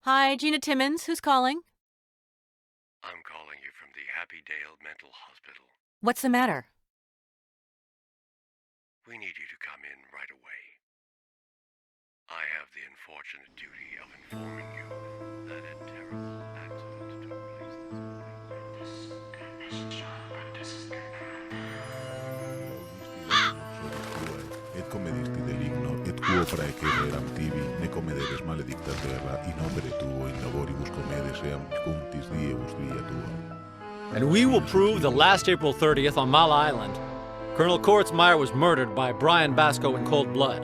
Hi, Gina Timmons. Who's calling? I'm calling you from the Happy Dale Mental Hospital. What's the matter? We need you to come in right away. I have the unfortunate duty of informing you that a terrible accident took place this morning. Et comedisti deligno, et quo praecere eram tibi, ne comederes maledicta terra, in opere tuo in laboribus comedes eam cunctis diebus via tua. And we will prove that last April 30th on Mile Island, Colonel Koritzmeyer was murdered by Brian Basco in cold blood.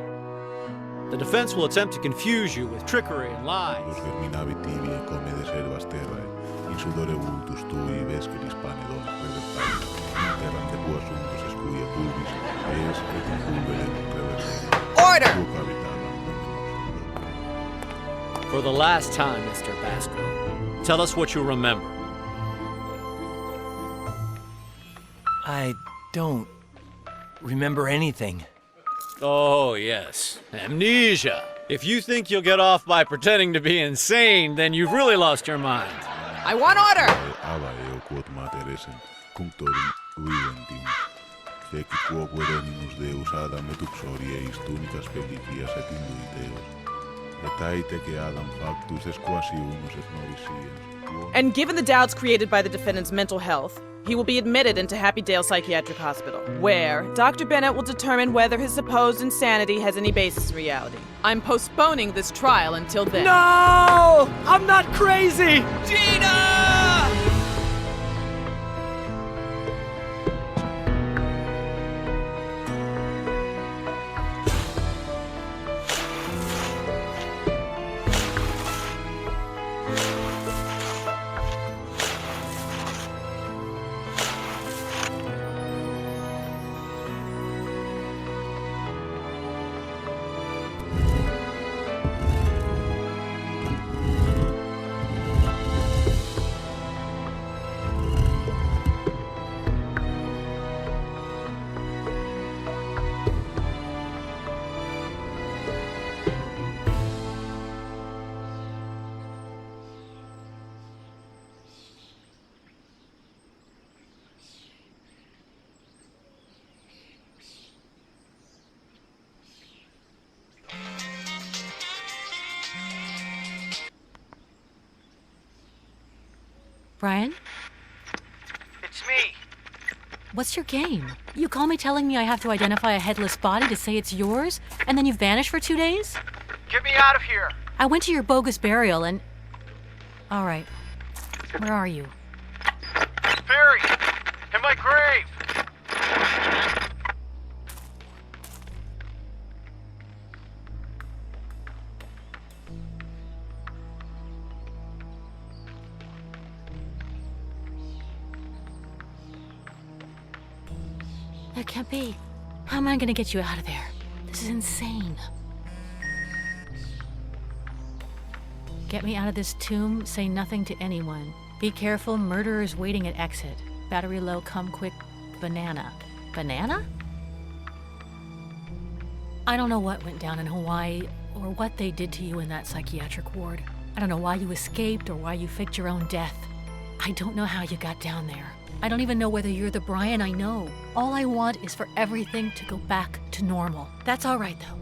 The defense will attempt to confuse you with trickery and lies. Los germinavi tibi e comedes herbas terrae, in sudore vultus tui vesceris panedon revertalis, in terram de quo assuntos escuia pulvis, es et in pulverem reversem. Order! Quo cavitanam mendimus. For the last time, Mr. Basco, tell us what you remember. I don't remember anything. Oh, yes. Amnesia. If you think you'll get off by pretending to be insane, then you've really lost your mind. I want order! Ava eo quod mater essent, cunctorum viventim. Fecit quo dominus Deus Adam et uxorieis tunicas pelliquias et induiteos. Et aite que Adam factus es quasi unus et noviciens. And given the doubts created by the defendant's mental health, he will be admitted into Happy Dale Psychiatric Hospital, where Dr. Bennett will determine whether his supposed insanity has any basis in reality. I'm postponing this trial until then. No! I'm not crazy! Gina! Brian? It's me. What's your game? You call me telling me I have to identify a headless body to say it's yours, and then you vanish for 2 days? Get me out of here. I went to your bogus burial and... All right. Where are you? Buried in my grave. That can't be. How am I gonna get you out of there? This is insane. Get me out of this tomb, say nothing to anyone. Be careful, murderer's waiting at exit. Battery low, come quick, banana. Banana? I don't know what went down in Hawaii, or what they did to you in that psychiatric ward. I don't know why you escaped, or why you faked your own death. I don't know how you got down there. I don't even know whether you're the Brian I know. All I want is for everything to go back to normal. That's all right, though.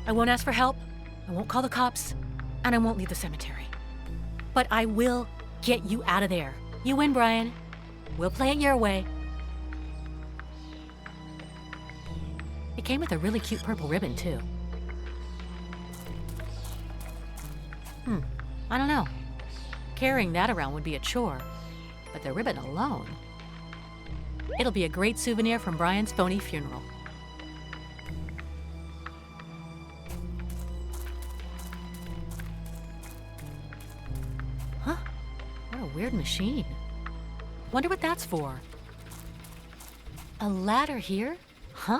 I won't ask for help, I won't call the cops, and I won't leave the cemetery. But I will get you out of there. You win, Brian. We'll play it your way. It came with a really cute purple ribbon, too. I don't know. Carrying that around would be a chore. But the ribbon alone, it'll be a great souvenir from Brian's phony funeral. Huh? What a weird machine. Wonder what that's for. A ladder here? Huh?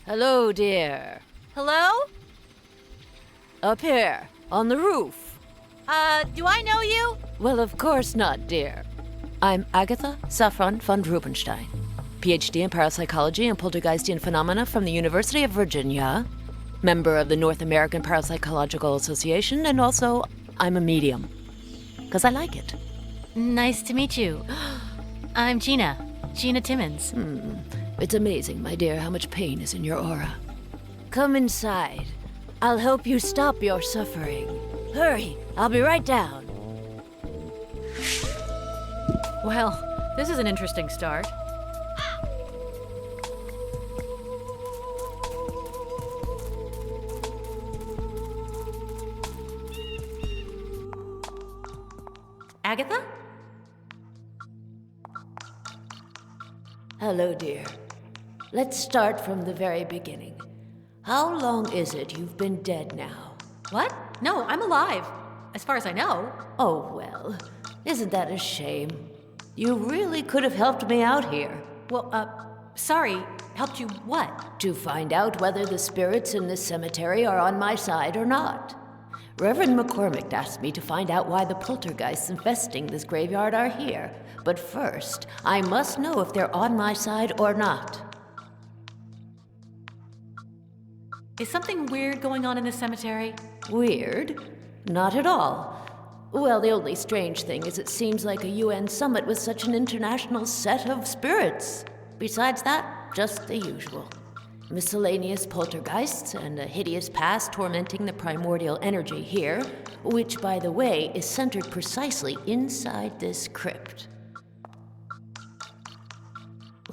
Hello, dear. Hello? Up here, on the roof. Do I know you? Well, of course not, dear. I'm Agatha Saffron von Rubenstein, PhD in parapsychology and poltergeistian phenomena from the University of Virginia. member of the North American Parapsychological Association, and also I'm a medium. 'Cause I like it. Nice to meet you. I'm Gina. Gina Timmons. It's amazing, my dear, how much pain is in your aura. Come inside. I'll help you stop your suffering. Hurry, I'll be right down. Well, this is an interesting start. Agatha? Hello, dear. Let's start from the very beginning. How long is it you've been dead now? What? No, I'm alive. As far as I know. Oh, well, isn't that a shame? You really could have helped me out here. Well, sorry. Helped you what? To find out whether the spirits in this cemetery are on my side or not. Reverend McCormick asked me to find out why the poltergeists infesting this graveyard are here. But first, I must know if they're on my side or not. Is something weird going on in this cemetery? Weird? Not at all. Well, the only strange thing is it seems like a UN summit with such an international set of spirits. Besides that, just the usual. Miscellaneous poltergeists and a hideous past tormenting the primordial energy here, which, by the way, is centered precisely inside this crypt.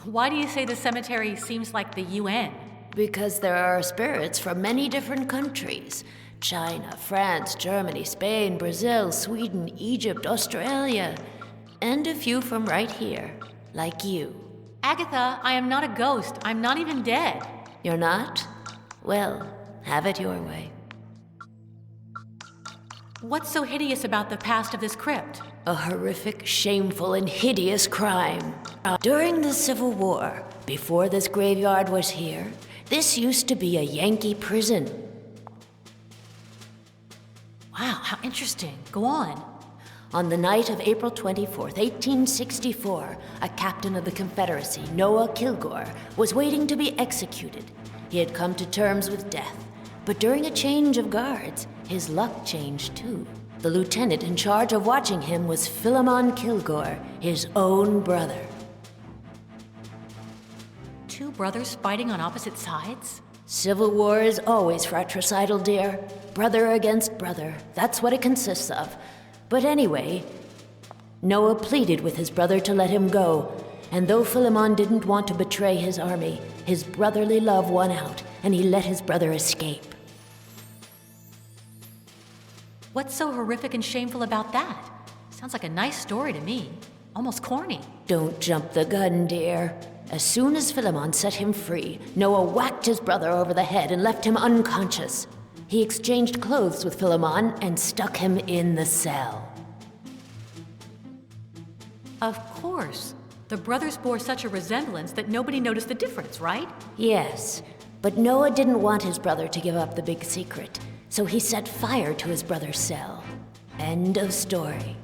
Why do you say the cemetery seems like the UN? Because there are spirits from many different countries. China, France, Germany, Spain, Brazil, Sweden, Egypt, Australia, and a few from right here, like you. Agatha, I am not a ghost. I'm not even dead. You're not? Well, have it your way. What's so hideous about the past of this crypt? A horrific, shameful, and hideous crime. During the Civil War, before this graveyard was here, this used to be a Yankee prison. Wow, how interesting. Go on. On the night of April 24th, 1864, a captain of the Confederacy, Noah Kilgore, was waiting to be executed. He had come to terms with death, but during a change of guards, his luck changed too. The lieutenant in charge of watching him was Philemon Kilgore, his own brother. Two brothers fighting on opposite sides? Civil war is always fratricidal, dear. Brother against brother. That's what it consists of. But anyway, Noah pleaded with his brother to let him go, and though Philemon didn't want to betray his army, his brotherly love won out, and he let his brother escape. What's so horrific and shameful about that? Sounds like a nice story to me. Almost corny. Don't jump the gun, dear. As soon as Philemon set him free, Noah whacked his brother over the head and left him unconscious. He exchanged clothes with Philemon and stuck him in the cell. Of course. The brothers bore such a resemblance that nobody noticed the difference, right? Yes, but Noah didn't want his brother to give up the big secret, so he set fire to his brother's cell. End of story.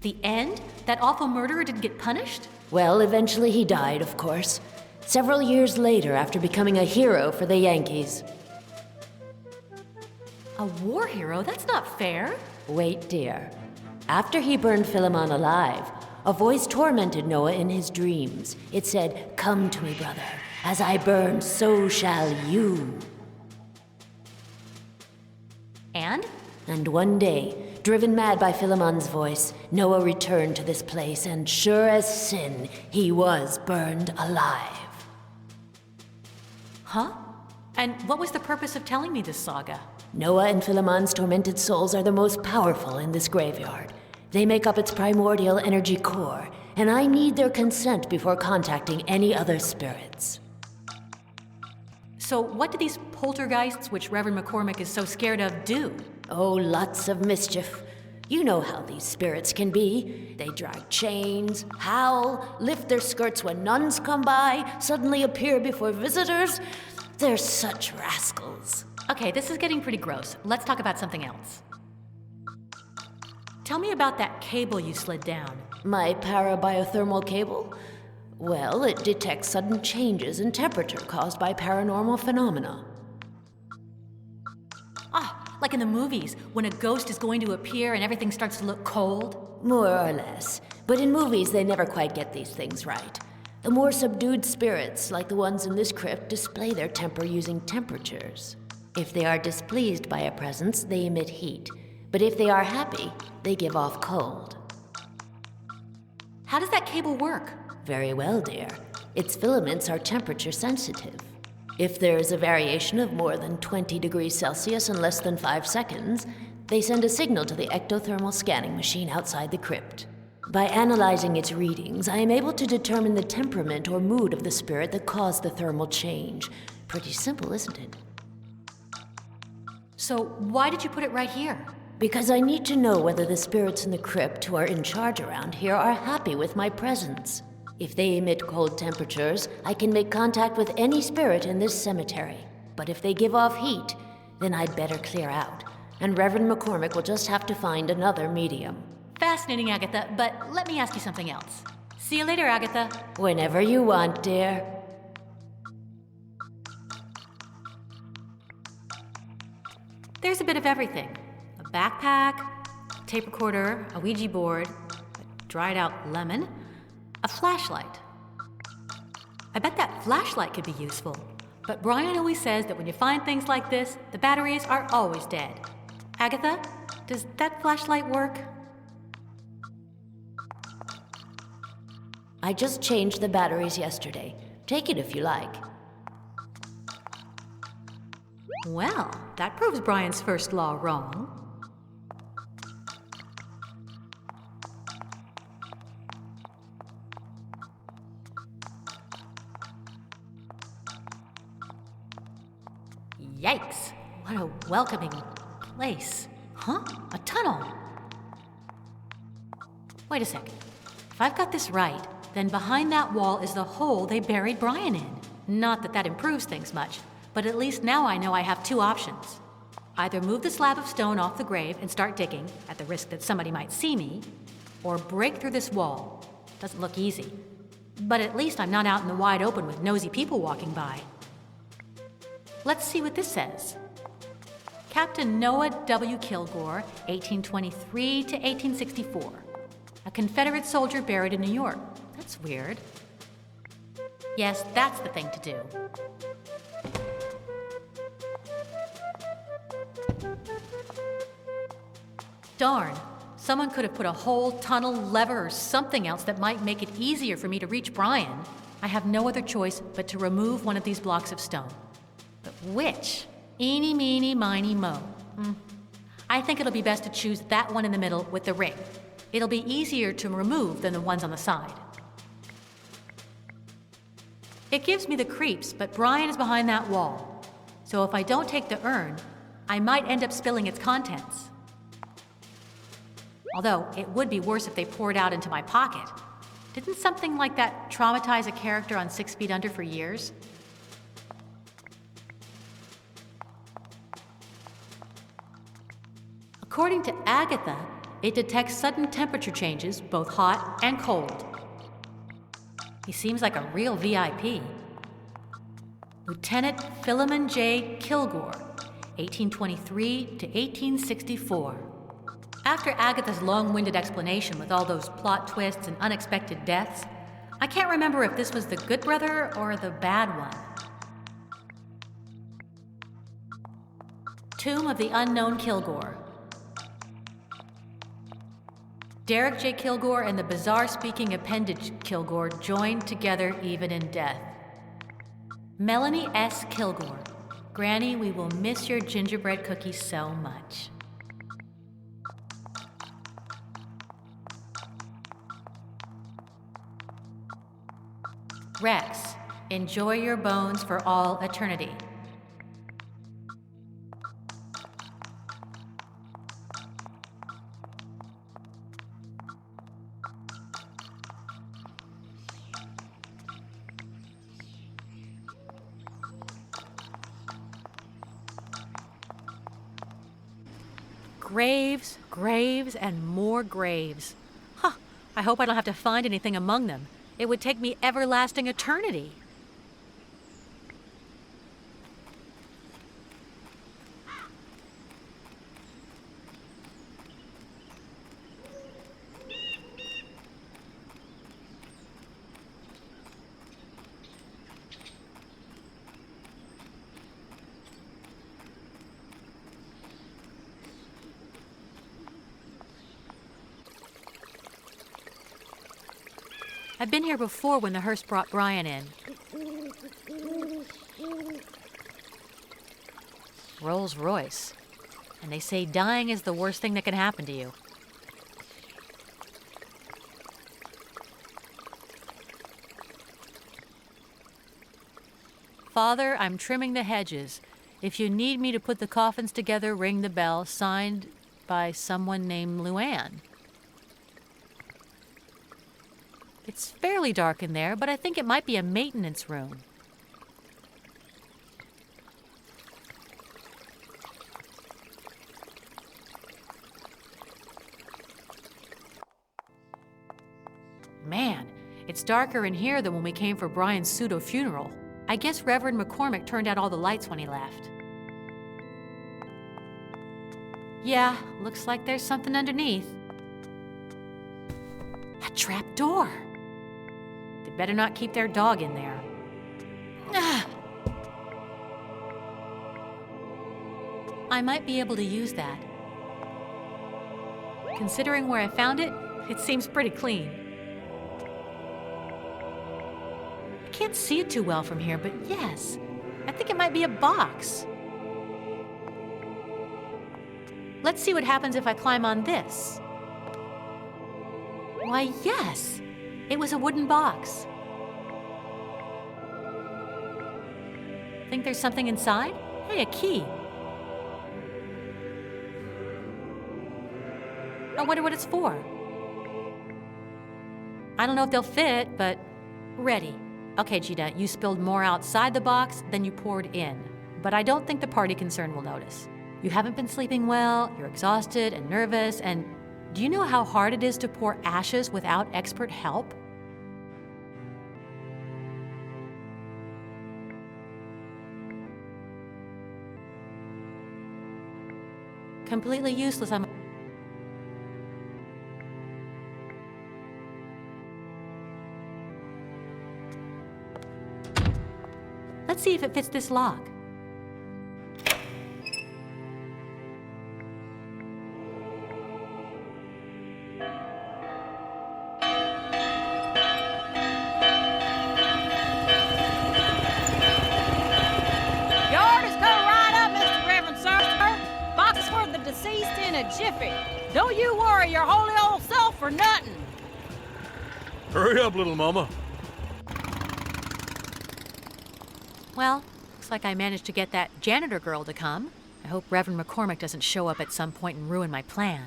The end? That awful murderer didn't get punished? Well, eventually he died, of course. Several years later, after becoming a hero for the Yankees. A war hero? That's not fair. Wait, dear. After he burned Philemon alive, a voice tormented Noah in his dreams. It said, "Come to me, brother. As I burn, so shall you." And? And one day, driven mad by Philemon's voice, Noah returned to this place, and sure as sin, he was burned alive. Huh? And what was the purpose of telling me this saga? Noah and Philemon's tormented souls are the most powerful in this graveyard. They make up its primordial energy core, and I need their consent before contacting any other spirits. So what do these poltergeists, which Reverend McCormick is so scared of, do? Oh, lots of mischief. You know how these spirits can be. They drag chains, howl, lift their skirts when nuns come by, suddenly appear before visitors. They're such rascals. Okay, this is getting pretty gross. Let's talk about something else. Tell me about that cable you slid down. My parabiothermal cable? Well, it detects sudden changes in temperature caused by paranormal phenomena. Ah, like in the movies, when a ghost is going to appear and everything starts to look cold. More or less. But in movies, they never quite get these things right. The more subdued spirits, like the ones in this crypt, display their temper using temperatures. If they are displeased by a presence, they emit heat. But if they are happy, they give off cold. How does that cable work? Very well, dear. Its filaments are temperature sensitive. If there is a variation of more than 20 degrees Celsius in less than 5 seconds, they send a signal to the ectothermal scanning machine outside the crypt. By analyzing its readings, I am able to determine the temperament or mood of the spirit that caused the thermal change. Pretty simple, isn't it? So why did you put it right here? Because I need to know whether the spirits in the crypt who are in charge around here are happy with my presence. If they emit cold temperatures, I can make contact with any spirit in this cemetery. But if they give off heat, then I'd better clear out. And Reverend McCormick will just have to find another medium. Fascinating, Agatha, but let me ask you something else. See you later, Agatha. Whenever you want, dear. There's a bit of everything. A backpack, a tape recorder, a Ouija board, a dried out lemon, a flashlight. I bet that flashlight could be useful. But Brian always says that when you find things like this, the batteries are always dead. Agatha, does that flashlight work? I just changed the batteries yesterday. Take it if you like. Well, that proves Brian's first law wrong. Yikes! What a welcoming place. Huh? A tunnel? Wait a second. If I've got this right, then behind that wall is the hole they buried Brian in. Not that that improves things much, but at least now I know I have two options. Either move the slab of stone off the grave and start digging, at the risk that somebody might see me, or break through this wall. Doesn't look easy. But at least I'm not out in the wide open with nosy people walking by. Let's see what this says. Captain Noah W. Kilgore, 1823 to 1864. A Confederate soldier buried in New York. That's weird. Yes, that's the thing to do. Darn. Someone could have put a hole, tunnel, lever, or something else that might make it easier for me to reach Brian. I have no other choice but to remove one of these blocks of stone. But which? Eeny, meeny, miny, mo. I think it'll be best to choose that one in the middle with the ring. It'll be easier to remove than the ones on the side. It gives me the creeps, but Brian is behind that wall. So if I don't take the urn, I might end up spilling its contents. Although, it would be worse if they poured out into my pocket. Didn't something like that traumatize a character on 6 Feet Under for years? According to Agatha, it detects sudden temperature changes, both hot and cold. He seems like a real VIP. Lieutenant Philemon J. Kilgore, 1823 to 1864. After Agatha's long-winded explanation with all those plot twists and unexpected deaths, I can't remember if this was the good brother or the bad one. Tomb of the Unknown Kilgore. Derek J. Kilgore and the bizarre-speaking appendage Kilgore joined together even in death. Melanie S. Kilgore. Granny, we will miss your gingerbread cookies so much. Rex, enjoy your bones for all eternity. Graves, and more graves. Huh, I hope I don't have to find anything among them. It would take me everlasting eternity. I've been here before when the hearse brought Brian in. Rolls Royce. And they say dying is the worst thing that can happen to you. Father, I'm trimming the hedges. If you need me to put the coffins together, ring the bell. Signed by someone named Luann. It's fairly dark in there, but I think it might be a maintenance room. Man, it's darker in here than when we came for Brian's pseudo-funeral. I guess Reverend McCormick turned out all the lights when he left. Yeah, looks like there's something underneath. A trap door. They better not keep their dog in there. I might be able to use that. Considering where I found it, it seems pretty clean. I can't see it too well from here, but yes, I think it might be a box. Let's see what happens if I climb on this. Why, yes, it was a wooden box. Think there's something inside? Hey, a key. I wonder what it's for. I don't know if they'll fit, but ready. Okay, Gina, you spilled more outside the box than you poured in, but I don't think the party concern will notice. You haven't been sleeping well, you're exhausted and nervous, and do you know how hard it is to pour ashes without expert help? Completely useless, Let's see if it fits this lock. Don't you worry your holy old self for nothing. Hurry up, little mama. Well, looks like I managed to get that janitor girl to come. I hope Reverend McCormick doesn't show up at some point and ruin my plan.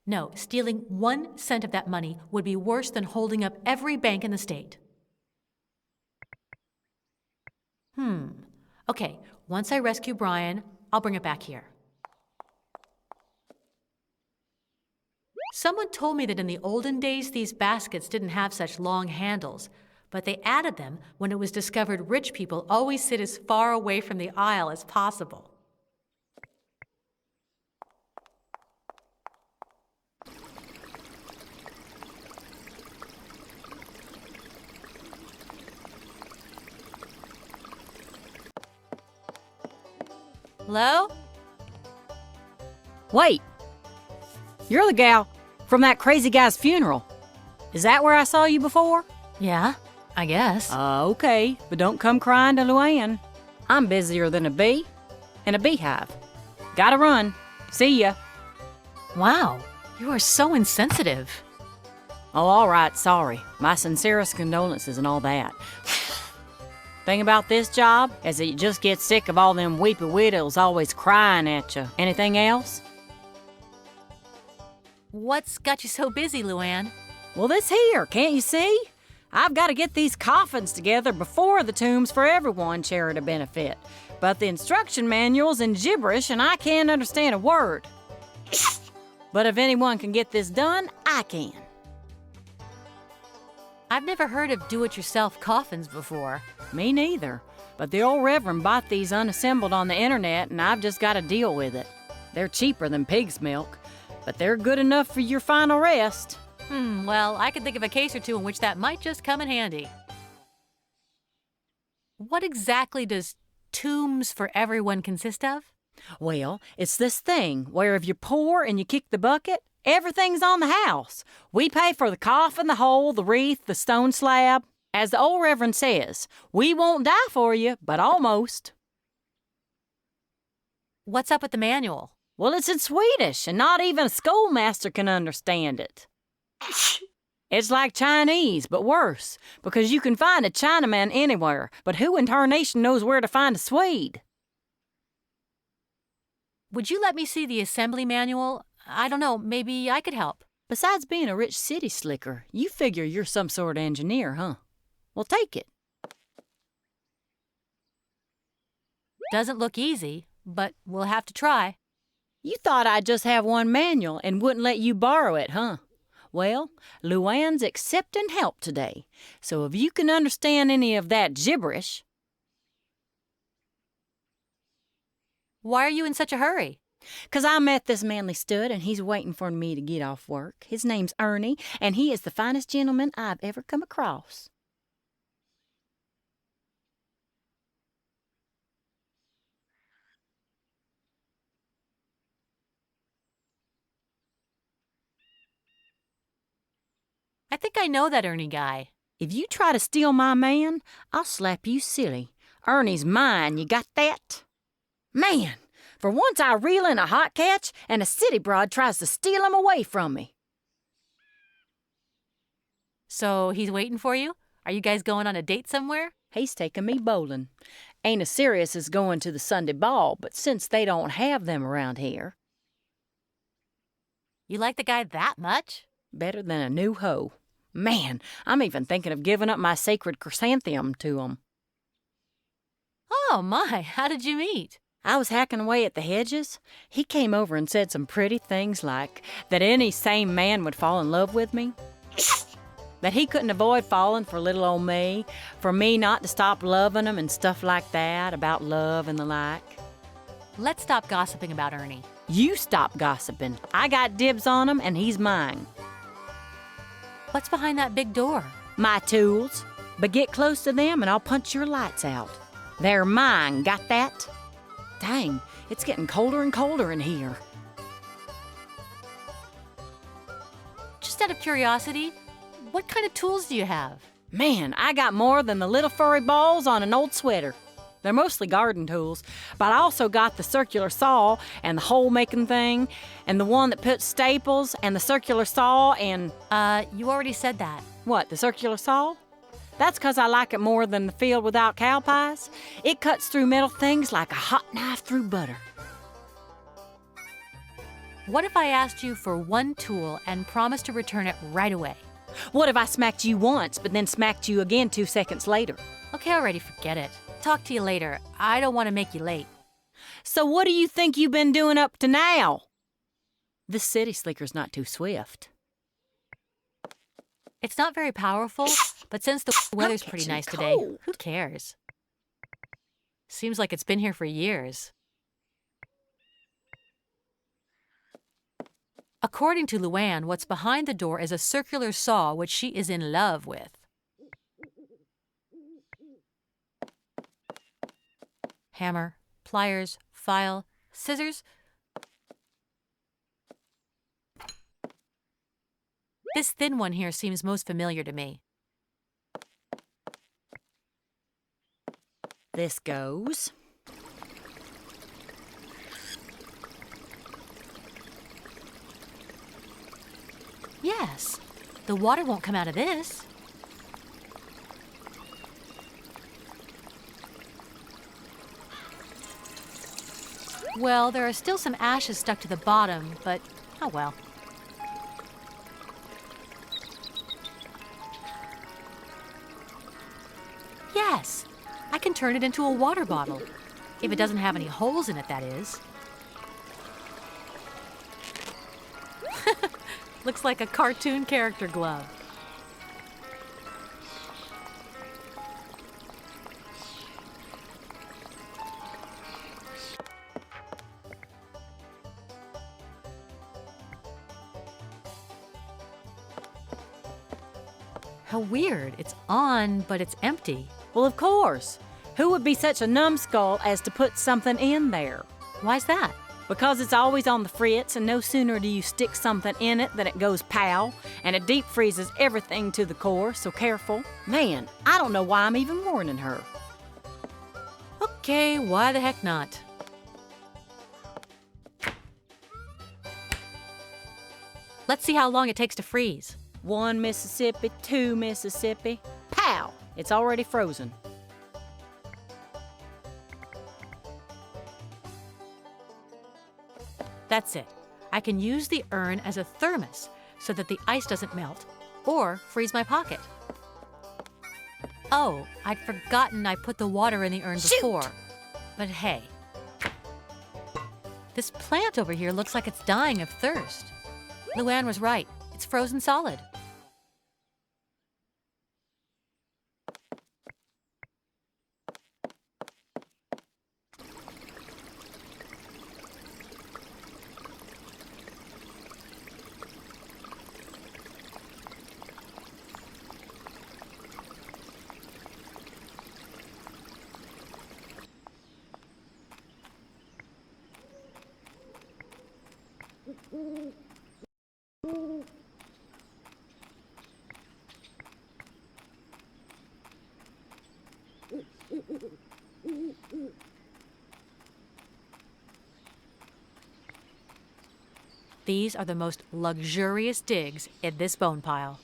No, stealing 1 cent of that money would be worse than holding up every bank in the state. Okay, once I rescue Brian, I'll bring it back here. Someone told me that in the olden days, these baskets didn't have such long handles, but they added them when it was discovered rich people always sit as far away from the aisle as possible. Hello? Wait. You're the gal from that crazy guy's funeral. Is that where I saw you before? Yeah, I guess. Okay, but don't come crying to Luann. I'm busier than a bee in a beehive. Gotta run. See ya. Wow, you are so insensitive. Oh, all right, sorry. My sincerest condolences and all that. Thing about this job is that you just get sick of all them weepy widows always crying at you. Anything else? What's got you so busy, Luann? Well, this here, can't you see? I've got to get these coffins together before the Tombs for Everyone charity benefit. But the instruction manual's in gibberish and I can't understand a word. But if anyone can get this done, I can. I've never heard of do-it-yourself coffins before. Me neither. But the old Reverend bought these unassembled on the internet and I've just got to deal with it. They're cheaper than pig's milk, but they're good enough for your final rest. Well, I can think of a case or two in which that might just come in handy. What exactly does Tombs for Everyone consist of? Well, it's this thing where if you're poor and you kick the bucket, everything's on the house. We pay for the coffin, the hole, the wreath, the stone slab. As the old Reverend says, we won't die for you, but almost. What's up with the manual? Well, it's in Swedish, and not even a schoolmaster can understand it. It's like Chinese, but worse, because you can find a Chinaman anywhere, but who in tarnation knows where to find a Swede? Would you let me see the assembly manual? I don't know, maybe I could help. Besides being a rich city slicker, you figure you're some sort of engineer, huh? Well, take it. Doesn't look easy, but we'll have to try. You thought I'd just have one manual and wouldn't let you borrow it, huh? Well, Luann's accepting help today, so if you can understand any of that gibberish... Why are you in such a hurry? 'Cause I met this manly stud and he's waiting for me to get off work. His name's Ernie, and he is the finest gentleman I've ever come across. I think I know that Ernie guy. If you try to steal my man, I'll slap you silly. Ernie's mine, you got that? Man, for once I reel in a hot catch and a city broad tries to steal him away from me. So he's waiting for you? Are you guys going on a date somewhere? He's taking me bowling. Ain't as serious as going to the Sunday ball, but since they don't have them around here... You like the guy that much? Better than a new hoe. Man, I'm even thinking of giving up my sacred chrysanthemum to him. Oh my, how did you meet? I was hacking away at the hedges. He came over and said some pretty things like that any sane man would fall in love with me, that he couldn't avoid falling for little old me, for me not to stop loving him and stuff like that, about love and the like. Let's stop gossiping about Ernie. You stop gossiping. I got dibs on him and he's mine. What's behind that big door? My tools. But get close to them and I'll punch your lights out. They're mine, got that? Dang, it's getting colder and colder in here. Just out of curiosity, what kind of tools do you have? Man, I got more than the little furry balls on an old sweater. They're mostly garden tools, but I also got the circular saw and the hole-making thing, and the one that puts staples, and the circular saw, and... You already said that. What, the circular saw? That's 'cause I like it more than the field without cow pies. It cuts through metal things like a hot knife through butter. What if I asked you for one tool and promised to return it right away? What if I smacked you once, but then smacked you again 2 seconds later? Okay, already, forget it. Talk to you later. I don't want to make you late. So what do you think you've been doing up to now? This city slicker's not too swift. It's not very powerful, but since the weather's pretty nice today, who cares? Seems like it's been here for years. According to Luann, what's behind the door is a circular saw which she is in love with. Hammer, pliers, file, scissors. This thin one here seems most familiar to me. This goes. Yes, the water won't come out of this. Well, there are still some ashes stuck to the bottom, but oh well. Yes, I can turn it into a water bottle. If it doesn't have any holes in it, that is. Looks like a cartoon character glove. How weird. It's on, but it's empty. Well, of course. Who would be such a numbskull as to put something in there? Why's that? Because it's always on the fritz, and no sooner do you stick something in it than it goes pow, and it deep freezes everything to the core, so careful. Man, I don't know why I'm even warning her. Okay, why the heck not? Let's see how long it takes to freeze. 1 Mississippi, 2 Mississippi. Pow! It's already frozen. That's it. I can use the urn as a thermos so that the ice doesn't melt or freeze my pocket. Oh, I'd forgotten I put the water in the urn before. But hey, this plant over here looks like it's dying of thirst. Luann was right. It's frozen solid. These are the most luxurious digs in this bone pile.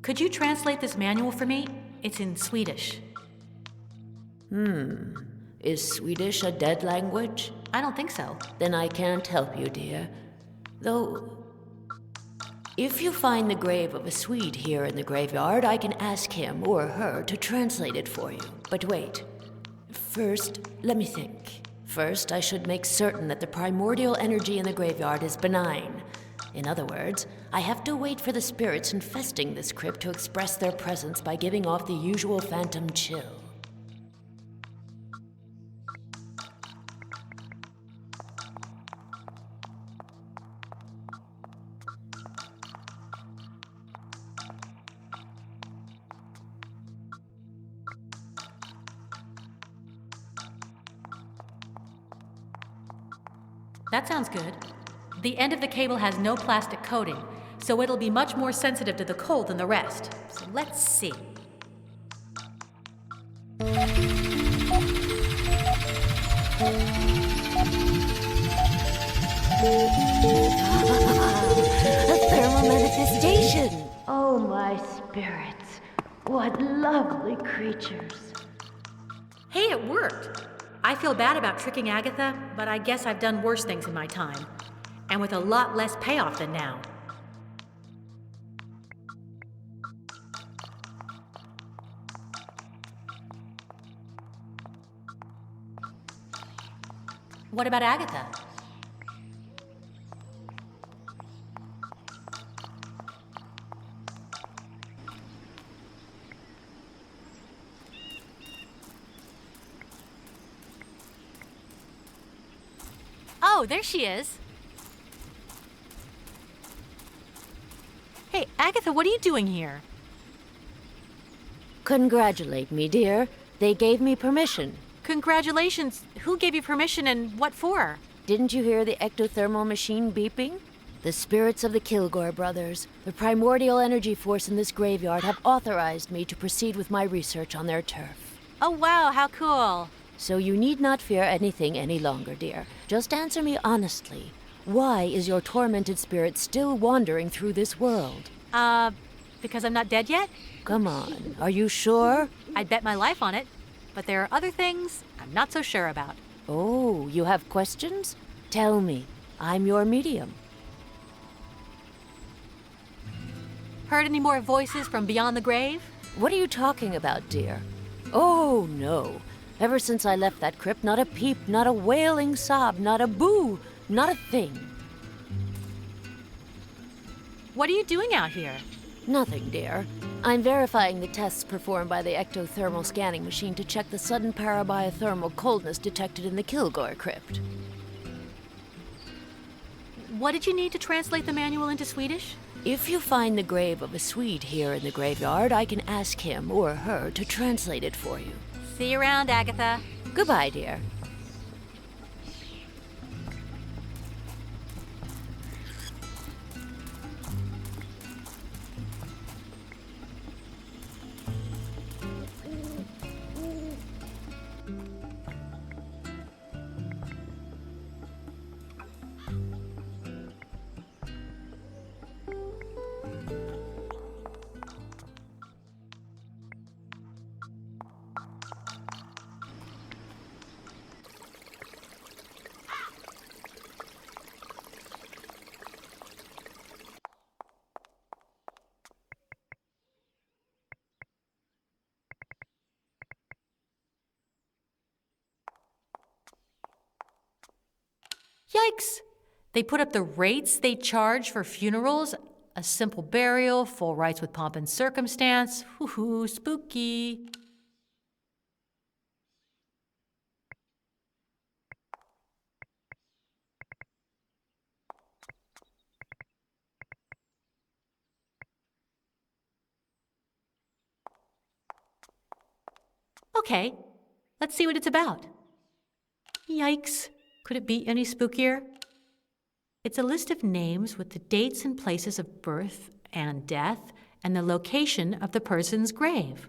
Could you translate this manual for me? It's in Swedish. Is Swedish a dead language? I don't think so. Then I can't help you, dear. Though, if you find the grave of a Swede here in the graveyard, I can ask him or her to translate it for you. But wait. First, let me think. First, I should make certain that the primordial energy in the graveyard is benign. In other words, I have to wait for the spirits infesting this crypt to express their presence by giving off the usual phantom chill. That sounds good. The end of the cable has no plastic coating, so it'll be much more sensitive to the cold than the rest. So let's see. A thermal manifestation! Oh, my spirits. What lovely creatures. Hey, it worked! I feel bad about tricking Agatha, but I guess I've done worse things in my time. And with a lot less payoff than now. What about Agatha? Oh, there she is. Hey, Agatha, what are you doing here? Congratulate me, dear. They gave me permission. Congratulations. Who gave you permission and what for? Didn't you hear the ectothermal machine beeping? The spirits of the Kilgore brothers, the primordial energy force in this graveyard, have authorized me to proceed with my research on their turf. Oh, wow, how cool. So you need not fear anything any longer, dear. Just answer me honestly. Why is your tormented spirit still wandering through this world? Because I'm not dead yet? Come on, are you sure? I'd bet my life on it. But there are other things I'm not so sure about. Oh, you have questions? Tell me. I'm your medium. Heard any more voices from beyond the grave? What are you talking about, dear? Oh, no. Ever since I left that crypt, not a peep, not a wailing sob, not a boo, not a thing. What are you doing out here? Nothing, dear. I'm verifying the tests performed by the ectothermal scanning machine to check the sudden parabiothermal coldness detected in the Kilgore crypt. What did you need to translate the manual into Swedish? If you find the grave of a Swede here in the graveyard, I can ask him or her to translate it for you. See you around, Agatha. Goodbye, dear. Yikes! They put up the rates they charge for funerals. A simple burial, full rites with pomp and circumstance. Hoo-hoo, spooky. Okay, let's see what it's about. Yikes. Could it be any spookier? It's a list of names with the dates and places of birth and death and the location of the person's grave.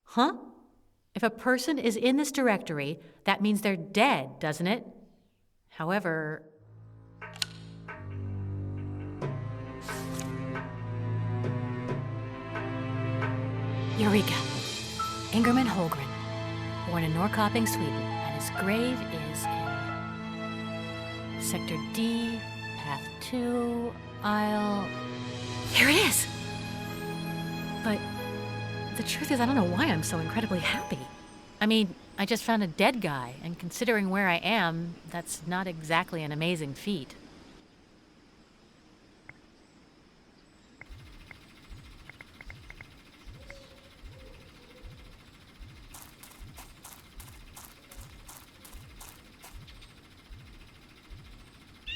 Huh? If a person is in this directory, that means they're dead, doesn't it? However... Eureka! Ingerman Holgren, born in Norrköping, Sweden, and his grave is in Sector D, Path 2, Aisle... Here it is! But the truth is, I don't know why I'm so incredibly happy. I mean, I just found a dead guy, and considering where I am, that's not exactly an amazing feat.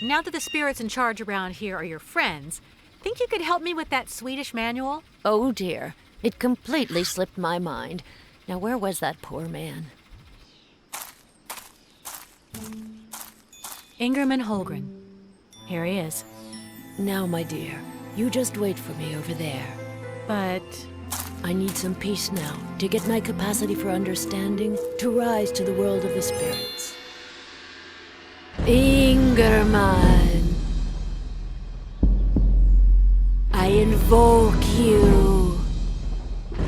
Now that the spirits in charge around here are your friends, think you could help me with that Swedish manual? Oh, dear. It completely slipped my mind. Now, where was that poor man? Ingerman Holgren. Here he is. Now, my dear, you just wait for me over there. But... I need some peace now to get my capacity for understanding to rise to the world of the spirits. Ingerman, I invoke you.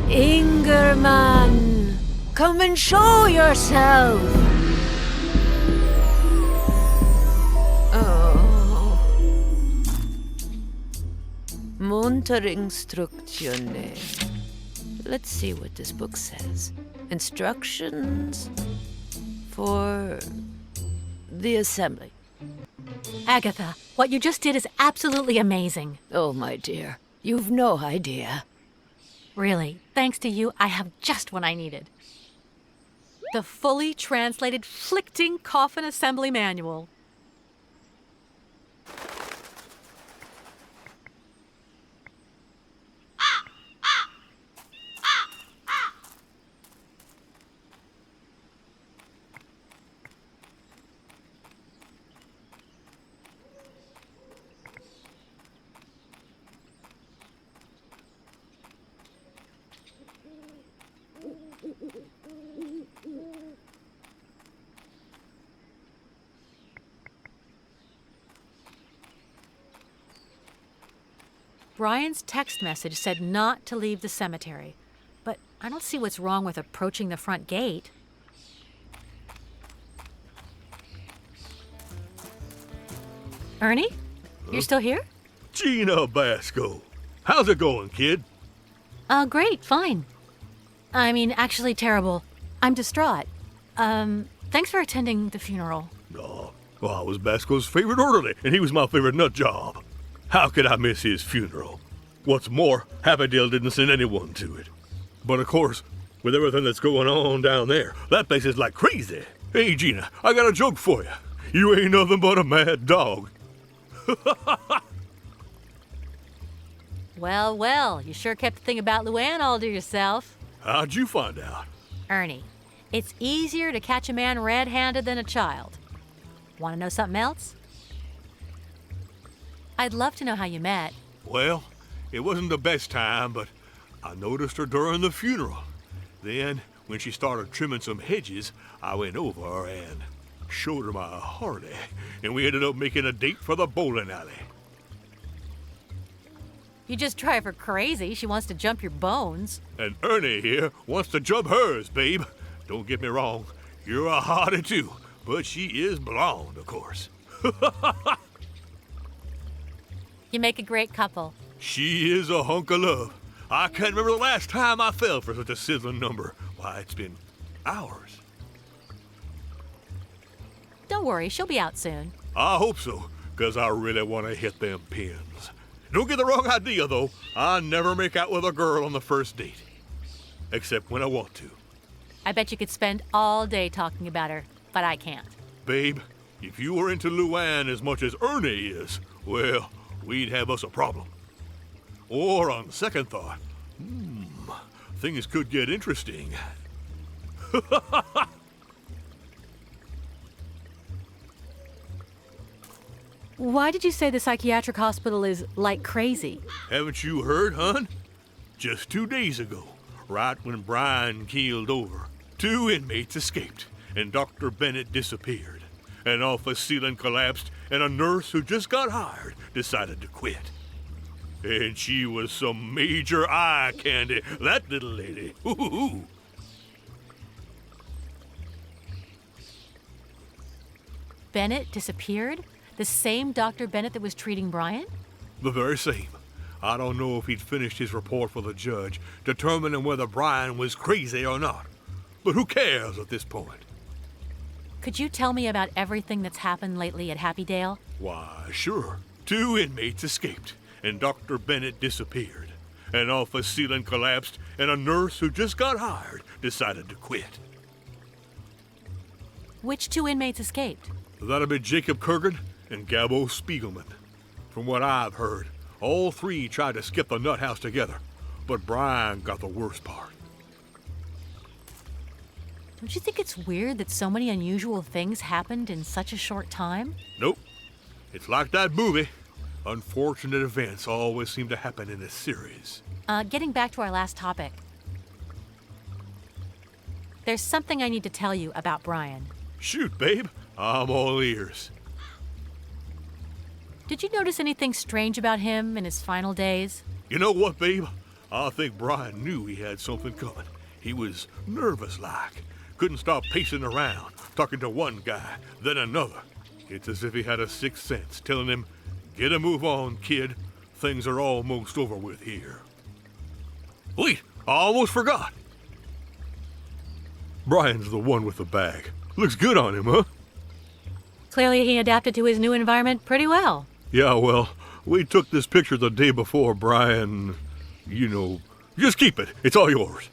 Ingerman, come and show yourself. Oh. Montarinstruktioner. Let's see what this book says. Instructions for the assembly. Agatha, what you just did is absolutely amazing. Oh, my dear, you've no idea. Really, thanks to you, I have just what I needed. The fully translated Flichting Coffin Assembly Manual. Brian's text message said not to leave the cemetery, but I don't see what's wrong with approaching the front gate. Ernie? You're still here? Gina Basco. How's it going, kid? Great, fine. I mean, actually terrible. I'm distraught. Thanks for attending the funeral. Oh, well, I was Basco's favorite orderly, and he was my favorite nut job. How could I miss his funeral? What's more, Happydale didn't send anyone to it. But of course, with everything that's going on down there, that place is like crazy. Hey, Gina, I got a joke for you. You ain't nothing but a mad dog. Well, well, you sure kept the thing about Luann all to yourself. How'd you find out? Ernie, it's easier to catch a man red-handed than a child. Want to know something else? I'd love to know how you met. Well, it wasn't the best time, but I noticed her during the funeral. Then, when she started trimming some hedges, I went over and showed her my Harley, and we ended up making a date for the bowling alley. You just drive her crazy. She wants to jump your bones. And Ernie here wants to jump hers, babe. Don't get me wrong, you're a hottie too, but she is blonde, of course. You make a great couple. She is a hunk of love. I can't remember the last time I fell for such a sizzling number. Why, it's been hours. Don't worry, she'll be out soon. I hope so, 'cause I really want to hit them pins. Don't get the wrong idea, though. I never make out with a girl on the first date. Except when I want to. I bet you could spend all day talking about her, but I can't. Babe, if you were into Luann as much as Ernie is, well, we'd have us a problem. Or on second thought, things could get interesting. Why did you say the psychiatric hospital is like crazy? Haven't you heard, hon? Just 2 days ago, right when Brian keeled over, 2 inmates escaped, and Dr. Bennett disappeared. An office ceiling collapsed, and a nurse who just got hired decided to quit. And she was some major eye candy, that little lady. Ooh. Bennett disappeared? The same Dr. Bennett that was treating Brian? The very same. I don't know if he'd finished his report for the judge, determining whether Brian was crazy or not. But who cares at this point? Could you tell me about everything that's happened lately at Happydale? Why, sure. 2 inmates escaped, and Dr. Bennett disappeared. An office ceiling collapsed, and a nurse who just got hired decided to quit. Which 2 inmates escaped? That'd be Jacob Kurgan and Gabo Spiegelman. From what I've heard, all 3 tried to skip the nut house together, but Brian got the worst part. Don't you think it's weird that so many unusual things happened in such a short time? Nope. It's like that movie. Unfortunate events always seem to happen in a series. Getting back to our last topic. There's something I need to tell you about Brian. Shoot, babe. I'm all ears. Did you notice anything strange about him in his final days? You know what, babe? I think Brian knew he had something coming. He was nervous-like. Couldn't stop pacing around, talking to one guy, then another. It's as if he had a sixth sense, telling him, "Get a move on, kid. Things are almost over with here." Wait, I almost forgot. Brian's the one with the bag. Looks good on him, huh? Clearly he adapted to his new environment pretty well. Yeah, well, we took this picture the day before Brian, just keep it. It's all yours.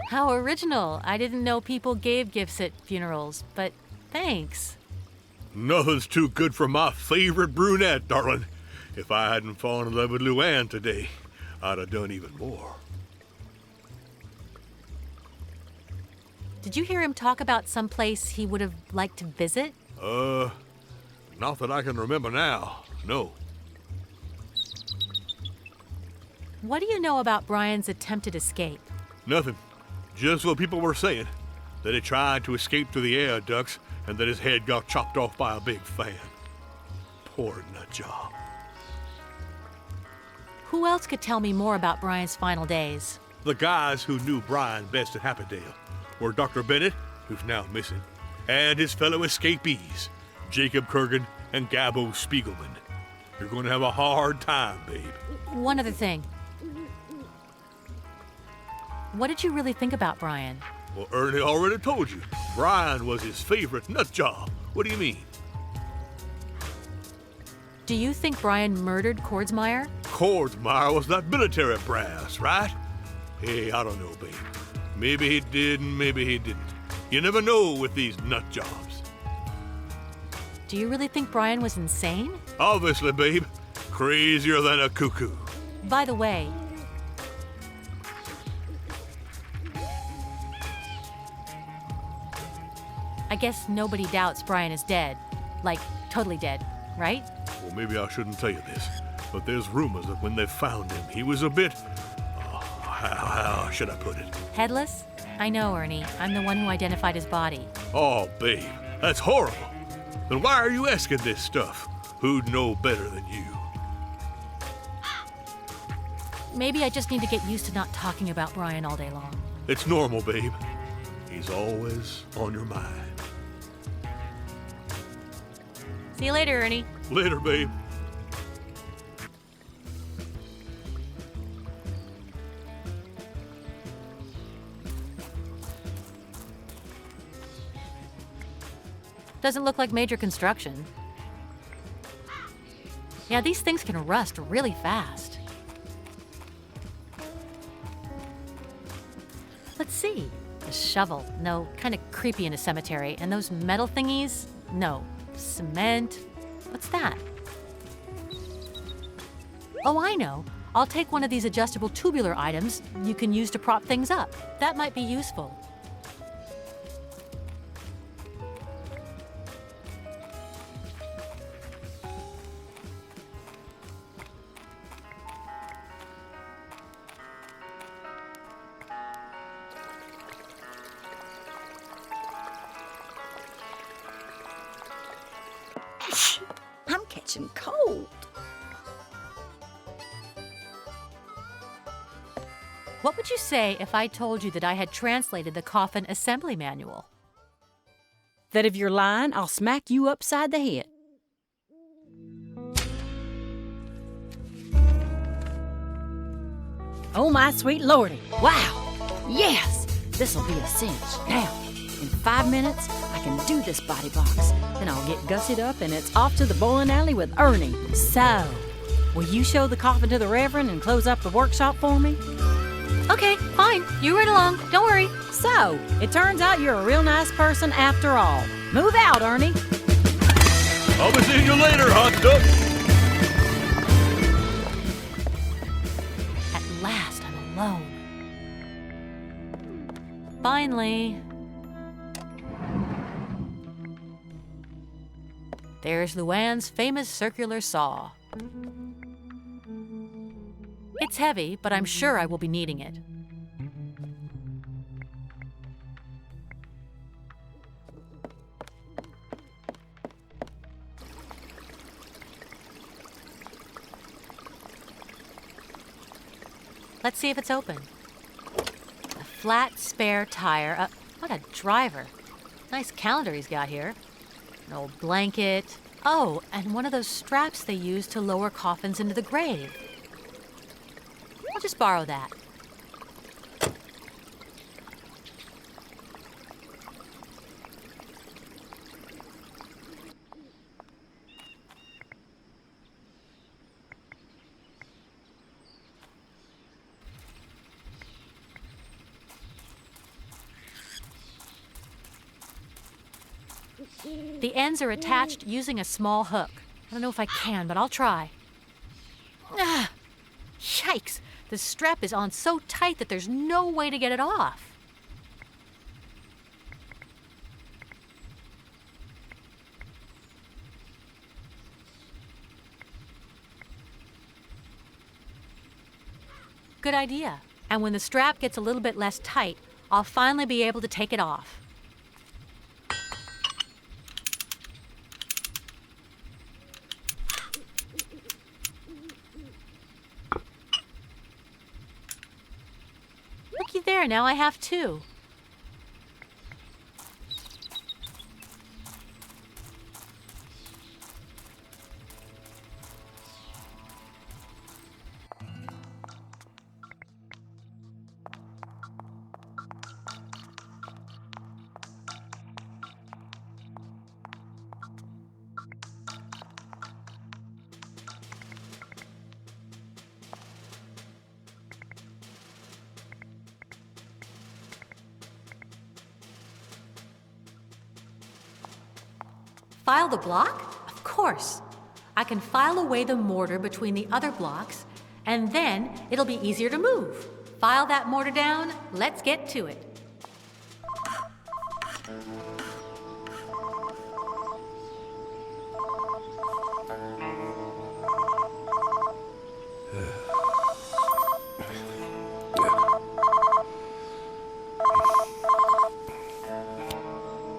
How original. I didn't know people gave gifts at funerals, but thanks. Nothing's too good for my favorite brunette, darling. If I hadn't fallen in love with Luann today, I'd have done even more. Did you hear him talk about some place he would have liked to visit? Not that I can remember now, no. What do you know about Brian's attempted escape? Nothing. Just what people were saying. That he tried to escape through the air ducts and that his head got chopped off by a big fan. Poor nut job. Who else could tell me more about Brian's final days? The guys who knew Brian best at Happydale were Dr. Bennett, who's now missing, and his fellow escapees, Jacob Kurgan and Gabo Spiegelman. You're going to have a hard time, babe. One other thing. What did you really think about Brian? Well, Ernie already told you. Brian was his favorite nut job. What do you mean? Do you think Brian murdered Kordsmeyer? Kordsmeyer was that military brass, right? Hey, I don't know, babe. Maybe he did and maybe he didn't. You never know with these nut jobs. Do you really think Brian was insane? Obviously, babe. Crazier than a cuckoo. By the way, I guess nobody doubts Brian is dead. Like, totally dead, right? Well, maybe I shouldn't tell you this, but there's rumors that when they found him, he was a bit... how should I put it? Headless? I know, Ernie. I'm the one who identified his body. Oh, babe, that's horrible. Then why are you asking this stuff? Who'd know better than you? Maybe I just need to get used to not talking about Brian all day long. It's normal, babe. He's always on your mind. See you later, Ernie. Later, babe. Doesn't look like major construction. Yeah, these things can rust really fast. Let's see. A shovel. No, kind of creepy in a cemetery. And those metal thingies? No. Cement. What's that? Oh, I know. I'll take one of these adjustable tubular items you can use to prop things up. That might be useful. I'm catching cold. What would you say if I told you that I had translated the coffin assembly manual? That if you're lying, I'll smack you upside the head. Oh, my sweet lordy. Wow. Yes, this'll be a cinch. Now, in 5 minutes, I can do this body box. Then I'll get gussied up and it's off to the bowling alley with Ernie. So, will you show the coffin to the Reverend and close up the workshop for me? Okay, fine. You run along. Don't worry. So, it turns out you're a real nice person after all. Move out, Ernie. I'll be seeing you later, hot duck. At last, I'm alone. Finally. There's Luann's famous circular saw. It's heavy, but I'm sure I will be needing it. Let's see if it's open. A flat spare tire. What a driver. Nice calendar he's got here. An old blanket. Oh, and one of those straps they use to lower coffins into the grave. I'll just borrow that. The ends are attached using a small hook. I don't know if I can, but I'll try. Yikes! The strap is on so tight that there's no way to get it off. Good idea. And when the strap gets a little bit less tight, I'll finally be able to take it off. Looky there, now I have two. File the block? Of course. I can file away the mortar between the other blocks, and then it'll be easier to move. File that mortar down, let's get to it.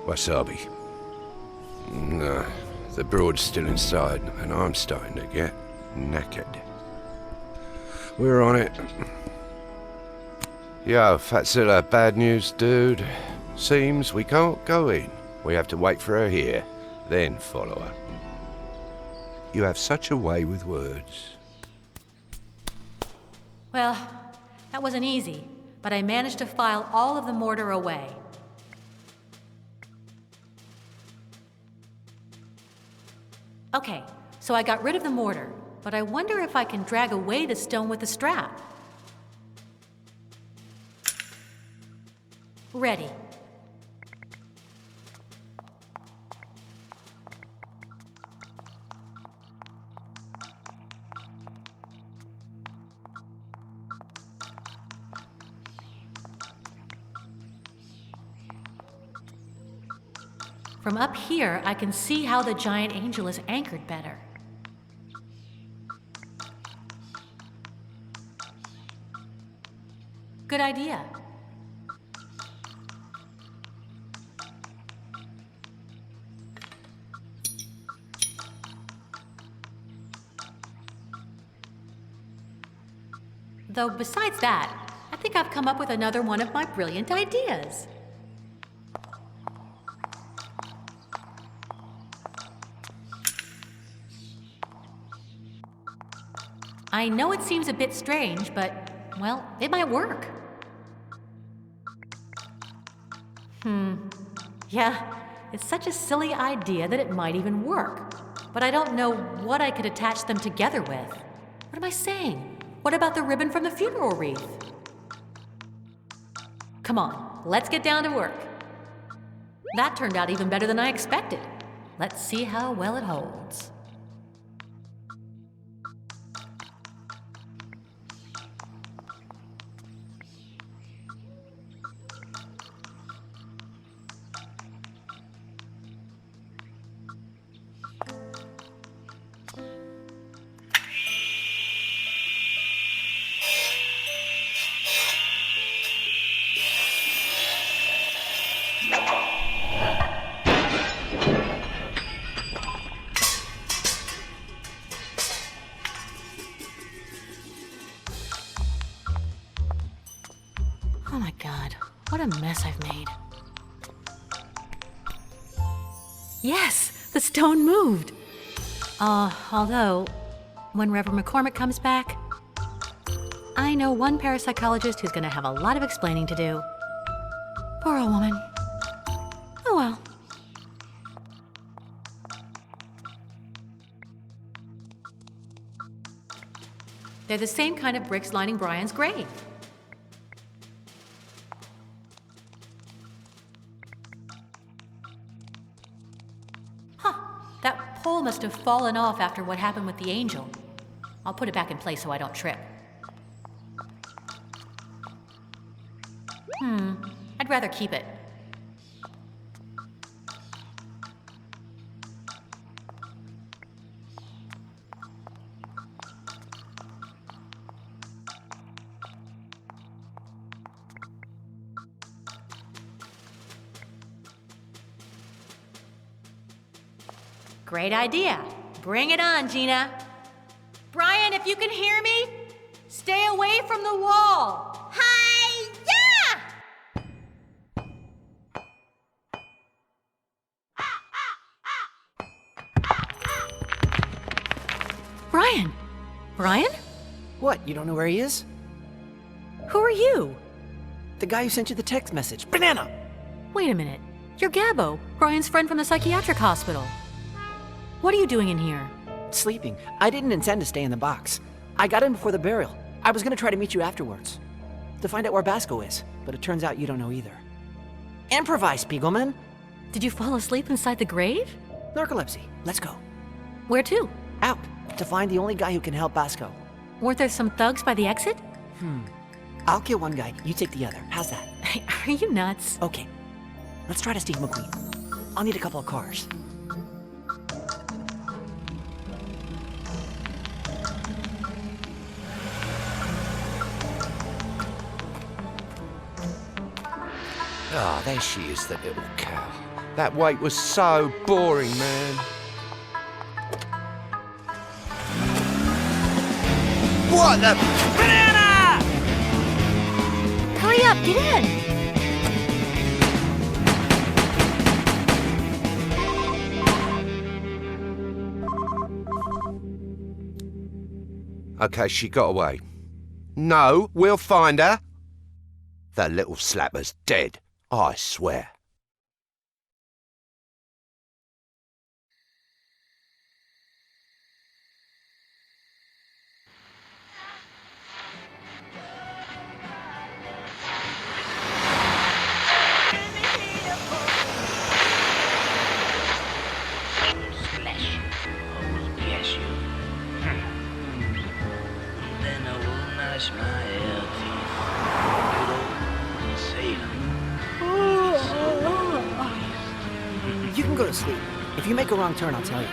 Wasabi. No, the broad's still inside, and I'm starting to get knackered. We're on it. Yo, Fatzilla, bad news, dude. Seems we can't go in. We have to wait for her here, then follow her. You have such a way with words. Well, that wasn't easy, but I managed to file all of the mortar away. Okay, so I got rid of the mortar, but I wonder if I can drag away the stone with the strap. Ready. From up here, I can see how the giant angel is anchored better. Good idea. Though besides that, I think I've come up with another one of my brilliant ideas. I know it seems a bit strange, but, well, it might work. Yeah, it's such a silly idea that it might even work. But I don't know what I could attach them together with. What am I saying? What about the ribbon from the funeral wreath? Come on, let's get down to work. That turned out even better than I expected. Let's see how well it holds. Oh my God, what a mess I've made. Yes, the stone moved. Although, when Reverend McCormick comes back, I know one parapsychologist who's gonna have a lot of explaining to do. Poor old woman. Oh well. They're the same kind of bricks lining Brian's grave. That pole must have fallen off after what happened with the angel. I'll put it back in place so I don't trip. I'd rather keep it. Great idea. Bring it on, Gina. Brian, if you can hear me, stay away from the wall. Hi-ya! Brian! Brian? What, you don't know where he is? Who are you? The guy who sent you the text message. Banana! Wait a minute. You're Gabbo, Brian's friend from the psychiatric hospital. What are you doing in here? Sleeping. I didn't intend to stay in the box. I got in before the burial. I was gonna try to meet you afterwards. To find out where Basco is, but it turns out you don't know either. Improvise, Spiegelman! Did you fall asleep inside the grave? Narcolepsy. Let's go. Where to? Out. To find the only guy who can help Basco. Weren't there some thugs by the exit? I'll kill one guy, you take the other. How's that? Are you nuts? Okay. Let's try to Steve McQueen. I'll need a couple of cars. Ah, there she is, the little cow. That wait was so boring, man. What the... Banana! Hurry up, get in! Okay, she got away. No, we'll find her. That little slapper's dead, I swear. You can go to sleep. If you make a wrong turn, I'll tell you.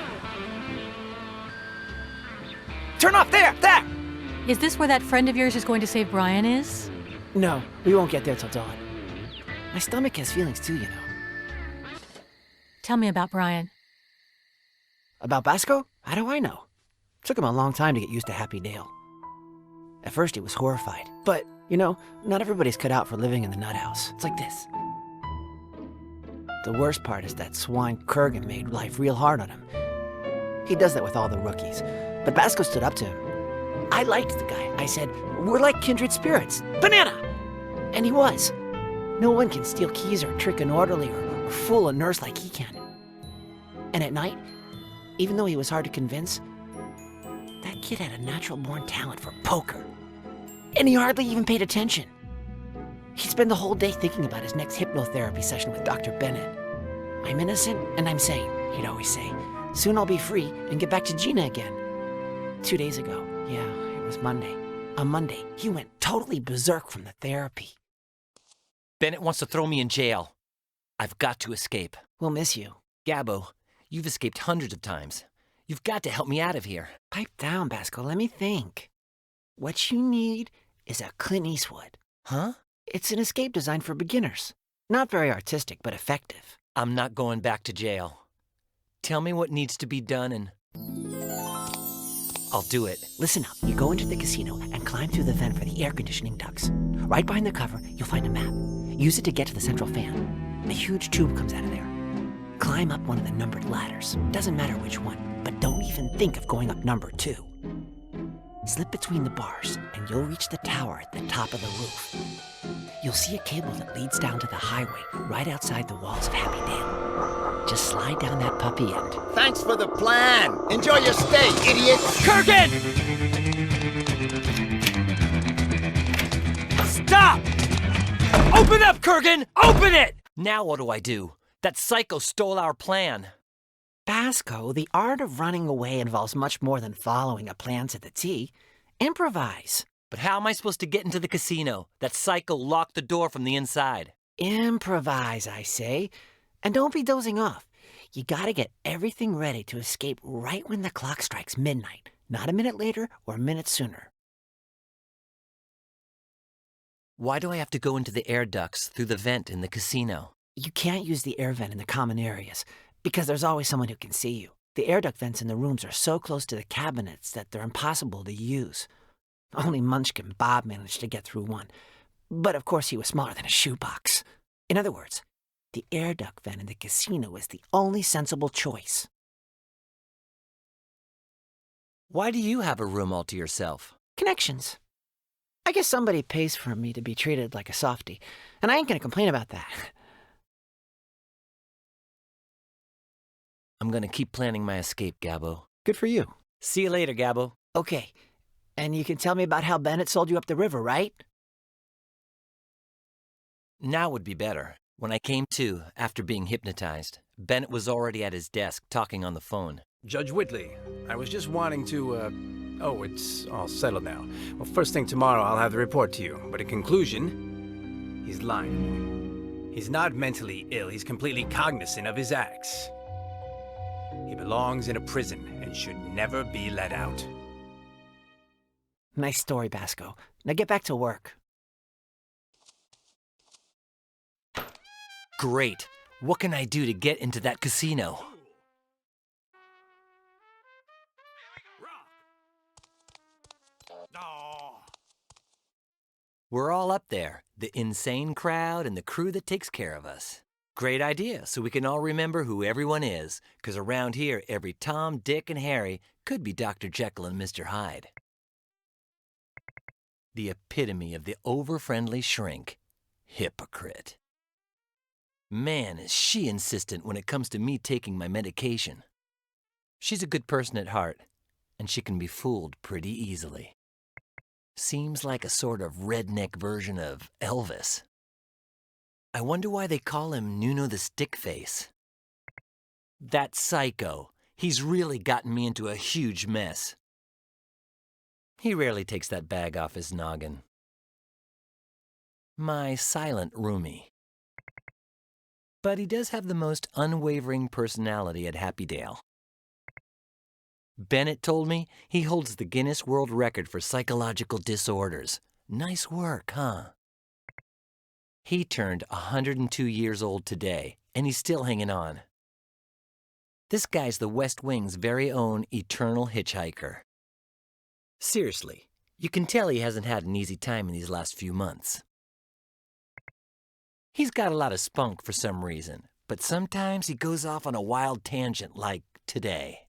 Turn off there! There! Is this where that friend of yours is going to save Brian is? No, we won't get there till dawn. My stomach has feelings too, you know. Tell me about Brian. About Basco? How do I know? Took him a long time to get used to Happy Dale. At first he was horrified, but, you know, not everybody's cut out for living in the nut house. It's like this. The worst part is that swine Kurgan made life real hard on him. He does that with all the rookies. But Basco stood up to him. I liked the guy. I said, we're like kindred spirits. Banana! And he was. No one can steal keys or trick an orderly or fool a nurse like he can. And at night, even though he was hard to convince, that kid had a natural-born talent for poker. And he hardly even paid attention. He'd spend the whole day thinking about his next hypnotherapy session with Dr. Bennett. I'm innocent and I'm sane, he'd always say. Soon I'll be free and get back to Gina again. 2 days ago, yeah, it was Monday. On Monday, he went totally berserk from the therapy. Bennett wants to throw me in jail. I've got to escape. We'll miss you. Gabbo, you've escaped hundreds of times. You've got to help me out of here. Pipe down, Basco, let me think. What you need is a Clint Eastwood. Huh? It's an escape designed for beginners. Not very artistic, but effective. I'm not going back to jail. Tell me what needs to be done and I'll do it. Listen up. You go into the casino and climb through the vent for the air conditioning ducts. Right behind the cover, you'll find a map. Use it to get to the central fan. A huge tube comes out of there. Climb up one of the numbered ladders. Doesn't matter which one, but don't even think of going up number 2. Slip between the bars, and you'll reach the tower at the top of the roof. You'll see a cable that leads down to the highway right outside the walls of Happy Dale. Just slide down that puppy end. Thanks for the plan. Enjoy your stay, idiot. Kurgan! Stop! Open up, Kurgan! Open it! Now what do I do? That psycho stole our plan. Basco, the art of running away involves much more than following a plan to the T. Improvise. But how am I supposed to get into the casino? That psycho locked the door from the inside. Improvise, I say. And don't be dozing off. You gotta get everything ready to escape right when the clock strikes midnight. Not a minute later or a minute sooner. Why do I have to go into the air ducts through the vent in the casino? You can't use the air vent in the common areas, because there's always someone who can see you. The air duct vents in the rooms are so close to the cabinets that they're impossible to use. Only Munchkin Bob managed to get through one. But of course he was smaller than a shoebox. In other words, the air duct vent in the casino is the only sensible choice. Why do you have a room all to yourself? Connections. I guess somebody pays for me to be treated like a softie, and I ain't gonna complain about that. I'm gonna keep planning my escape, Gabbo. Good for you. See you later, Gabbo. Okay. And you can tell me about how Bennett sold you up the river, right? Now would be better. When I came to, after being hypnotized, Bennett was already at his desk, talking on the phone. Judge Whitley, I was just wanting to, Oh, it's all settled now. Well, first thing tomorrow, I'll have the report to you. But in conclusion, he's lying. He's not mentally ill. He's completely cognizant of his acts. He belongs in a prison and should never be let out. Nice story, Basco. Now get back to work. Great. What can I do to get into that casino? We're all up there, the insane crowd and the crew that takes care of us. Great idea, so we can all remember who everyone is, because around here, every Tom, Dick, and Harry could be Dr. Jekyll and Mr. Hyde. The epitome of the over-friendly shrink. Hypocrite. Man, is she insistent when it comes to me taking my medication. She's a good person at heart, and she can be fooled pretty easily. Seems like a sort of redneck version of Elvis. I wonder why they call him Nuno the Stickface. That psycho. He's really gotten me into a huge mess. He rarely takes that bag off his noggin. My silent roomie. But he does have the most unwavering personality at Happydale. Bennett told me he holds the Guinness World Record for psychological disorders. Nice work, huh? He turned 102 years old today, and he's still hanging on. This guy's the West Wing's very own eternal hitchhiker. Seriously, you can tell he hasn't had an easy time in these last few months. He's got a lot of spunk for some reason, but sometimes he goes off on a wild tangent like today.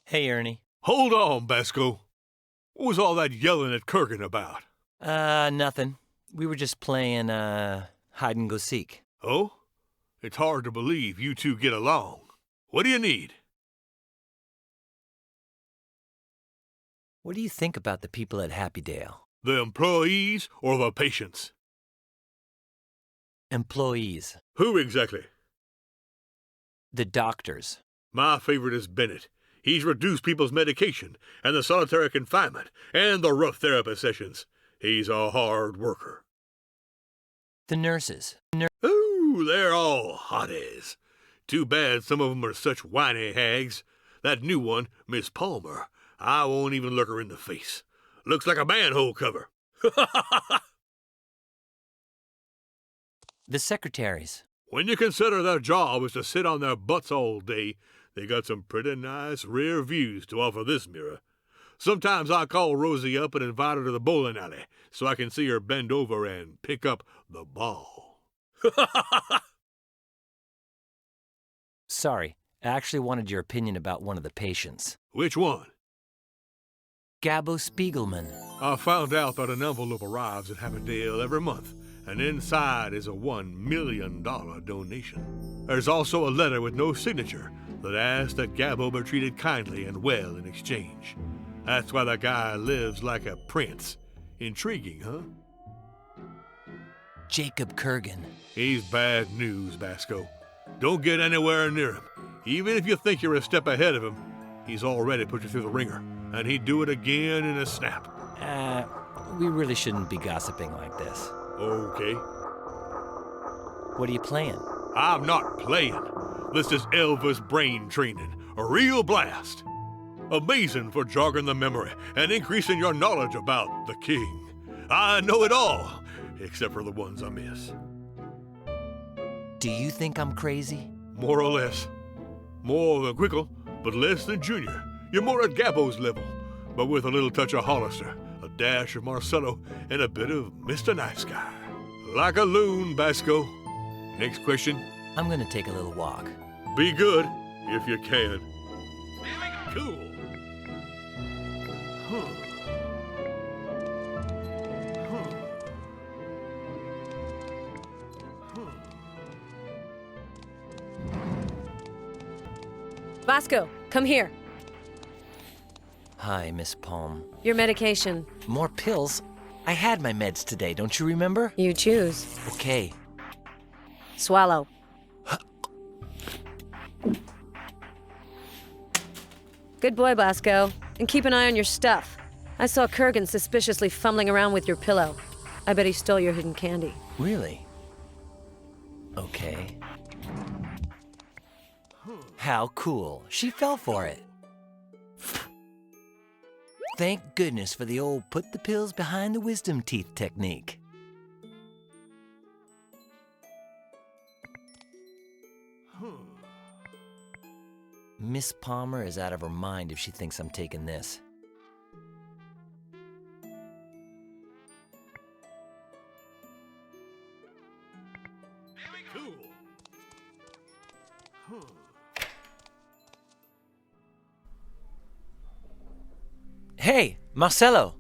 Hey, Ernie. Hold on, Basco. What was all that yelling at Kurgan about? Nothing. We were just playing, hide and go seek. Oh? It's hard to believe you two get along. What do you need? What do you think about the people at Happydale? The employees or the patients? Employees. Who exactly? The doctors. My favorite is Bennett. He's reduced people's medication, and the solitary confinement, and the rough therapy sessions. He's a hard worker. The nurses. Ooh, they're all hotties. Too bad some of them are such whiny hags. That new one, Miss Palmer, I won't even look her in the face. Looks like a manhole cover. The secretaries. When you consider their job is to sit on their butts all day, they got some pretty nice rear views to offer this mirror. Sometimes I call Rosie up and invite her to the bowling alley so I can see her bend over and pick up the ball. Sorry, I actually wanted your opinion about one of the patients. Which one? Gabbo Spiegelman. I found out that an envelope arrives at Happydale every month, and inside is a $1 million donation. There's also a letter with no signature that asks that Gabbo be treated kindly and well in exchange. That's why the guy lives like a prince. Intriguing, huh? Jacob Kurgan. He's bad news, Basco. Don't get anywhere near him. Even if you think you're a step ahead of him, he's already put you through the ringer, and he'd do it again in a snap. We really shouldn't be gossiping like this. Okay. What are you playing? I'm not playing. This is Elvis brain training. A real blast. Amazing for jogging the memory and increasing your knowledge about the king. I know it all, except for the ones I miss. Do you think I'm crazy? More or less. More than Quickle, but less than Junior. You're more at Gabbo's level, but with a little touch of Hollister, a dash of Marcello, and a bit of Mr. Nice Guy. Like a loon, Basco. Next question. I'm gonna take a little walk. Be good, if you can. Cool. Vasco, come here. Hi, Miss Palm. Your medication. More pills? I had my meds today, don't you remember? You choose. Okay. Swallow. Good boy, Blasco. And keep an eye on your stuff. I saw Kurgan suspiciously fumbling around with your pillow. I bet he stole your hidden candy. Really? Okay. How cool. She fell for it. Thank goodness for the old put the pills behind the wisdom teeth technique. Miss Palmer is out of her mind if she thinks I'm taking this. Hey, Marcelo!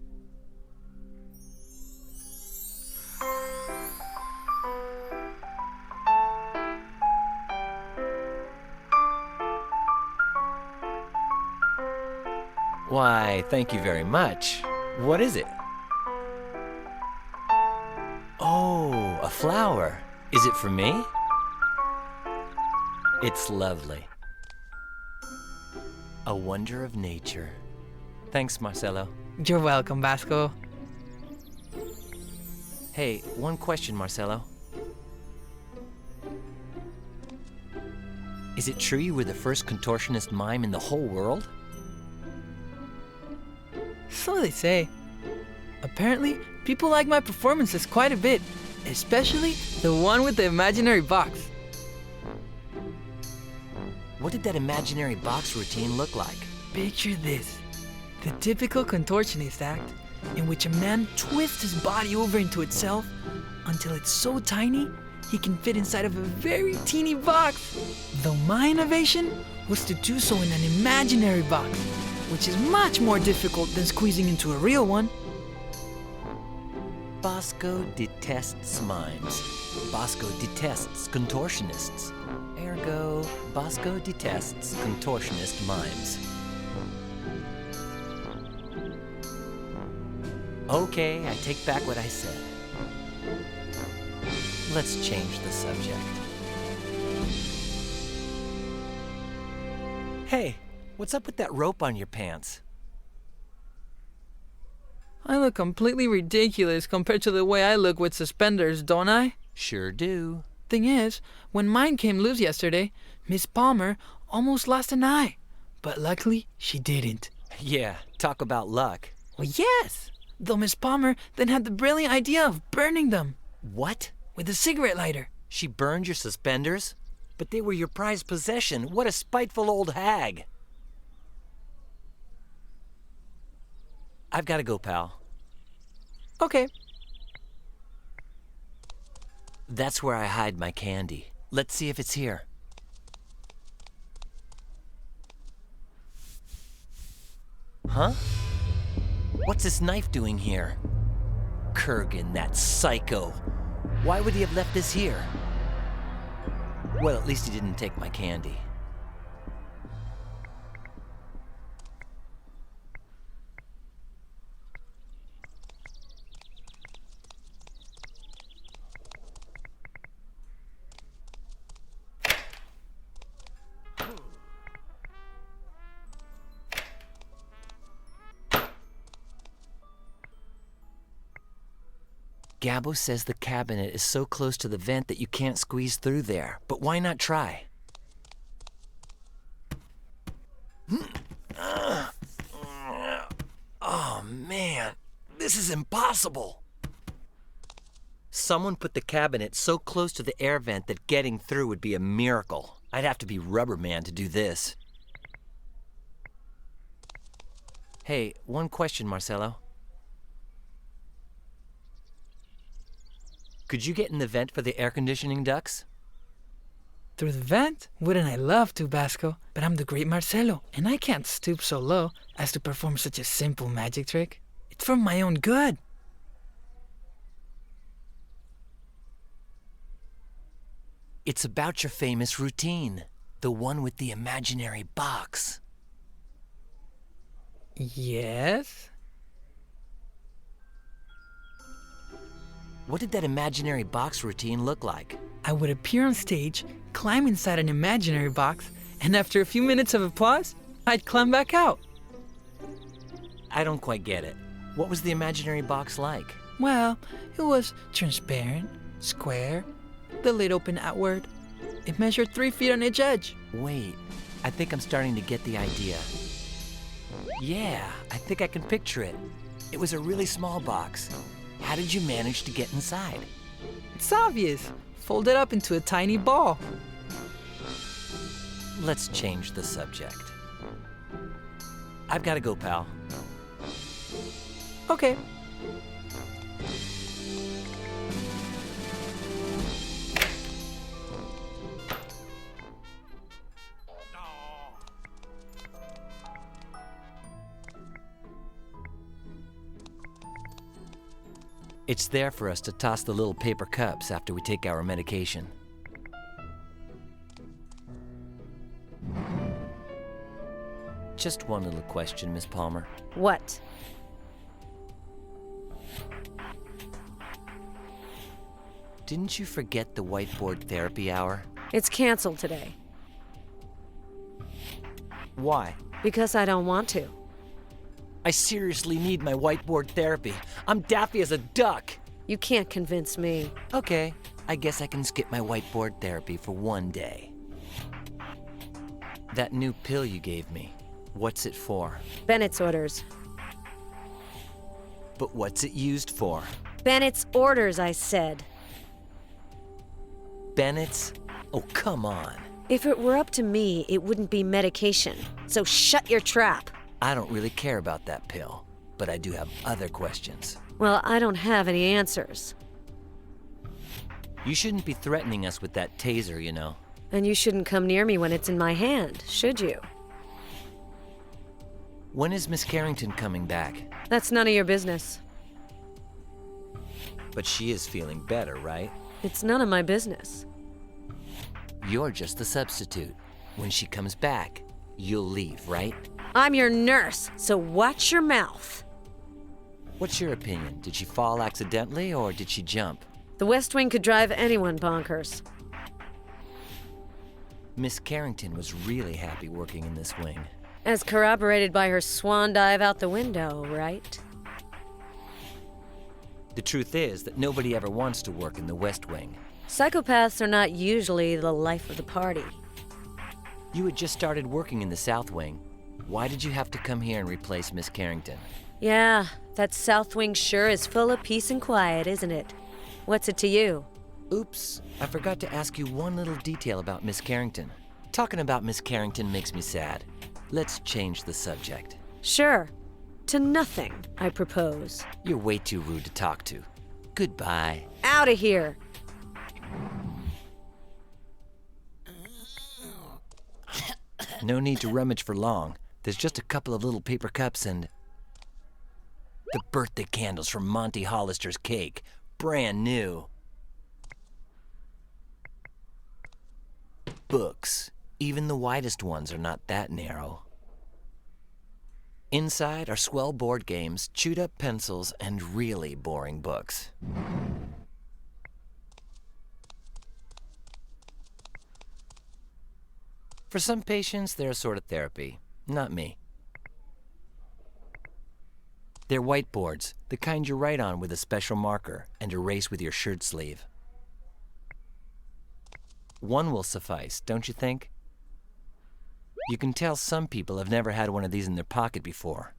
Why, thank you very much. What is it? Oh, a flower. Is it for me? It's lovely. A wonder of nature. Thanks, Marcelo. You're welcome, Vasco. Hey, one question, Marcelo. Is it true you were the first contortionist mime in the whole world? So they say. Apparently, people like my performances quite a bit, especially the one with the imaginary box. What did that imaginary box routine look like? Picture this. The typical contortionist act, in which a man twists his body over into itself until it's so tiny he can fit inside of a very teeny box. Though my innovation was to do so in an imaginary box, which is much more difficult than squeezing into a real one. Bosco detests mimes. Bosco detests contortionists. Ergo, Bosco detests contortionist mimes. Okay, I take back what I said. Let's change the subject. Hey, what's up with that rope on your pants? I look completely ridiculous compared to the way I look with suspenders, don't I? Sure do. Thing is, when mine came loose yesterday, Miss Palmer almost lost an eye. But luckily, she didn't. Yeah, talk about luck. Well, yes! Though Miss Palmer then had the brilliant idea of burning them. What? With a cigarette lighter. She burned your suspenders? But they were your prized possession. What a spiteful old hag. I've got to go, pal. Okay. That's where I hide my candy. Let's see if it's here. Huh? What's this knife doing here? Kurgan, that psycho. Why would he have left this here? Well, at least he didn't take my candy. Gabo says the cabinet is so close to the vent that you can't squeeze through there. But why not try? Oh, man. This is impossible. Someone put the cabinet so close to the air vent that getting through would be a miracle. I'd have to be Rubber Man to do this. Hey, one question, Marcelo. Could you get in the vent for the air conditioning ducts? Through the vent? Wouldn't I love to, Basco? But I'm the great Marcelo, and I can't stoop so low as to perform such a simple magic trick. It's for my own good. It's about your famous routine, the one with the imaginary box. Yes? What did that imaginary box routine look like? I would appear on stage, climb inside an imaginary box, and after a few minutes of applause, I'd climb back out. I don't quite get it. What was the imaginary box like? Well, it was transparent, square, the lid open outward. It measured 3 feet on each edge. Wait, I think I'm starting to get the idea. Yeah, I think I can picture it. It was a really small box. How did you manage to get inside? It's obvious. Fold it up into a tiny ball. Let's change the subject. I've got to go, pal. Okay. It's there for us to toss the little paper cups after we take our medication. Just one little question, Miss Palmer. What? Didn't you forget the whiteboard therapy hour? It's canceled today. Why? Because I don't want to. I seriously need my whiteboard therapy. I'm daffy as a duck. You can't convince me. Okay, I guess I can skip my whiteboard therapy for one day. That new pill you gave me, what's it for? Bennett's orders. But what's it used for? Bennett's orders, I said. Bennett's? Oh, come on. If it were up to me, it wouldn't be medication. So shut your trap. I don't really care about that pill, but I do have other questions. Well, I don't have any answers. You shouldn't be threatening us with that taser, you know. And you shouldn't come near me when it's in my hand, should you? When is Miss Carrington coming back? That's none of your business. But she is feeling better, right? It's none of my business. You're just the substitute. When she comes back, you'll leave, right? I'm your nurse, so watch your mouth. What's your opinion? Did she fall accidentally or did she jump? The West Wing could drive anyone bonkers. Miss Carrington was really happy working in this wing. As corroborated by her swan dive out the window, right? The truth is that nobody ever wants to work in the West Wing. Psychopaths are not usually the life of the party. You had just started working in the South Wing. Why did you have to come here and replace Miss Carrington? Yeah, that South Wing sure is full of peace and quiet, isn't it? What's it to you? Oops, I forgot to ask you one little detail about Miss Carrington. Talking about Miss Carrington makes me sad. Let's change the subject. Sure. To nothing, I propose. You're way too rude to talk to. Goodbye. Out of here! No need to rummage for long. There's just a couple of little paper cups and... the birthday candles from Monty Hollister's cake. Brand new. Books. Even the widest ones are not that narrow. Inside are swell board games, chewed up pencils, and really boring books. For some patients, they're a sort of therapy. Not me. They're whiteboards, the kind you write on with a special marker and erase with your shirt sleeve. One will suffice, don't you think? You can tell some people have never had one of these in their pocket before.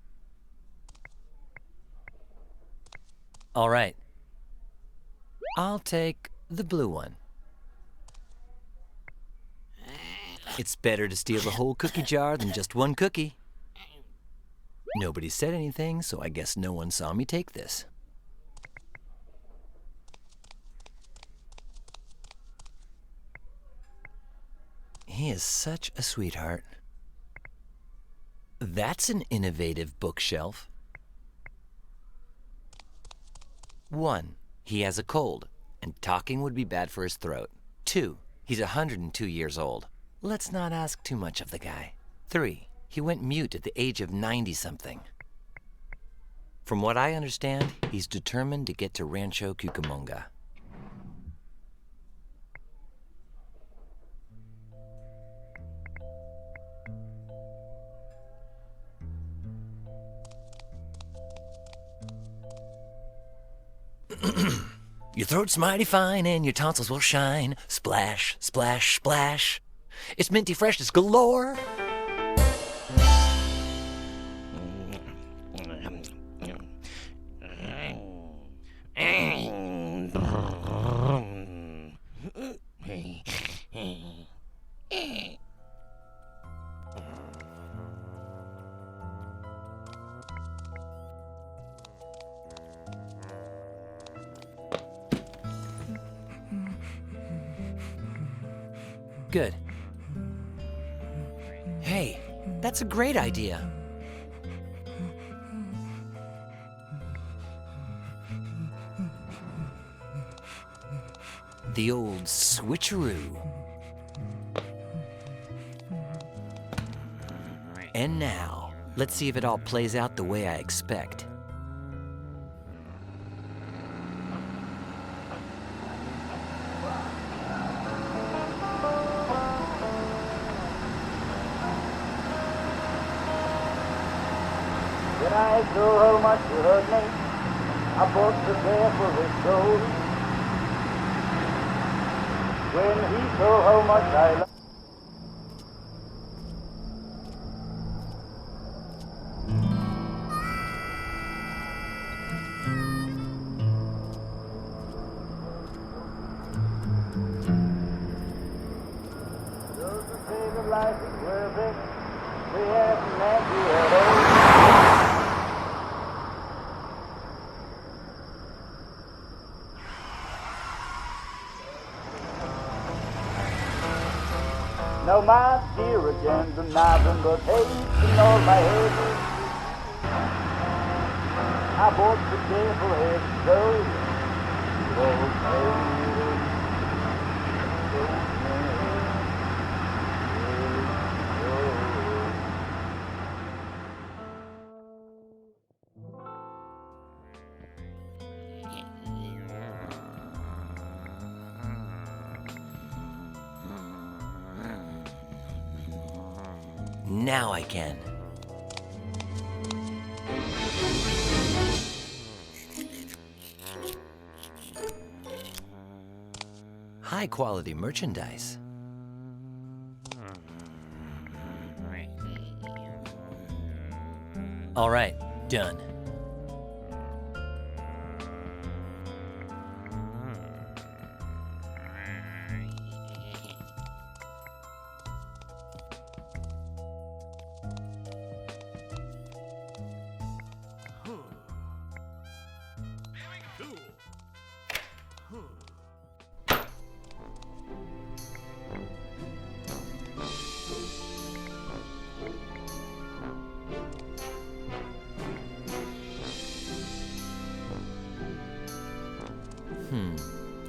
All right. I'll take the blue one. It's better to steal the whole cookie jar than just one cookie. Nobody said anything, so I guess no one saw me take this. He is such a sweetheart. That's an innovative bookshelf. 1. He has a cold, and talking would be bad for his throat. 2. He's 102 years old. Let's not ask too much of the guy. 3. He went mute at the age of 90-something. From what I understand, he's determined to get to Rancho Cucamonga. Your throat's mighty fine and your tonsils will shine. Splash, splash, splash. It's minty freshness galore. Good. Hey, that's a great idea. The old switcheroo. And now, let's see if it all plays out the way I expect. When I saw how much you hurt me, I bought the bear for his soul. When he saw how much I loved. Those who say that life is worth it, we haven't had you at all. Now my dear agenda, nothing but hate in all my head. I bought the devil head soul. Now I can. High quality merchandise. All right, done.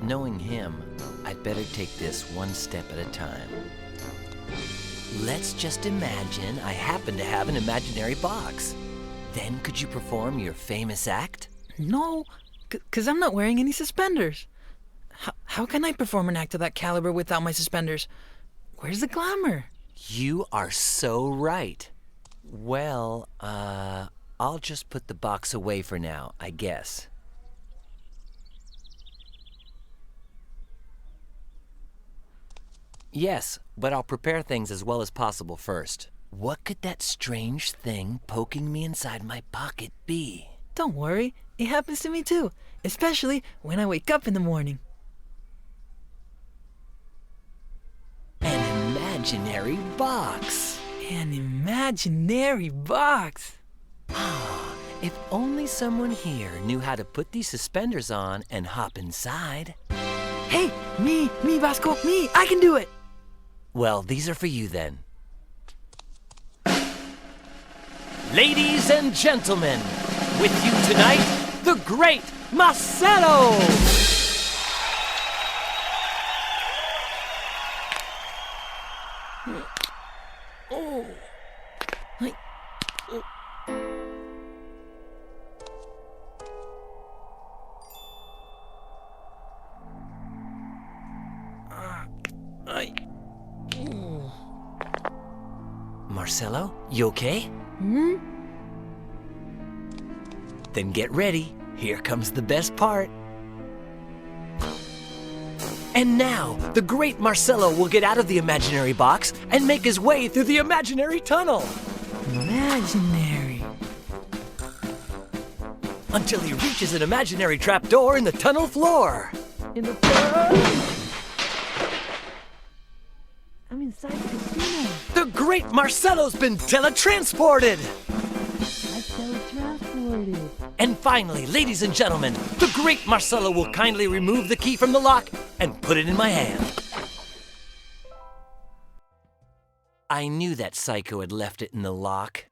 Knowing him, I'd better take this one step at a time. Let's just imagine I happen to have an imaginary box. Then could you perform your famous act? No, because I'm not wearing any suspenders. How can I perform an act of that caliber without my suspenders? Where's the glamour? You are so right. Well, I'll just put the box away for now, I guess. Yes, but I'll prepare things as well as possible first. What could that strange thing poking me inside my pocket be? Don't worry, it happens to me too, especially when I wake up in the morning. An imaginary box. An imaginary box. If only someone here knew how to put these suspenders on and hop inside. Hey, me, Vasco, me, I can do it. Well, these are for you then. Ladies and gentlemen, with you tonight, the great Marcelo! Marcelo, you okay? Hmm? Then get ready. Here comes the best part. And now, the great Marcelo will get out of the imaginary box and make his way through the imaginary tunnel. Imaginary. Until he reaches an imaginary trapdoor in the tunnel floor. I'm inside the casino. The great Marcelo's been teletransported! I teletransported. And finally, ladies and gentlemen, the great Marcelo will kindly remove the key from the lock and put it in my hand. I knew that psycho had left it in the lock.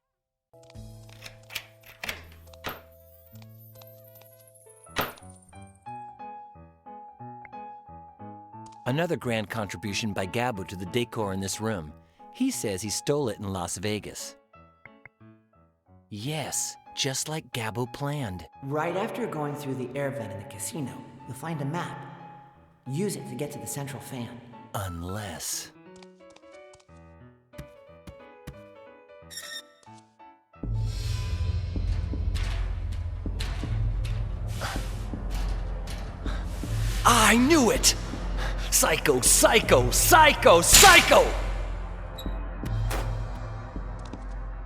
Another grand contribution by Gabo to the decor in this room. He says he stole it in Las Vegas. Yes, just like Gabo planned. Right after going through the air vent in the casino, you'll find a map. Use it to get to the central fan. Unless... I knew it! Psycho, psycho, psycho, psycho!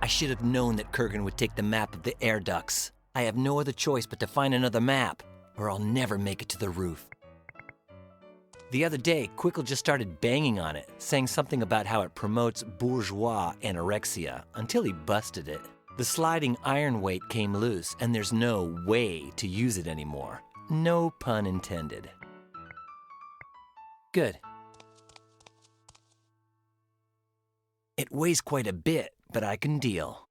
I should have known that Kurgan would take the map of the air ducts. I have no other choice but to find another map, or I'll never make it to the roof. The other day, Quickle just started banging on it, saying something about how it promotes bourgeois anorexia, until he busted it. The sliding iron weight came loose, and there's no way to use it anymore. No pun intended. Good. It weighs quite a bit, but I can deal.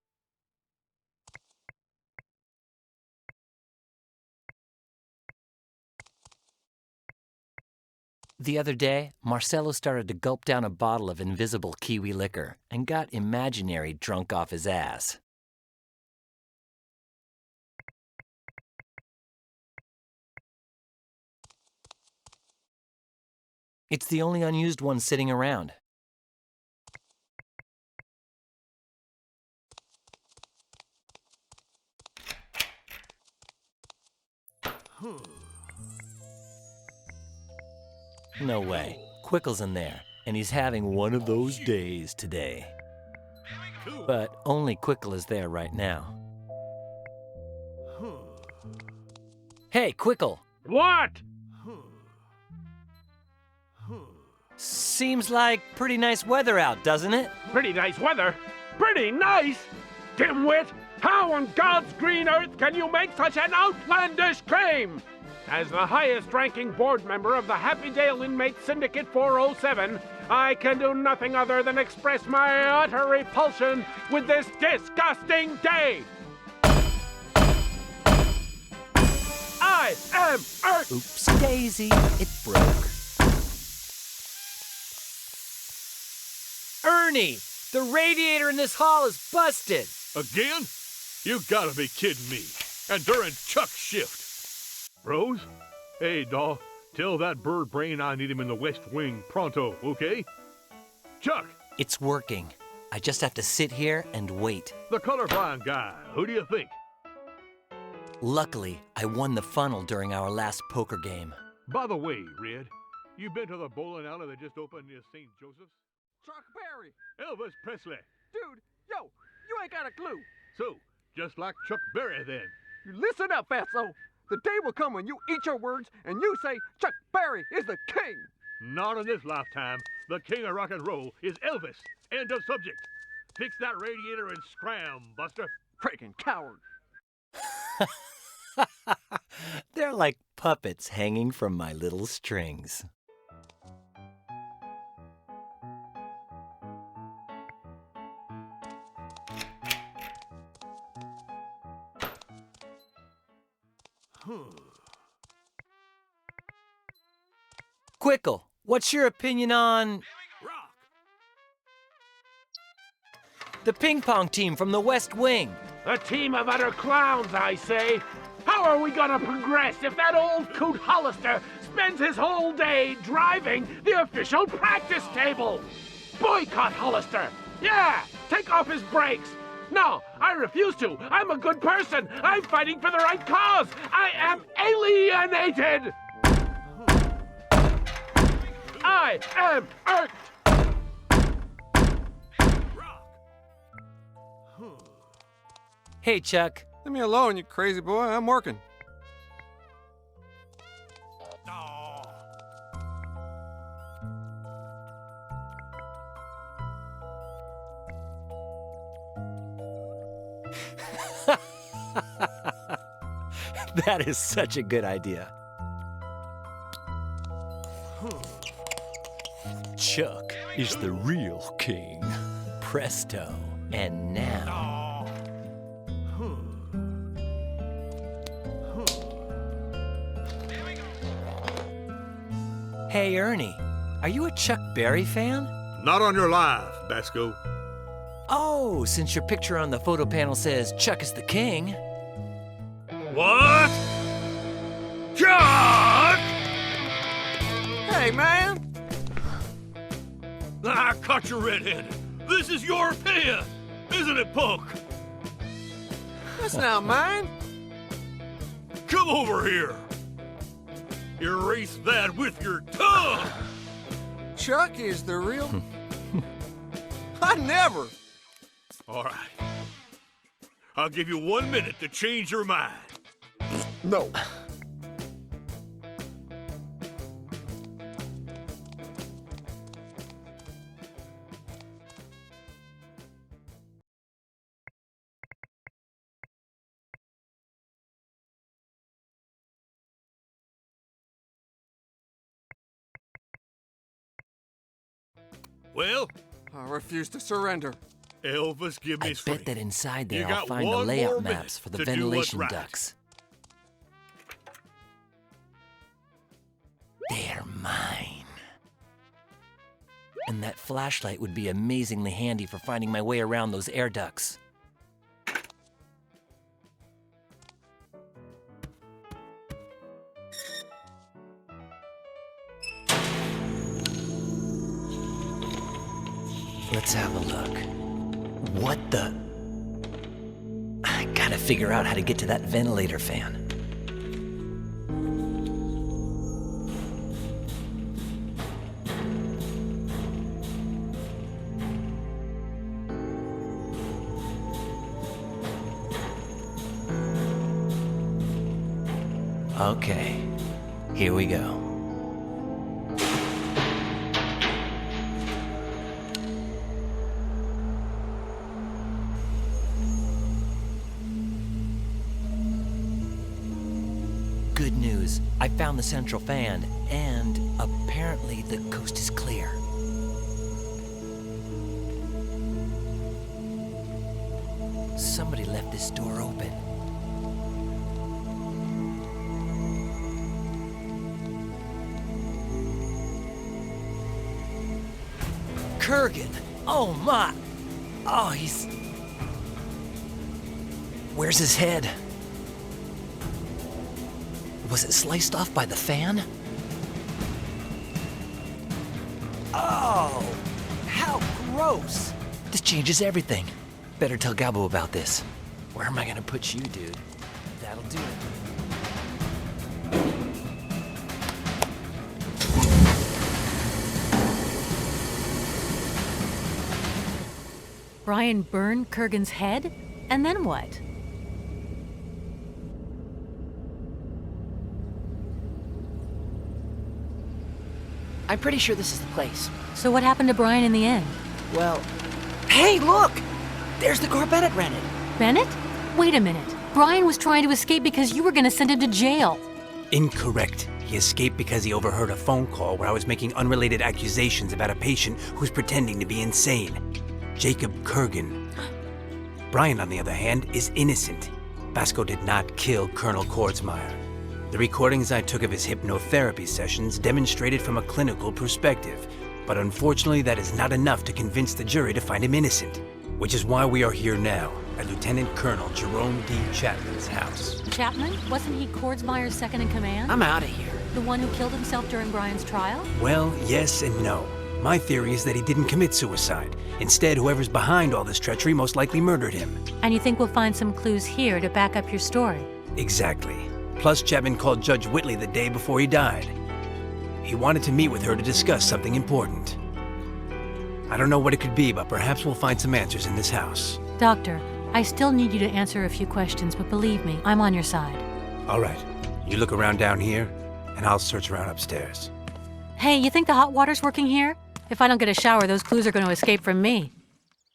The other day, Marcelo started to gulp down a bottle of invisible kiwi liquor and got imaginary drunk off his ass. It's the only unused one sitting around. No way. Quickle's in there, and he's having one of those days today. But only Quickle is there right now. Hey, Quickle! What? Seems like pretty nice weather out, doesn't it? Pretty nice weather? Pretty nice? Dimwit! How on God's green earth can you make such an outlandish claim? As the highest-ranking board member of the Happydale Inmate Syndicate 407, I can do nothing other than express my utter repulsion with this disgusting day! I am Earth! Oops, Daisy, it broke. Ernie, the radiator in this hall is busted. Again? You gotta be kidding me. And during Chuck's shift. Rose? Hey, Daw, tell that bird brain I need him in the West Wing pronto, okay? Chuck! It's working. I just have to sit here and wait. The colorblind guy, who do you think? Luckily, I won the funnel during our last poker game. By the way, Red, you been to the bowling alley that just opened near St. Joseph's? Chuck Berry! Elvis Presley! Dude, yo, you ain't got a clue. So, just like Chuck Berry then. You listen up, Fatso. The day will come when you eat your words and you say Chuck Berry is the king. Not in this lifetime. The king of rock and roll is Elvis. End of subject. Fix that radiator and scram, Buster. Freaking coward. They're like puppets hanging from my little strings. Quickle, what's your opinion on the ping pong team from the West Wing? A team of utter clowns, I say. How are we gonna progress if that old coot Hollister spends his whole day driving the official practice table? Boycott Hollister! Yeah! take off his brakes. No, I refuse to. I'm a good person. I'm fighting for the right cause. I am alienated. I am irked. Hey, Chuck. Leave me alone, you crazy boy. I'm working. That is such a good idea. Chuck is the real king. Presto. And now... Hey, Ernie. Are you a Chuck Berry fan? Not on your life, Basco. Oh, since your picture on the photo panel says Chuck is the king. What? Chuck! Hey, man! I caught you red-handed. This is your opinion, isn't it, punk? That's not mine. Come over here. Erase that with your tongue. Chuck is the real... I never. All right. I'll give you 1 minute to change your mind. No. Well? I refuse to surrender. Elvis, give me I bet that inside there You I'll got find the one layout more maps minute for the to do ventilation what's right. ducts. They're mine. And that flashlight would be amazingly handy for finding my way around those air ducts. Let's have a look. What the? I gotta figure out how to get to that ventilator fan. Okay, here we go. Good news, I found the central fan, and apparently the coast is clear. Somebody left this door open. Kurgan! Oh my! Oh, he's... Where's his head? Was it sliced off by the fan? Oh! How gross! This changes everything. Better tell Gabo about this. Where am I gonna put you, dude? That'll do it. Brian burned Kurgan's head? And then what? I'm pretty sure this is the place. So what happened to Brian in the end? Well, hey, look! There's the car Bennett rented. Bennett? Wait a minute. Brian was trying to escape because you were gonna send him to jail. Incorrect. He escaped because he overheard a phone call where I was making unrelated accusations about a patient who's pretending to be insane. Jacob Kurgan. Brian, on the other hand, is innocent. Basco did not kill Colonel Kordsmeyer. The recordings I took of his hypnotherapy sessions demonstrated from a clinical perspective, but unfortunately that is not enough to convince the jury to find him innocent, which is why we are here now, at Lieutenant Colonel Jerome D. Chapman's house. Chapman? Wasn't he Kordsmeyer's second in command? I'm out of here. The one who killed himself during Brian's trial? Well, yes and no. My theory is that he didn't commit suicide. Instead, whoever's behind all this treachery most likely murdered him. And you think we'll find some clues here to back up your story? Exactly. Plus, Chapman called Judge Whitley the day before he died. He wanted to meet with her to discuss something important. I don't know what it could be, but perhaps we'll find some answers in this house. Doctor, I still need you to answer a few questions, but believe me, I'm on your side. All right. You look around down here, and I'll search around upstairs. Hey, you think the hot water's working here? If I don't get a shower, those clues are going to escape from me.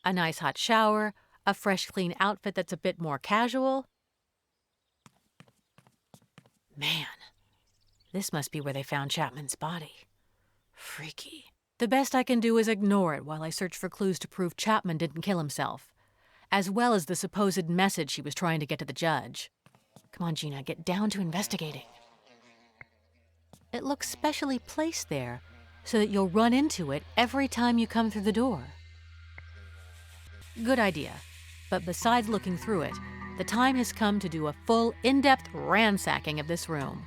A nice hot shower, a fresh, clean outfit that's a bit more casual. Man, this must be where they found Chapman's body. Freaky. The best I can do is ignore it while I search for clues to prove Chapman didn't kill himself, as well as the supposed message he was trying to get to the judge. Come on, Gina, get down to investigating. It looks specially placed there, so that you'll run into it every time you come through the door. Good idea. But besides looking through it, the time has come to do a full, in-depth ransacking of this room.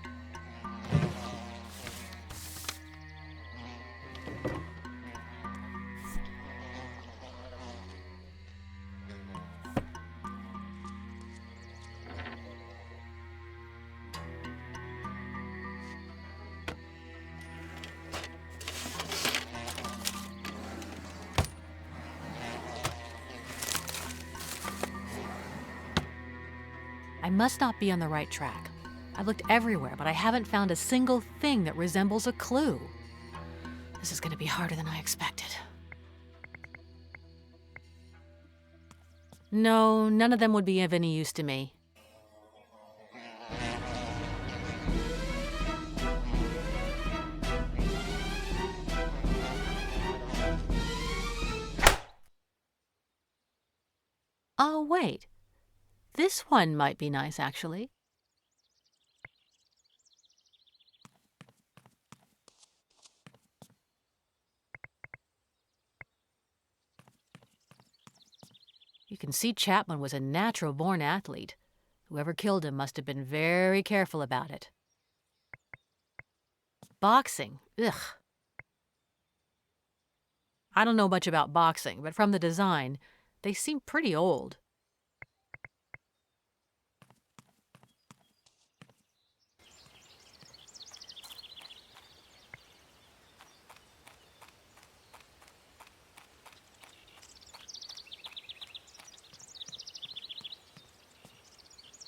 I must not be on the right track. I've looked everywhere, but I haven't found a single thing that resembles a clue. This is going to be harder than I expected. No, none of them would be of any use to me. Oh, wait. This one might be nice, actually. You can see Chapman was a natural-born athlete. Whoever killed him must have been very careful about it. Boxing. Ugh. I don't know much about boxing, but from the design, they seem pretty old.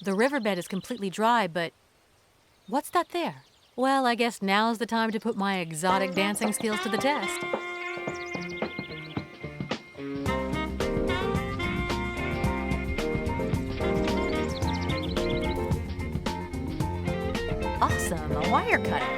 The riverbed is completely dry, but what's that there? Well, I guess now's the time to put my exotic dancing skills to the test. Awesome, a wire cutter.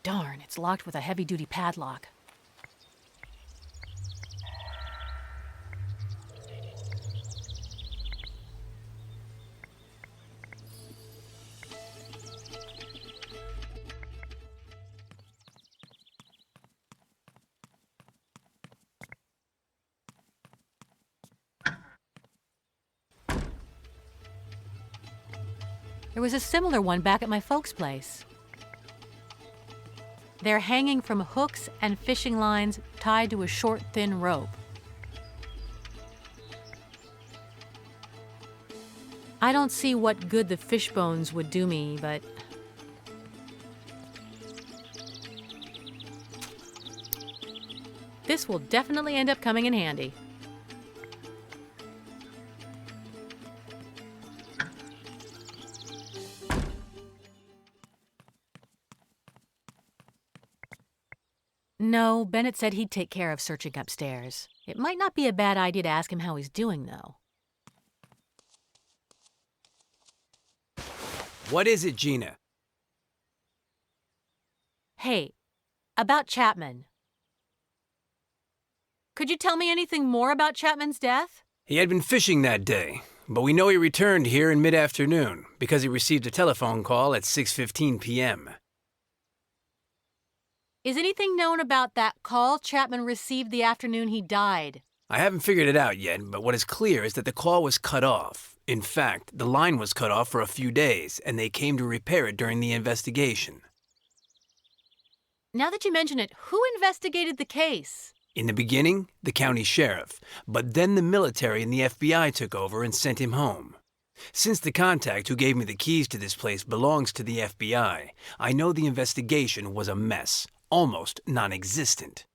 Darn, it's locked with a heavy-duty padlock. There was a similar one back at my folks' place. They're hanging from hooks and fishing lines tied to a short, thin rope. I don't see what good the fish bones would do me, but this will definitely end up coming in handy. No, Bennett said he'd take care of searching upstairs. It might not be a bad idea to ask him how he's doing, though. What is it, Gina? Hey, about Chapman. Could you tell me anything more about Chapman's death? He had been fishing that day, but we know he returned here in mid-afternoon because he received a telephone call at 6:15 p.m. Is anything known about that call Chapman received the afternoon he died? I haven't figured it out yet, but what is clear is that the call was cut off. In fact, the line was cut off for a few days, and they came to repair it during the investigation. Now that you mention it, who investigated the case? In the beginning, the county sheriff, but then the military and the FBI took over and sent him home. Since the contact who gave me the keys to this place belongs to the FBI, I know the investigation was a mess, almost non-existent.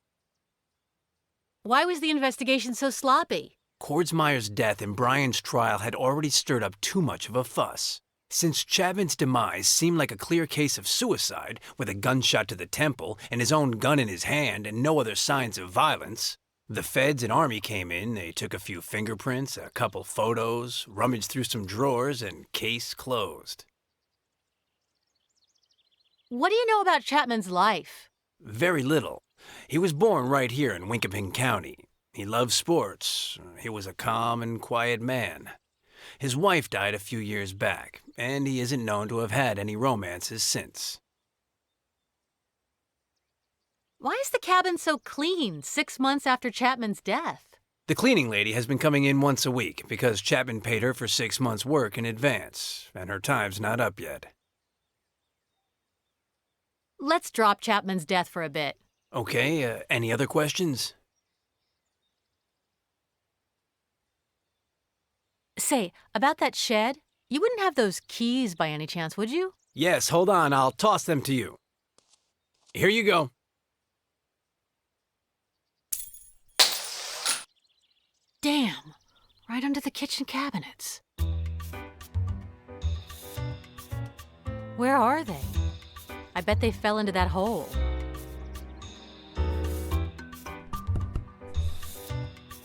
Why was the investigation so sloppy? Kordsmeyer's death and Brian's trial had already stirred up too much of a fuss. Since Chapman's demise seemed like a clear case of suicide, with a gunshot to the temple and his own gun in his hand and no other signs of violence, the feds and army came in, they took a few fingerprints, a couple photos, rummaged through some drawers, and case closed. What do you know about Chapman's life? Very little. He was born right here in Winkaping County. He loved sports. He was a calm and quiet man. His wife died a few years back, and he isn't known to have had any romances since. Why is the cabin so clean 6 months after Chapman's death? The cleaning lady has been coming in once a week because Chapman paid her for 6 months' work in advance, and her time's not up yet. Let's drop Chapman's death for a bit. Okay, any other questions? Say, about that shed, you wouldn't have those keys by any chance, would you? Yes, hold on, I'll toss them to you. Here you go. Damn, right under the kitchen cabinets. Where are they? I bet they fell into that hole.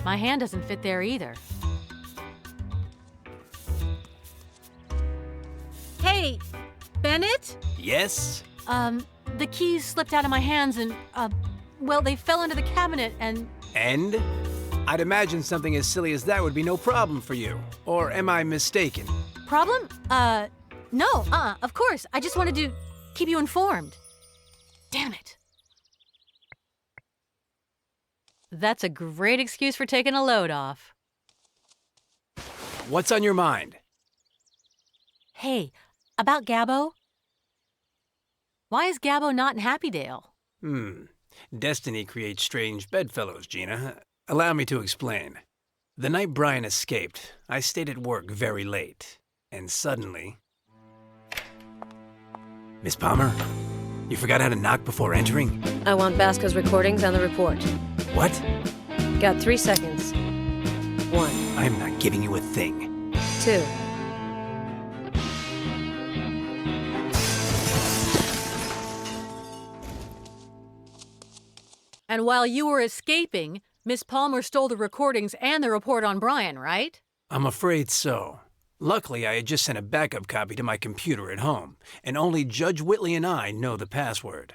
My hand doesn't fit there either. Hey, Bennett? Yes? The keys slipped out of my hands and, well, they fell into the cabinet and... And? I'd imagine something as silly as that would be no problem for you. Or am I mistaken? Problem? No, of course. I just wanted to keep you informed. Damn it. That's a great excuse for taking a load off. What's on your mind? Hey, about Gabbo? Why is Gabbo not in Happydale? Destiny creates strange bedfellows, Gina. Allow me to explain. The night Brian escaped, I stayed at work very late. And suddenly... Miss Palmer, you forgot how to knock before entering? I want Basco's recordings on the report. What? Got 3 seconds. 1. I'm not giving you a thing. 2. And while you were escaping, Miss Palmer stole the recordings and the report on Brian, right? I'm afraid so. Luckily, I had just sent a backup copy to my computer at home, and only Judge Whitley and I know the password.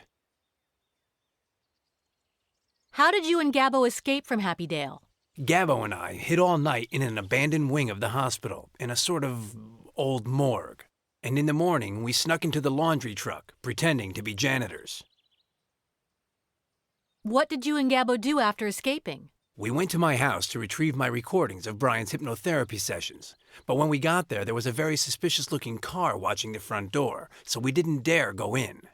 How did you and Gabbo escape from Happydale? Gabbo and I hid all night in an abandoned wing of the hospital, in a sort of old morgue. And in the morning, we snuck into the laundry truck, pretending to be janitors. What did you and Gabbo do after escaping? We went to my house to retrieve my recordings of Brian's hypnotherapy sessions. But when we got there was a very suspicious-looking car watching the front door, so we didn't dare go in.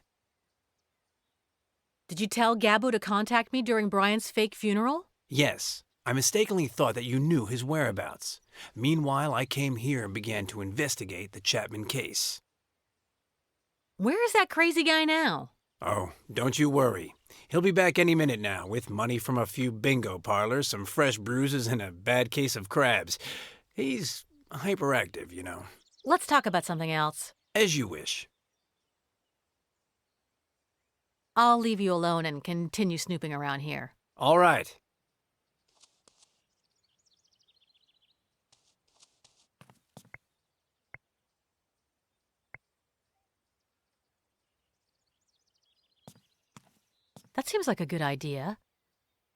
Did you tell Gabbo to contact me during Brian's fake funeral? Yes. I mistakenly thought that you knew his whereabouts. Meanwhile, I came here and began to investigate the Chapman case. Where is that crazy guy now? Oh, don't you worry. He'll be back any minute now, with money from a few bingo parlors, some fresh bruises, and a bad case of crabs. He's hyperactive, you know. Let's talk about something else. As you wish. I'll leave you alone and continue snooping around here. All right. That seems like a good idea.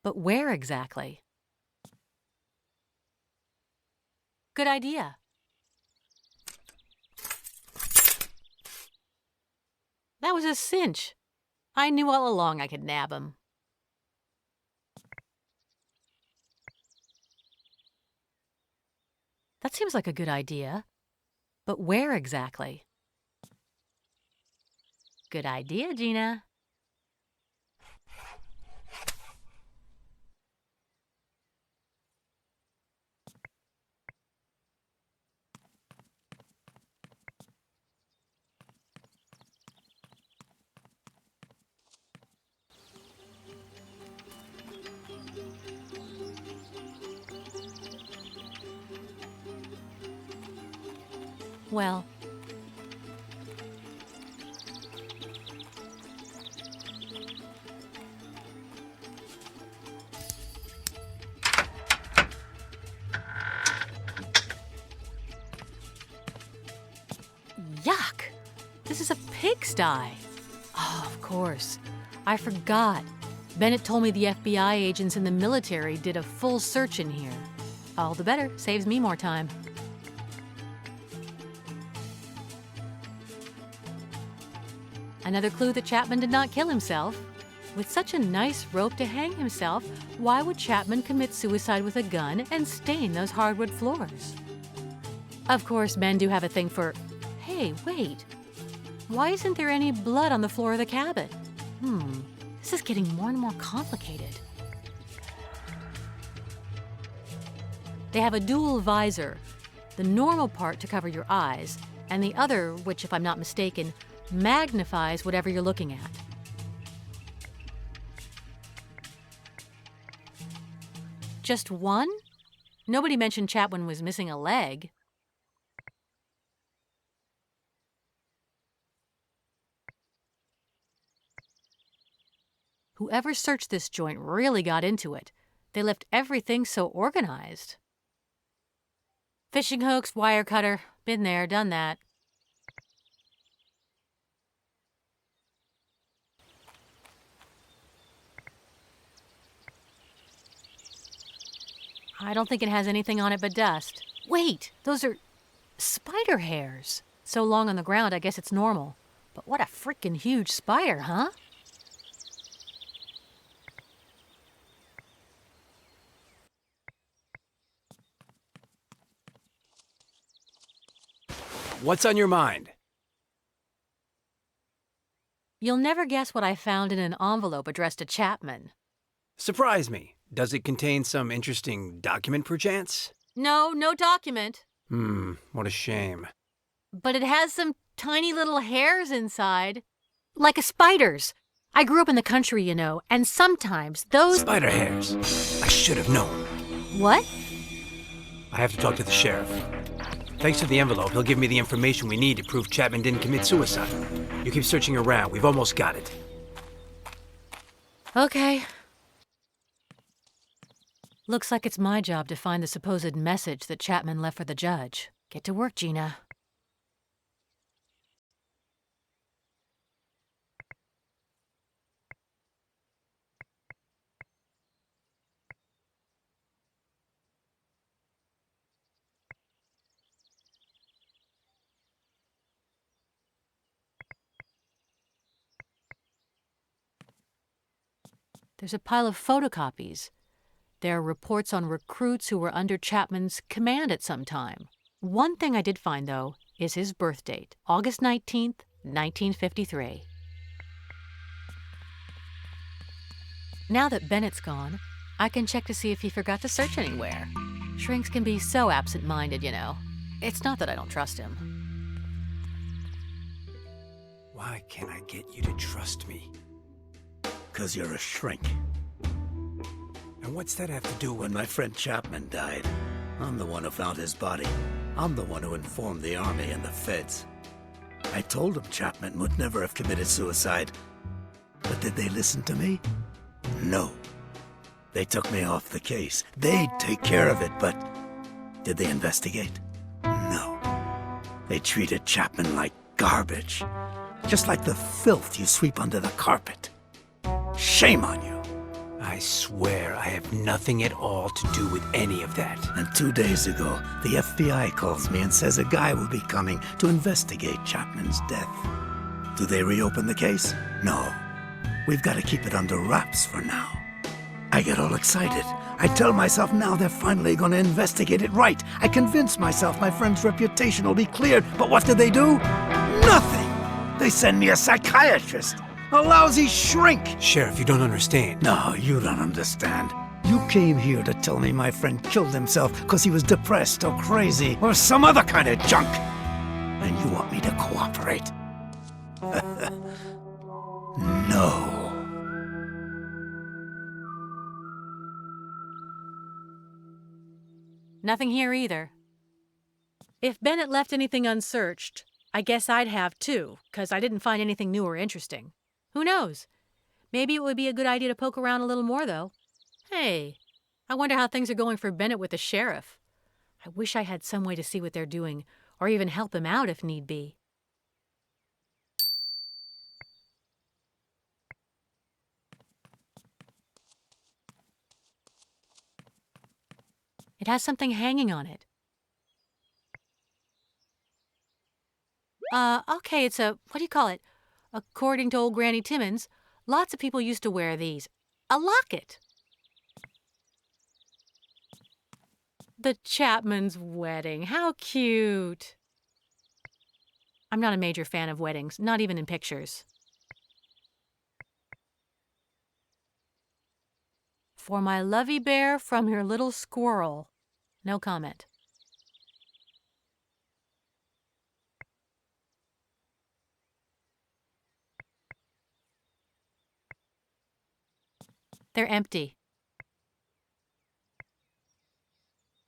But where exactly? Good idea. That was a cinch. I knew all along I could nab him. That seems like a good idea. But where exactly? Good idea, Gina. Well, yuck! This is a pigsty. Oh, of course. I forgot. Bennett told me the FBI agents in the military did a full search in here. All the better. Saves me more time. Another clue that Chapman did not kill himself. With such a nice rope to hang himself, why would Chapman commit suicide with a gun and stain those hardwood floors? Of course, men do have a thing for... Hey, wait. Why isn't there any blood on the floor of the cabin? This is getting more and more complicated. They have a dual visor, the normal part to cover your eyes, and the other, which, if I'm not mistaken, magnifies whatever you're looking at. Just one? Nobody mentioned Chapman was missing a leg. Whoever searched this joint really got into it. They left everything so organized. Fishing hooks, wire cutter. Been there, done that. I don't think it has anything on it but dust. Wait, those are spider hairs. So long on the ground, I guess it's normal. But what a freaking huge spider, huh? What's on your mind? You'll never guess what I found in an envelope addressed to Chapman. Surprise me. Does it contain some interesting document, perchance? No document. What a shame. But it has some tiny little hairs inside. Like a spider's. I grew up in the country, you know, and sometimes those... Spider hairs. I should have known. What? I have to talk to the sheriff. Thanks to the envelope, he'll give me the information we need to prove Chapman didn't commit suicide. You keep searching around. We've almost got it. Okay. Looks like it's my job to find the supposed message that Chapman left for the judge. Get to work, Gina. There's a pile of photocopies. There are reports on recruits who were under Chapman's command at some time. One thing I did find, though, is his birth date, August 19th, 1953. Now that Bennett's gone, I can check to see if he forgot to search anywhere. Shrinks can be so absent-minded, you know. It's not that I don't trust him. Why can't I get you to trust me? 'Cause you're a shrink. And what's that have to do with... When my friend Chapman died, I'm the one who found his body. I'm the one who informed the army and the feds. I told them Chapman would never have committed suicide. But did they listen to me? No. They took me off the case. They'd take care of it, but did they investigate? No. They treated Chapman like garbage. Just like the filth you sweep under the carpet. Shame on you. I swear I have nothing at all to do with any of that. And 2 days ago, the FBI calls me and says a guy will be coming to investigate Chapman's death. Do they reopen the case? No. We've got to keep it under wraps for now. I get all excited. I tell myself now they're finally going to investigate it right. I convince myself my friend's reputation will be cleared. But what do? Nothing! They send me a psychiatrist. A lousy shrink! Sheriff, you don't understand. No, you don't understand. You came here to tell me my friend killed himself because he was depressed or crazy or some other kind of junk. And you want me to cooperate? No. Nothing here either. If Bennett left anything unsearched, I guess I'd have too, 'cause I didn't find anything new or interesting. Who knows? Maybe it would be a good idea to poke around a little more, though. Hey, I wonder how things are going for Bennett with the sheriff. I wish I had some way to see what they're doing, or even help him out if need be. It has something hanging on it. Okay, it's a, what do you call it? According to old Granny Timmons, lots of people used to wear these. A locket. The Chapman's wedding. How cute. I'm not a major fan of weddings, not even in pictures. For my lovey bear from your little squirrel. No comment. They're empty.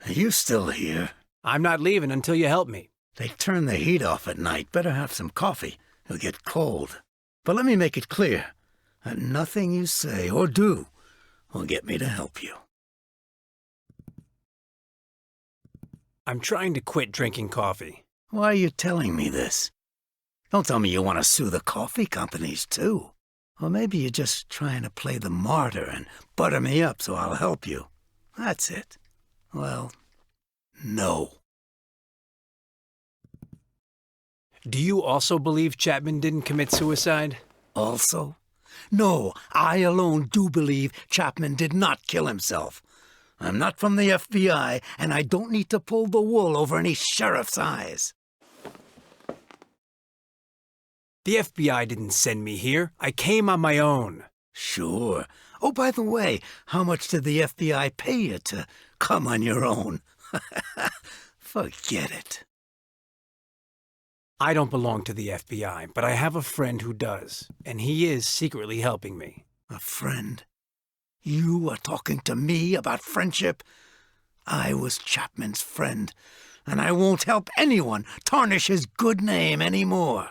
Are you still here? I'm not leaving until you help me. They turn the heat off at night. Better have some coffee. It'll get cold. But let me make it clear that nothing you say or do will get me to help you. I'm trying to quit drinking coffee. Why are you telling me this? Don't tell me you want to sue the coffee companies, too. Or maybe you're just trying to play the martyr and butter me up so I'll help you. That's it. Well, no. Do you also believe Chapman didn't commit suicide? Also? No, I alone do believe Chapman did not kill himself. I'm not from the FBI, and I don't need to pull the wool over any sheriff's eyes. The FBI didn't send me here. I came on my own. Sure. Oh, by the way, how much did the FBI pay you to come on your own? Forget it. I don't belong to the FBI, but I have a friend who does, and he is secretly helping me. A friend? You are talking to me about friendship? I was Chapman's friend, and I won't help anyone tarnish his good name anymore.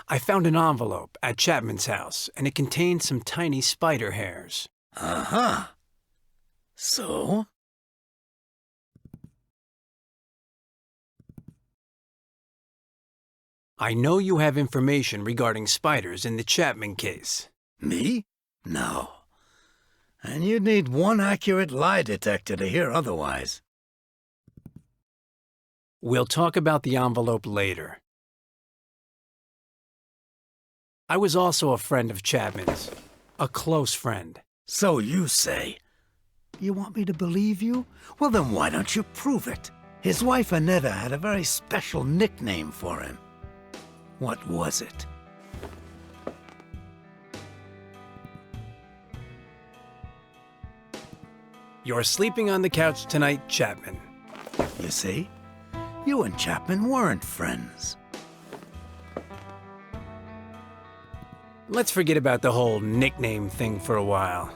I found an envelope at Chapman's house, and it contained some tiny spider hairs. Uh-huh. So? I know you have information regarding spiders in the Chapman case. Me? No. And you'd need one accurate lie detector to hear otherwise. We'll talk about the envelope later. I was also a friend of Chapman's. A close friend. So you say. You want me to believe you? Well, then why don't you prove it? His wife Annetta had a very special nickname for him. What was it? You're sleeping on the couch tonight, Chapman. You see? You and Chapman weren't friends. Let's forget about the whole nickname thing for a while.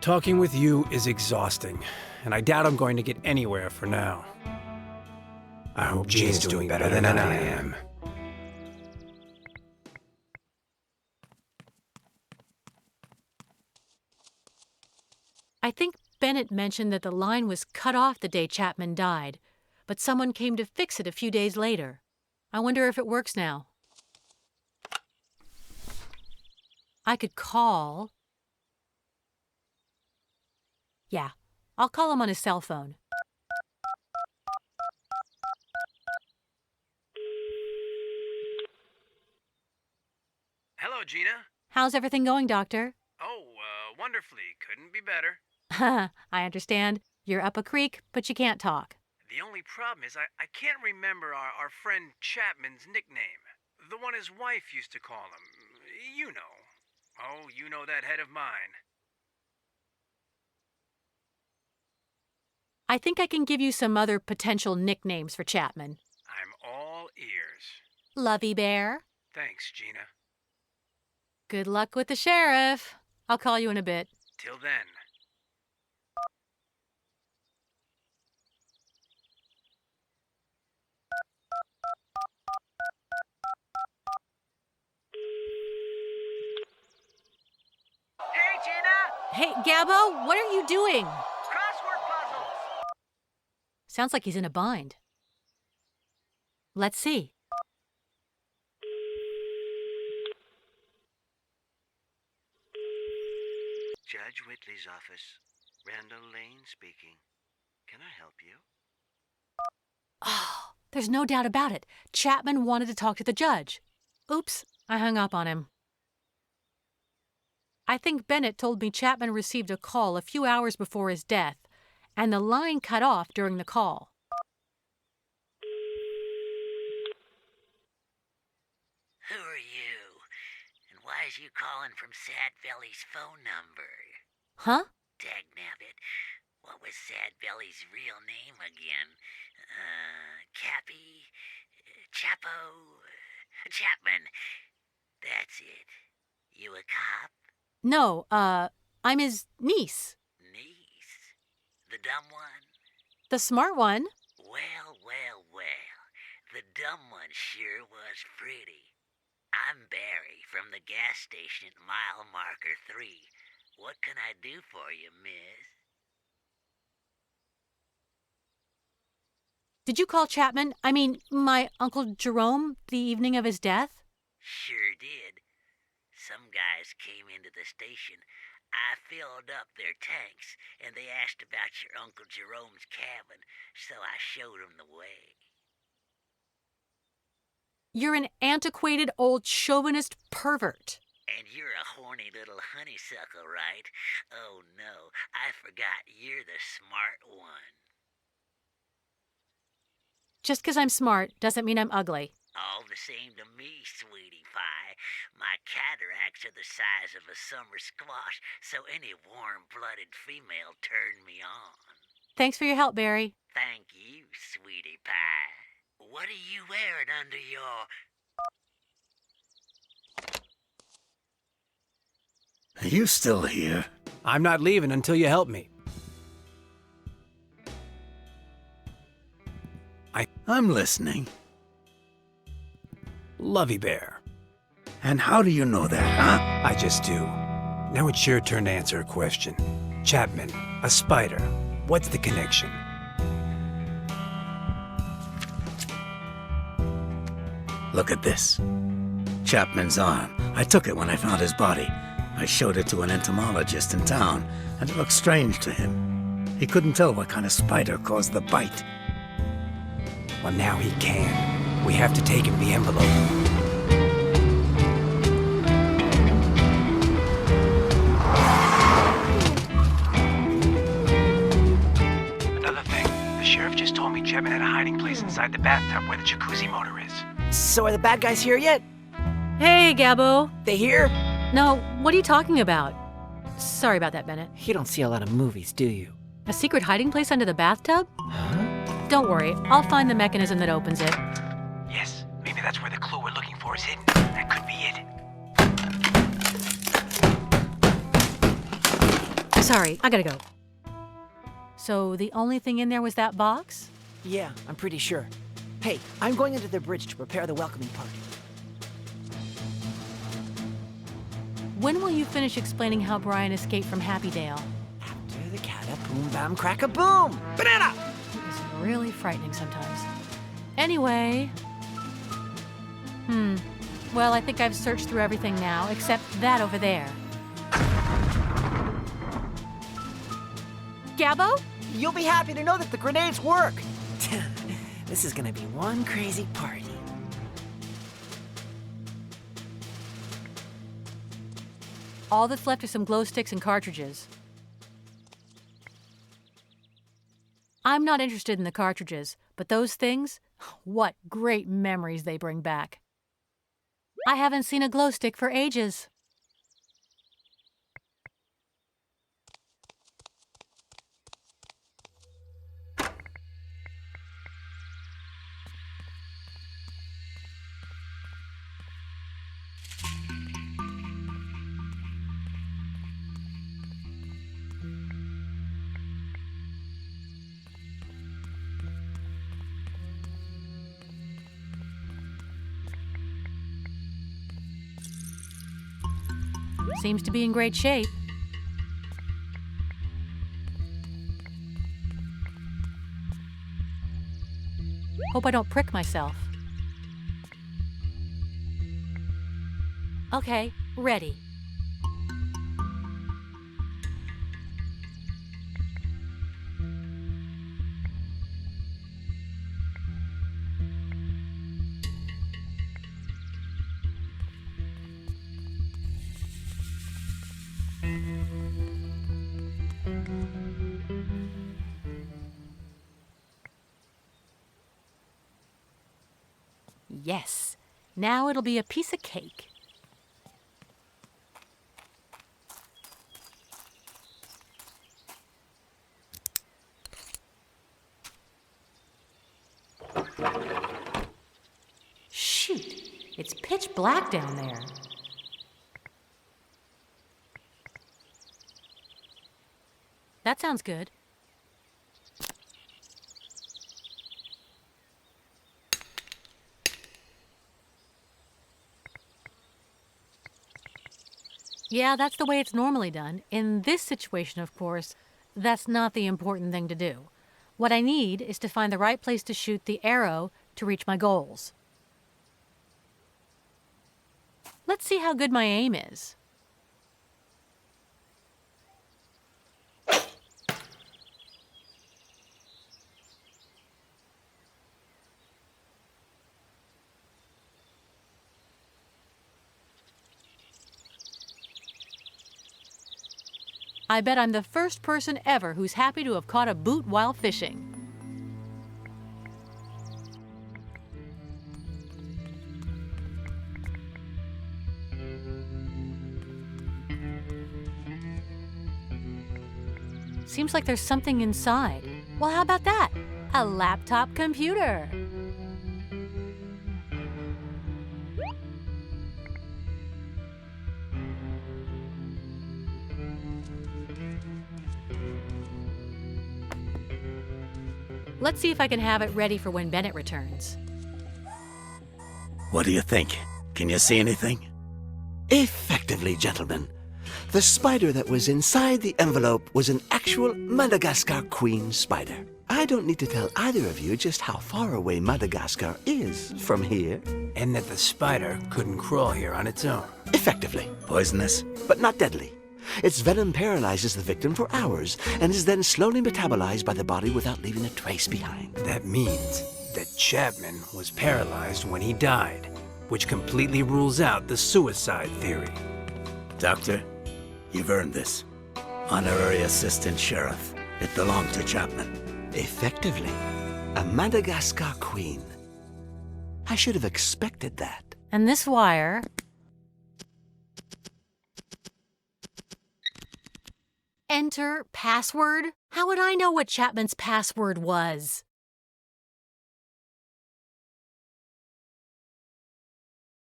Talking with you is exhausting, and I doubt I'm going to get anywhere for now. I hope Jean's doing better than I am. I think Bennett mentioned that the line was cut off the day Chapman died, but someone came to fix it a few days later. I wonder if it works now. I could call. Yeah, I'll call him on his cell phone. Hello, Gina. How's everything going, Doctor? Oh, wonderfully. Couldn't be better. I understand. You're up a creek, but you can't talk. The only problem is I can't remember our friend Chapman's nickname. The one his wife used to call him. You know. Oh, you know that head of mine. I think I can give you some other potential nicknames for Chapman. I'm all ears. Lovey Bear. Thanks, Gina. Good luck with the sheriff. I'll call you in a bit. Till then. Hey, Gina! Hey, Gabbo, what are you doing? Crossword puzzles! Sounds like he's in a bind. Let's see. Judge Whitley's office. Randall Lane speaking. Can I help you? Oh, there's no doubt about it. Chapman wanted to talk to the judge. Oops, I hung up on him. I think Bennett told me Chapman received a call a few hours before his death, and the line cut off during the call. Who are you? And why is you calling from Sad Belly's phone number? Huh? Dagnabbit. What was Sad Belly's real name again? Cappy? Chapo? Chapman. That's it. You a cop? No, I'm his niece. Niece? The dumb one? The smart one. Well. The dumb one sure was pretty. I'm Barry from the gas station at mile marker 3. What can I do for you, miss? Did you call Chapman, my Uncle Jerome, the evening of his death? Sure did. Some guys came into the station. I filled up their tanks, and they asked about your Uncle Jerome's cabin, so I showed them the way. You're an antiquated old chauvinist pervert. And you're a horny little honeysuckle, right? Oh no, I forgot you're the smart one. Just 'cause I'm smart doesn't mean I'm ugly. All the same to me, sweetie pie. My cataracts are the size of a summer squash, so any warm-blooded female turned me on. Thanks for your help, Barry. Thank you, sweetie pie. What are you wearing under your... Are you still here? I'm not leaving until you help me. I'm listening. Lovey Bear. And how do you know that, huh? I just do. Now it's your turn to answer a question. Chapman, a spider. What's the connection? Look at this. Chapman's arm. I took it when I found his body. I showed it to an entomologist in town, and it looked strange to him. He couldn't tell what kind of spider caused the bite. Well, now he can. We have to take him the envelope. Another thing, the sheriff just told me Chapman had a hiding place inside the bathtub where the jacuzzi motor is. So are the bad guys here yet? Hey, Gabbo. They here? No, what are you talking about? Sorry about that, Bennett. You don't see a lot of movies, do you? A secret hiding place under the bathtub? Huh? Don't worry, I'll find the mechanism that opens it. Yes, maybe that's where the clue we're looking for is hidden. That could be it. Sorry, I gotta go. So the only thing in there was that box? Yeah, I'm pretty sure. Hey, I'm going into the bridge to prepare the welcoming party. When will you finish explaining how Brian escaped from Happydale? After the cata-boom bam crack-a-boom! Banana! It's really frightening sometimes. Anyway, Well, I think I've searched through everything now, except that over there. Gabbo? You'll be happy to know that the grenades work. This is gonna be one crazy party. All that's left are some glow sticks and cartridges. I'm not interested in the cartridges, but those things, what great memories they bring back. I haven't seen a glow stick for ages. Seems to be in great shape. Hope I don't prick myself. Okay, ready. Yes. Now it'll be a piece of cake. Shoot, it's pitch black down there. That sounds good. Yeah, that's the way it's normally done. In this situation, of course, that's not the important thing to do. What I need is to find the right place to shoot the arrow to reach my goals. Let's see how good my aim is. I bet I'm the first person ever who's happy to have caught a boot while fishing. Seems like there's something inside. Well, how about that? A laptop computer. Let's see if I can have it ready for when Bennett returns. What do you think? Can you see anything? Effectively, gentlemen. The spider that was inside the envelope was an actual Madagascar queen spider. I don't need to tell either of you just how far away Madagascar is from here. And that the spider couldn't crawl here on its own. Effectively. Poisonous? But not deadly. Its venom paralyzes the victim for hours and is then slowly metabolized by the body without leaving a trace behind. That means that Chapman was paralyzed when he died, which completely rules out the suicide theory. Doctor, you've earned this. Honorary assistant sheriff. It belonged to Chapman. Effectively. A Madagascar queen. I should have expected that. And this wire... Enter password? How would I know what Chapman's password was?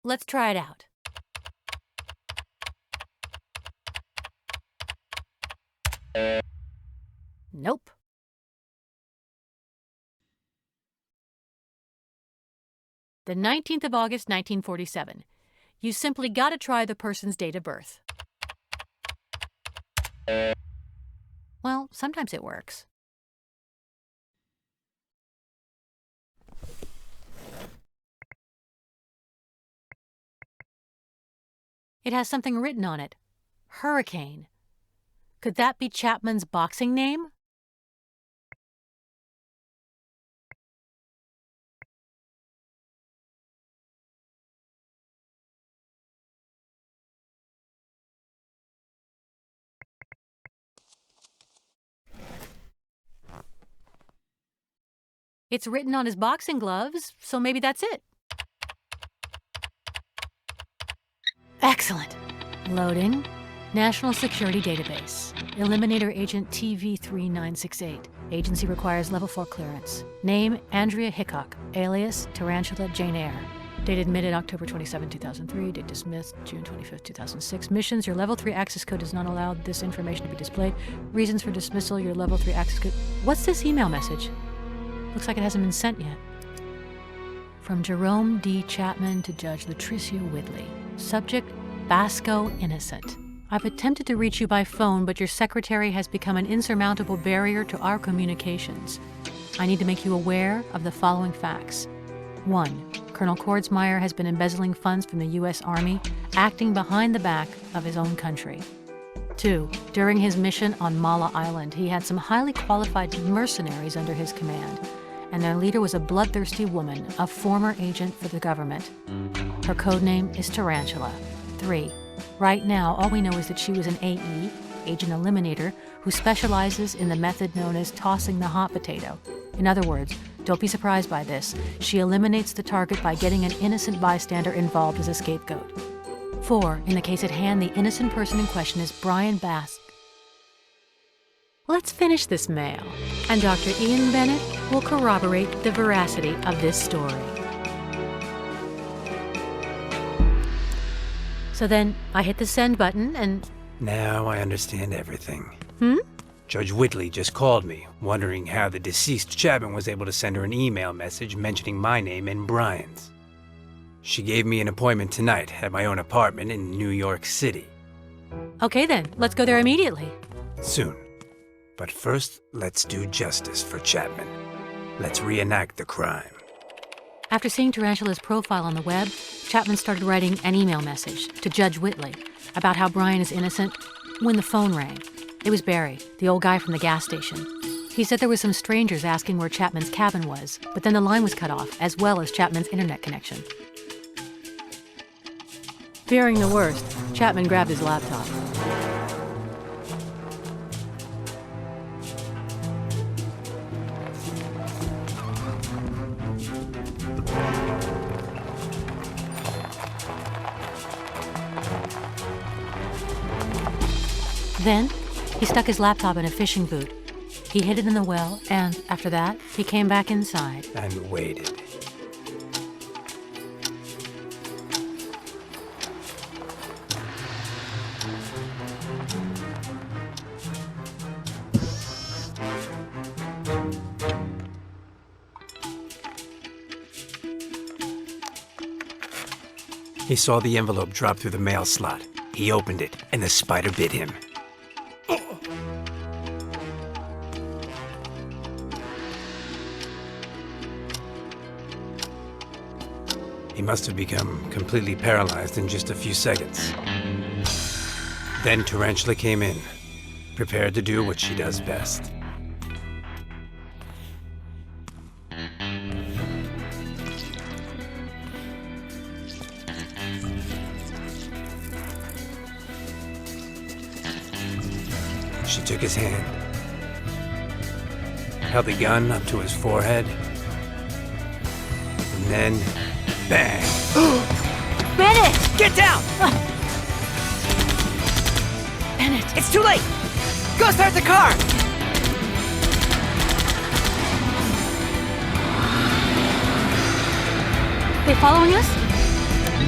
Let's try it out. Nope. The 19th of August, 1947. You simply gotta try the person's date of birth. Well, sometimes it works. It has something written on it. Hurricane. Could that be Chapman's boxing name? It's written on his boxing gloves, so maybe that's it. Excellent. Loading. National Security Database. Eliminator Agent TV3968. Agency requires Level 4 clearance. Name, Andrea Hickok. Alias, Tarantula Jane Eyre. Date admitted October 27, 2003. Date dismissed June 25, 2006. Missions, your Level 3 access code does not allow this information to be displayed. Reasons for dismissal, your Level 3 access code. What's this email message? Looks like it hasn't been sent yet. From Jerome D. Chapman to Judge Latricia Whitley. Subject, Basco innocent. I've attempted to reach you by phone, but your secretary has become an insurmountable barrier to our communications. I need to make you aware of the following facts. 1. Colonel Kordsmeyer has been embezzling funds from the U.S. Army, acting behind the back of his own country. 2. During his mission on Mala Island, he had some highly qualified mercenaries under his command, and their leader was a bloodthirsty woman, a former agent for the government. Her codename is Tarantula. 3. Right now, all we know is that she was an AE, Agent Eliminator, who specializes in the method known as tossing the hot potato. In other words, don't be surprised by this. She eliminates the target by getting an innocent bystander involved as a scapegoat. 4. In the case at hand, the innocent person in question is Brian Bass. Let's finish this mail, and Dr. Ian Bennett will corroborate the veracity of this story. So then, I hit the send button and... Now I understand everything. Hmm? Judge Whitley just called me, wondering how the deceased Chapman was able to send her an email message mentioning my name and Brian's. She gave me an appointment tonight at my own apartment in New York City. Okay then, let's go there immediately. Soon. But first, let's do justice for Chapman. Let's reenact the crime. After seeing Tarantula's profile on the web, Chapman started writing an email message to Judge Whitley about how Brian is innocent when the phone rang. It was Barry, the old guy from the gas station. He said there were some strangers asking where Chapman's cabin was, but then the line was cut off, as well as Chapman's internet connection. Fearing the worst, Chapman grabbed his laptop. Then, he stuck his laptop in a fishing boot. He hid it in the well, and after that, he came back inside. And waited. He saw the envelope drop through the mail slot. He opened it, and the spider bit him. He must have become completely paralyzed in just a few seconds. Then Tarantula came in, prepared to do what she does best. She took his hand, held the gun up to his forehead, and then, bang! Bennett! Get down! Bennett! It's too late! Go start the car! They following us?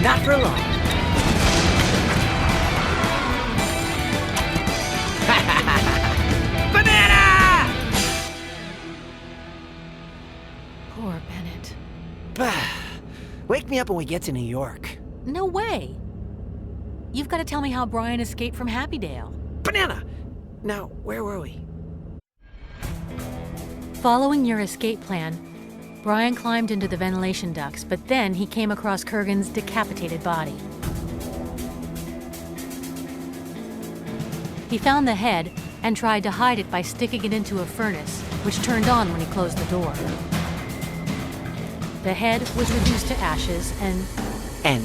Not for long. Banana! Poor Bennett. Wake me up when we get to New York. No way. You've got to tell me how Brian escaped from Happydale. Banana! Now, where were we? Following your escape plan, Brian climbed into the ventilation ducts, but then he came across Kurgan's decapitated body. He found the head and tried to hide it by sticking it into a furnace, which turned on when he closed the door. The head was reduced to ashes and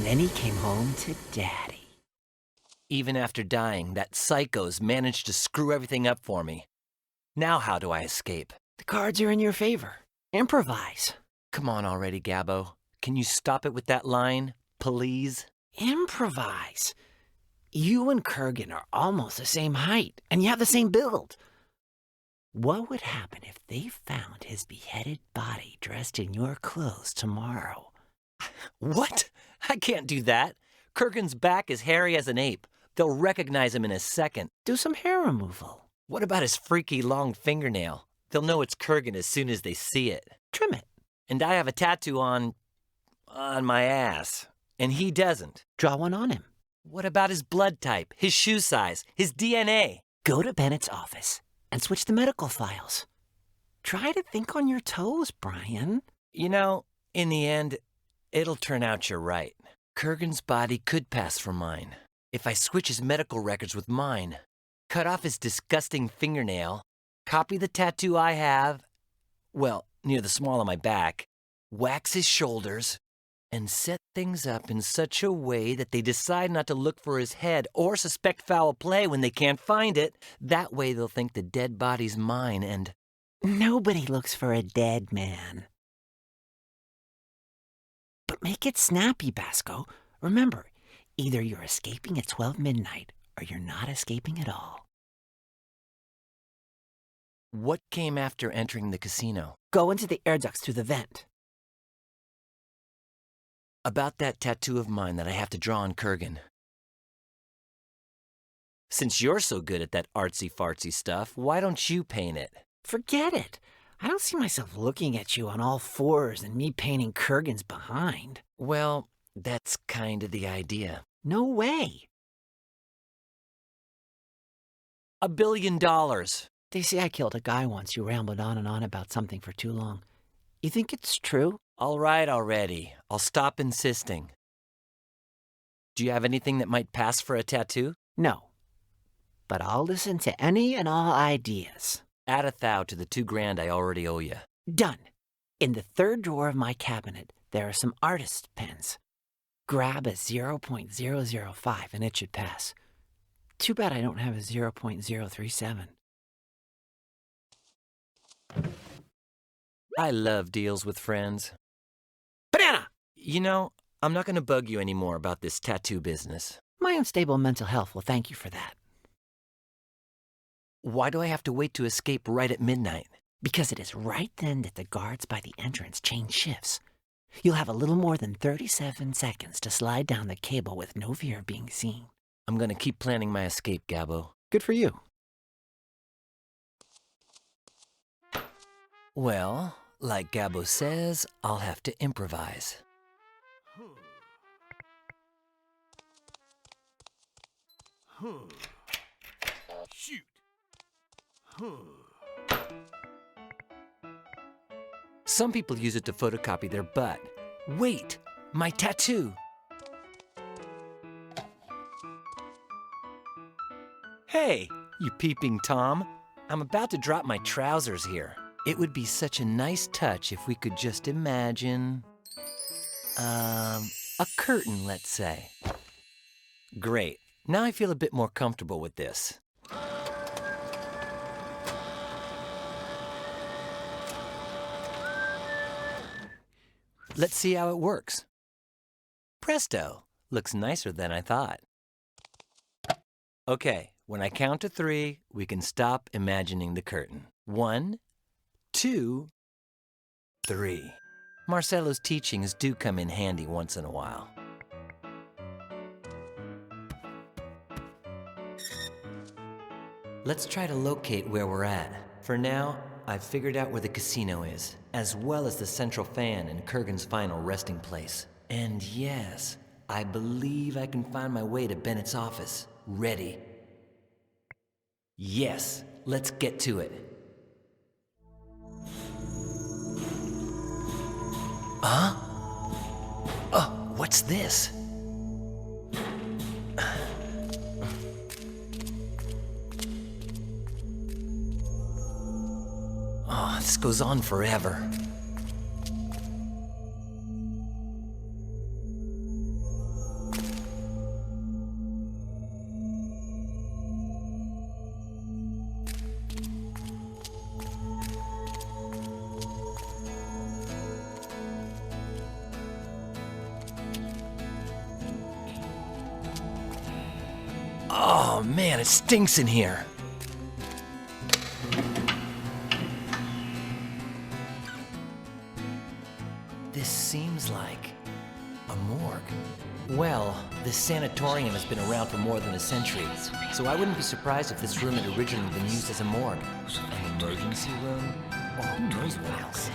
then he came home to Daddy. Even after dying, that psycho's managed to screw everything up for me. Now how do I escape? The cards are in your favor. Improvise. Come on already, Gabbo. Can you stop it with that line, please? Improvise. You and Kurgan are almost the same height, and you have the same build. What would happen if they found his beheaded body dressed in your clothes tomorrow? What? I can't do that. Kurgan's back is hairy as an ape. They'll recognize him in a second. Do some hair removal. What about his freaky long fingernail? They'll know it's Kurgan as soon as they see it. Trim it. And I have a tattoo on my ass, and he doesn't. Draw one on him. What about his blood type, his shoe size, his DNA? Go to Bennett's office and switch the medical files. Try to think on your toes, Brian. You know, in the end, it'll turn out you're right. Kurgan's body could pass for mine. If I switch his medical records with mine, cut off his disgusting fingernail, copy the tattoo I have, well, near the small of my back, wax his shoulders, and set things up in such a way that they decide not to look for his head or suspect foul play when they can't find it. That way they'll think the dead body's mine and... Nobody looks for a dead man. But make it snappy, Basco. Remember, either you're escaping at 12 midnight or you're not escaping at all. What came after entering the casino? Go into the air ducts through the vent. About that tattoo of mine that I have to draw on Kurgan. Since you're so good at that artsy-fartsy stuff, why don't you paint it? Forget it. I don't see myself looking at you on all fours and me painting Kurgan's behind. Well, that's kind of the idea. No way. $1 billion. They say I killed a guy once who rambled on and on about something for too long. You think it's true? All right already. I'll stop insisting. Do you have anything that might pass for a tattoo? No. But I'll listen to any and all ideas. Add $1,000 to the $2,000 I already owe you. Done. In the third drawer of my cabinet, there are some artist pens. Grab a 0.005 and it should pass. Too bad I don't have a 0.037. I love deals with friends. Banana! You know, I'm not going to bug you anymore about this tattoo business. My unstable mental health will thank you for that. Why do I have to wait to escape right at midnight? Because it is right then that the guards by the entrance change shifts. You'll have a little more than 37 seconds to slide down the cable with no fear of being seen. I'm going to keep planning my escape, Gabbo. Good for you. Well, like Gabbo says, I'll have to improvise. Shoot. Some people use it to photocopy their butt. Wait, my tattoo. Hey, you peeping Tom. I'm about to drop my trousers here. It would be such a nice touch if we could just imagine... a curtain, let's say. Great. Now I feel a bit more comfortable with this. Let's see how it works. Presto! Looks nicer than I thought. Okay, when I count to 3, we can stop imagining the curtain. 1, 2, 3. Marcelo's teachings do come in handy once in a while. Let's try to locate where we're at. For now, I've figured out where the casino is, as well as the central fan and Kurgan's final resting place. And yes, I believe I can find my way to Bennett's office. Ready. Yes, let's get to it. Huh? Oh, what's this? this goes on forever. Oh man, it stinks in here. This seems like a morgue. Well, this sanatorium has been around for more than a century, so I wouldn't be surprised if this room had originally been used as a morgue. An emergency room? Or who knows what else?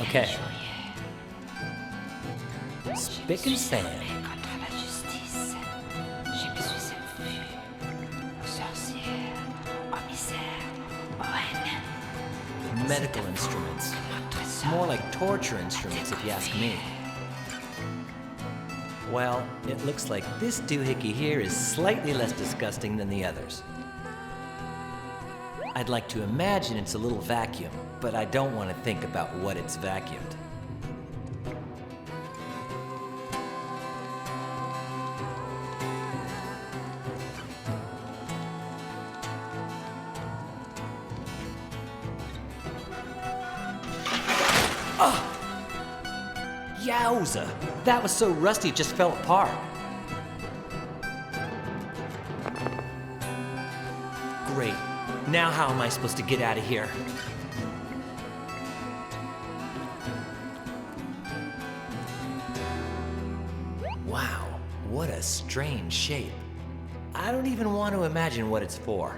Okay. Spick and span. Medical instruments. More like torture instruments, if you ask me. Well, it looks like this doohickey here is slightly less disgusting than the others. I'd like to imagine it's a little vacuum, but I don't want to think about what it's vacuumed. Yowza! That was so rusty it just fell apart. Great. Now how am I supposed to get out of here? Wow, what a strange shape. I don't even want to imagine what it's for.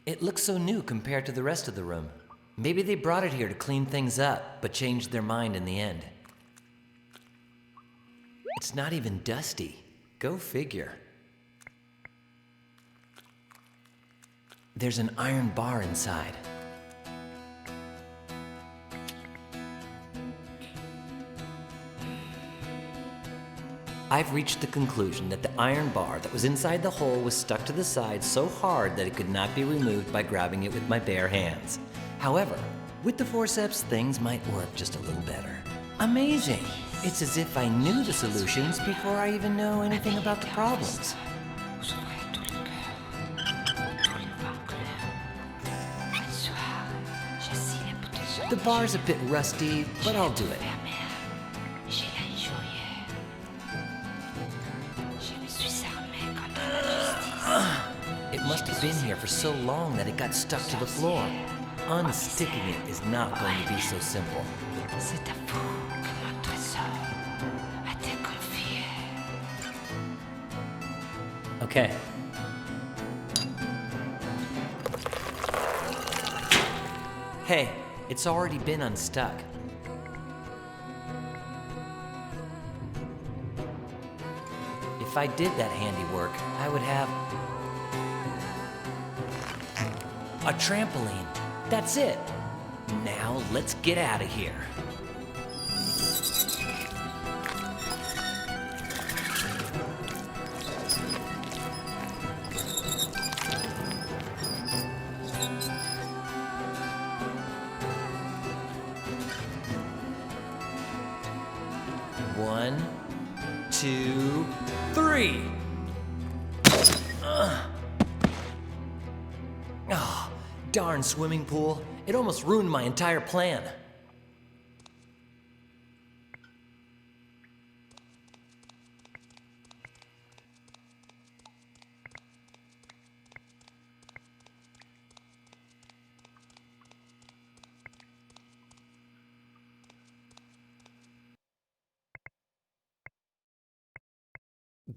It looks so new compared to the rest of the room. Maybe they brought it here to clean things up, but changed their mind in the end. It's not even dusty. Go figure. There's an iron bar inside. I've reached the conclusion that the iron bar that was inside the hole was stuck to the side so hard that it could not be removed by grabbing it with my bare hands. However, with the forceps, things might work just a little better. Amazing! It's as if I knew the solutions before I even know anything about the problems. The bar's a bit rusty, but I'll do it. It must have been here for so long that it got stuck to the floor. Unsticking it is not going to be so simple. Okay. Hey, it's already been unstuck. If I did that handiwork, I would have a trampoline. That's it. Now let's get out of here. One, two, three. Oh, darn swimming pool. It almost ruined my entire plan.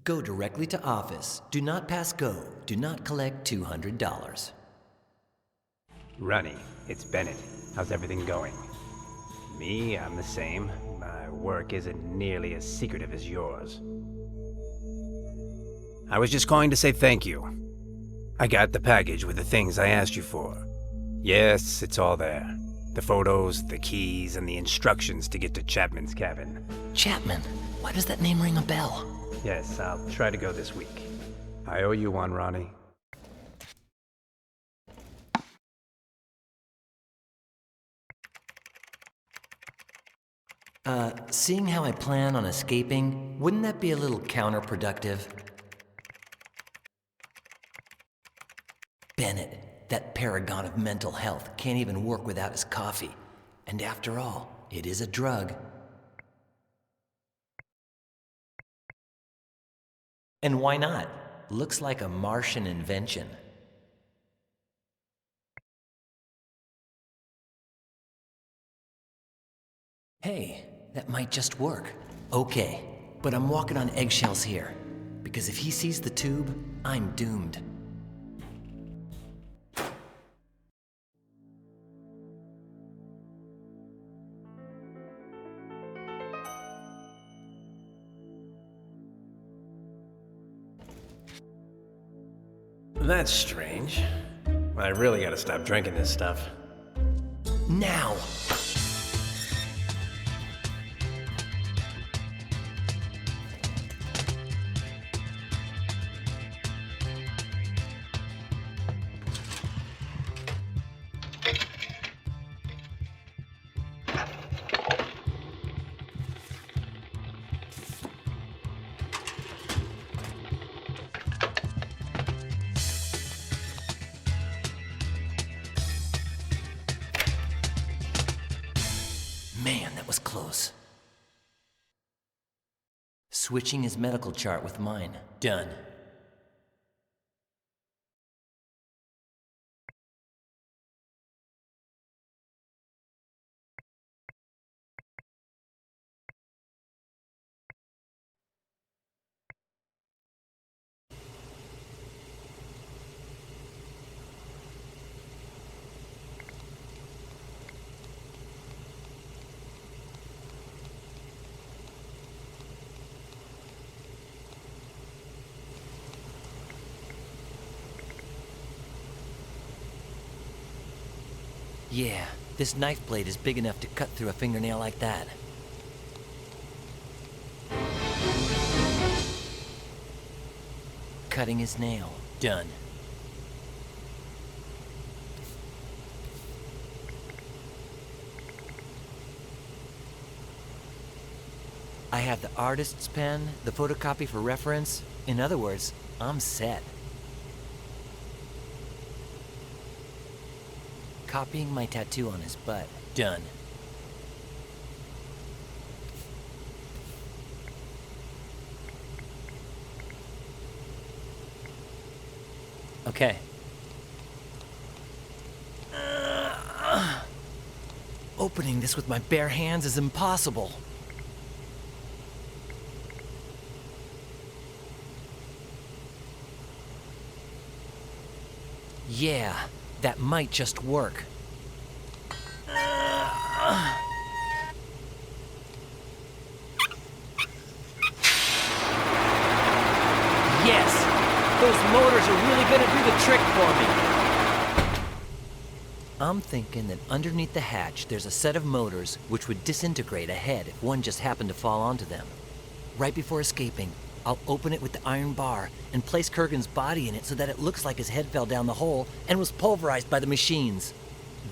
Go directly to office. Do not pass go. Do not collect $200. Runny, it's Bennett. How's everything going? Me, I'm the same. My work isn't nearly as secretive as yours. I was just calling to say thank you. I got the package with the things I asked you for. Yes, it's all there. The photos, the keys, and the instructions to get to Chapman's cabin. Chapman. Why does that name ring a bell? Yes, I'll try to go this week. I owe you one, Ronnie. Seeing how I plan on escaping, wouldn't that be a little counterproductive? Bennett, that paragon of mental health, can't even work without his coffee. And after all, it is a drug. And why not? Looks like a Martian invention. Hey, that might just work. Okay, but I'm walking on eggshells here. Because if he sees the tube, I'm doomed. That's strange. I really gotta stop drinking this stuff. Now! Man, that was close. Switching his medical chart with mine. Done. Yeah, this knife blade is big enough to cut through a fingernail like that. Cutting his nail. Done. I have the artist's pen, the photocopy for reference. In other words, I'm set. Copying my tattoo on his butt. Done. Okay. Opening this with my bare hands is impossible. Yeah, that might just work. Yes! Those motors are really gonna do the trick for me. I'm thinking that underneath the hatch there's a set of motors which would disintegrate ahead if one just happened to fall onto them. Right before escaping, I'll open it with the iron bar and place Kurgan's body in it so that it looks like his head fell down the hole and was pulverized by the machines.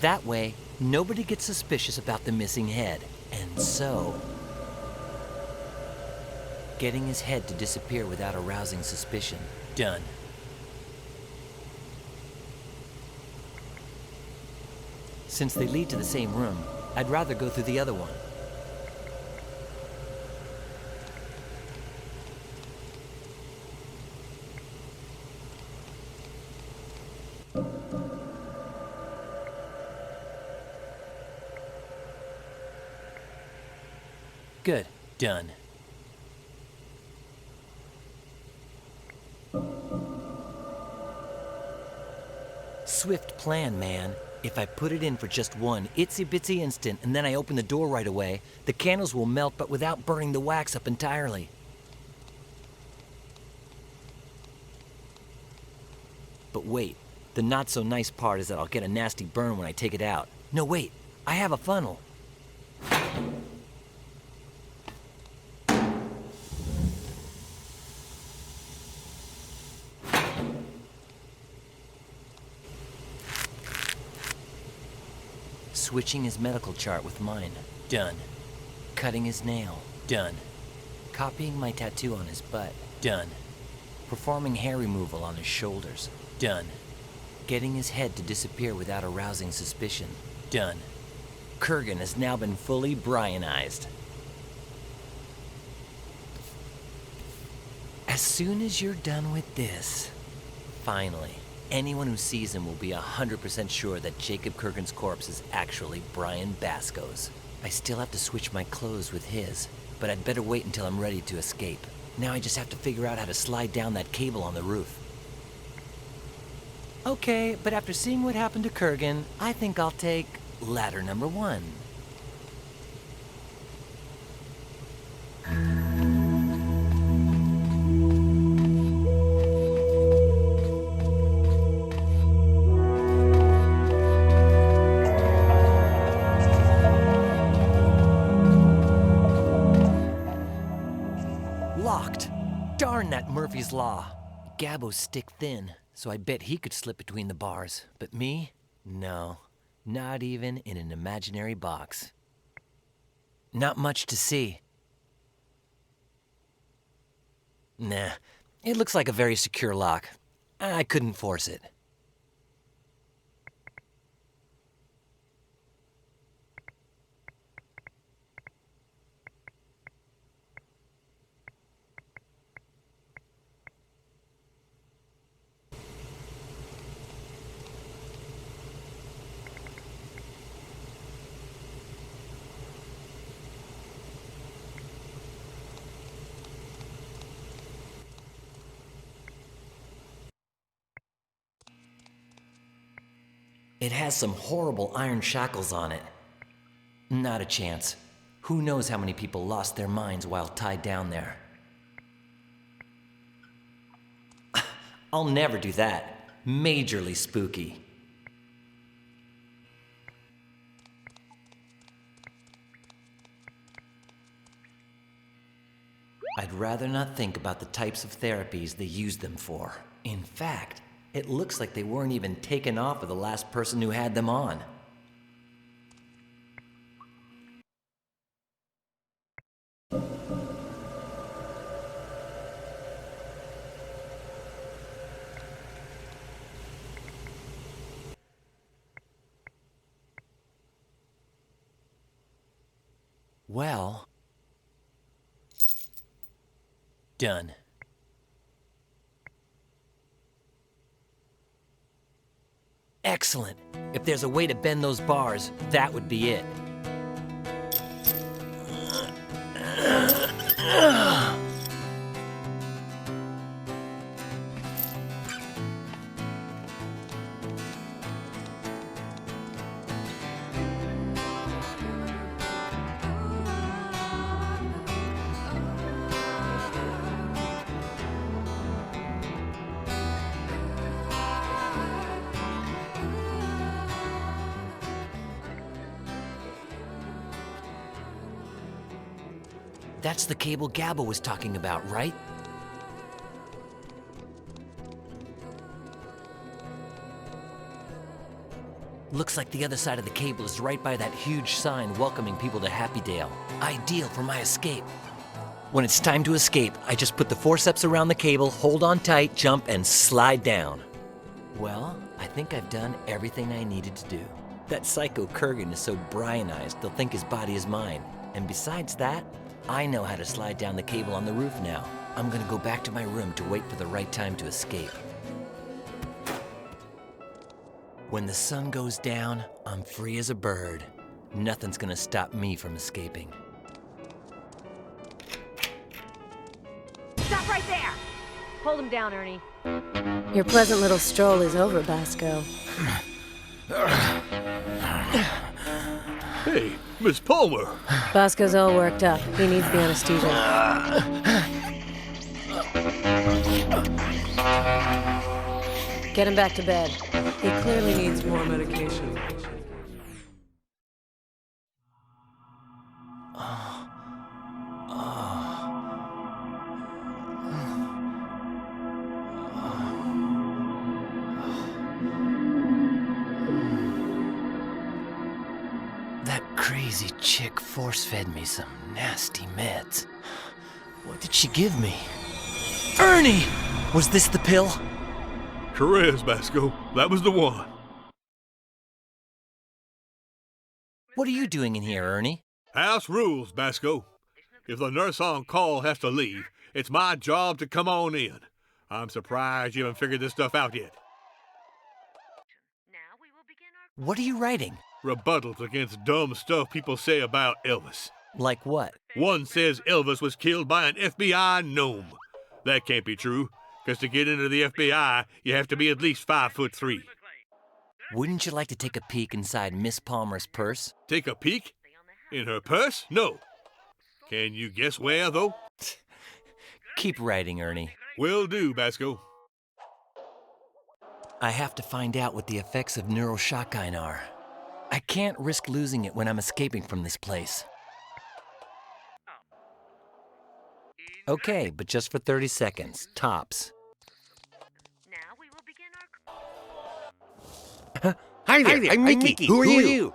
That way, nobody gets suspicious about the missing head. And so... getting his head to disappear without arousing suspicion. Done. Since they lead to the same room, I'd rather go through the other one. Good. Done. Swift plan, man. If I put it in for just one itsy-bitsy instant and then I open the door right away, the candles will melt but without burning the wax up entirely. But wait, the not-so-nice part is that I'll get a nasty burn when I take it out. No, wait, I have a funnel. Switching his medical chart with mine. Done. Cutting his nail. Done. Copying my tattoo on his butt. Done. Performing hair removal on his shoulders. Done. Getting his head to disappear without arousing suspicion. Done. Kurgan has now been fully Brianized. As soon as you're done with this, finally, anyone who sees him will be 100% sure that Jacob Kurgan's corpse is actually Brian Basco's. I still have to switch my clothes with his, but I'd better wait until I'm ready to escape. Now I just have to figure out how to slide down that cable on the roof. Okay, but after seeing what happened to Kurgan, I think I'll take ladder number 1. Locked. Darn that Murphy's Law. Gabbo's stick thin, so I bet he could slip between the bars. But me? No. Not even in an imaginary box. Not much to see. Nah. It looks like a very secure lock. I couldn't force it. It has some horrible iron shackles on it. Not a chance. Who knows how many people lost their minds while tied down there? I'll never do that. Majorly spooky. I'd rather not think about the types of therapies they use them for. In fact, it looks like they weren't even taken off of the last person who had them on. Well, done. Excellent. If there's a way to bend those bars, that would be it. That's the cable Gabbo was talking about, right? Looks like the other side of the cable is right by that huge sign welcoming people to Happy Dale. Ideal for my escape. When it's time to escape, I just put the forceps around the cable, hold on tight, jump, and slide down. Well, I think I've done everything I needed to do. That psycho Kurgan is so Brianized, they'll think his body is mine. And besides that, I know how to slide down the cable on the roof now. I'm gonna go back to my room to wait for the right time to escape. When the sun goes down, I'm free as a bird. Nothing's gonna stop me from escaping. Stop right there! Hold him down, Ernie. Your pleasant little stroll is over, Basco. Hey, Miss Palmer. Basco's all worked up. He needs the anesthesia. Get him back to bed. He clearly needs more medication. crazy chick force-fed me some nasty meds. What did she give me? Ernie! Was this the pill? Sure is, Basco. That was the one. What are you doing in here, Ernie? House rules, Basco. If the nurse on call has to leave, it's my job to come on in. I'm surprised you haven't figured this stuff out yet. What are you writing? Rebuttals against dumb stuff people say about Elvis. Like what? One says Elvis was killed by an FBI gnome. That can't be true, because to get into the FBI, you have to be at least 5'3". Wouldn't you like to take a peek inside Miss Palmer's purse? Take a peek? In her purse? No. Can you guess where, though? Keep writing, Ernie. Will do, Basco. I have to find out what the effects of neuroshotgun are. I can't risk losing it when I'm escaping from this place. Okay, but just for 30 seconds, tops. Hi there, I'm Mickey. Who are you?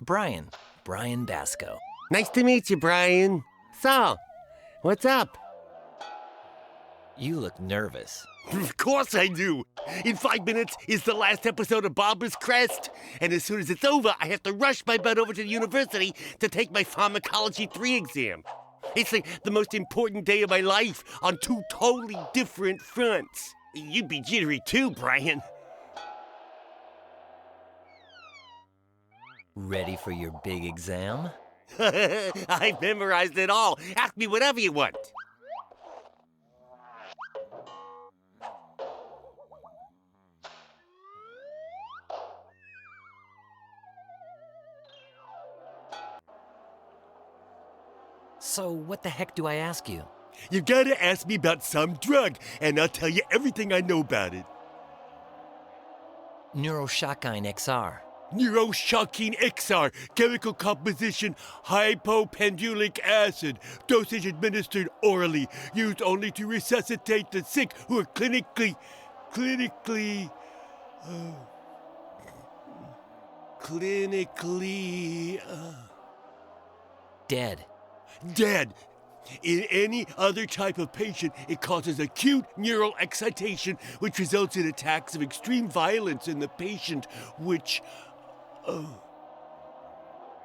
Brian Basco. Nice to meet you, Brian. So, what's up? You look nervous. Of course I do. In 5 minutes is the last episode of Barbara's Crest. And as soon as it's over, I have to rush my butt over to the university to take my Pharmacology 3 exam. It's like the most important day of my life on 2 totally different fronts. You'd be jittery too, Brian. Ready for your big exam? I've memorized it all. Ask me whatever you want. So what the heck do I ask you? You gotta ask me about some drug, and I'll tell you everything I know about it. Neuroshotgun XR. Neuroshocking XR, chemical composition, hypopendulic acid, dosage administered orally, used only to resuscitate the sick who are clinically, Dead. Dead. In any other type of patient, it causes acute neural excitation, which results in attacks of extreme violence in the patient, which...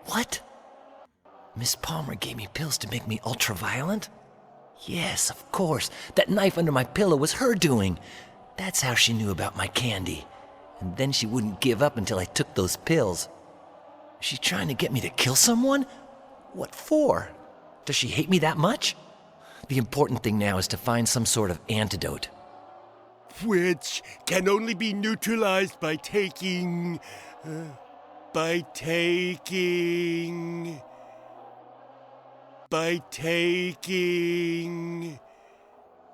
What? Miss Palmer gave me pills to make me ultra-violent? Yes, of course. That knife under my pillow was her doing. That's how she knew about my candy. And then she wouldn't give up until I took those pills. Is she trying to get me to kill someone? What for? Does she hate me that much? The important thing now is to find some sort of antidote. Which can only be neutralized by taking... By taking...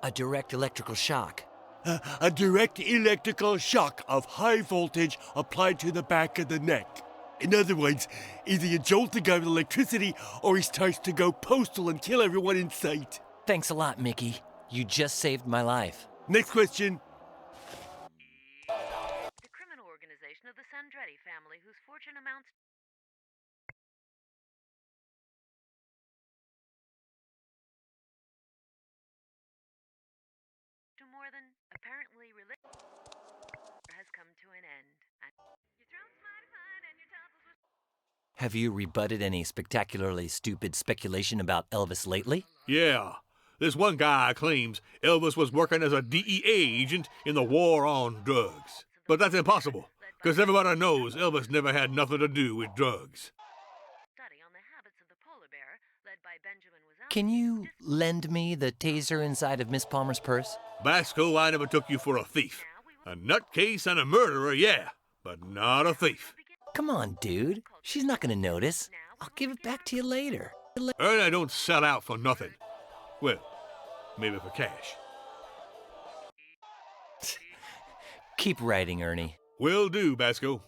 A direct electrical shock. A direct electrical shock of high voltage applied to the back of the neck. In other words, either you jolt the guy with electricity or he starts to go postal and kill everyone in sight. Thanks a lot, Mickey. You just saved my life. Next question. The criminal organization of the Sandretti family, whose fortune amounts to more than apparently has come to an end. Have you rebutted any spectacularly stupid speculation about Elvis lately? Yeah. This one guy claims Elvis was working as a DEA agent in the war on drugs. But that's impossible, because everybody knows Elvis never had nothing to do with drugs. Can you lend me the taser inside of Miss Palmer's purse? Basco, I never took you for a thief. A nutcase and a murderer, yeah, but not a thief. Come on, dude. She's not gonna notice. I'll give it back to you later. Ernie don't sell out for nothing. Well, maybe for cash. Keep writing, Ernie. Will do, Basco.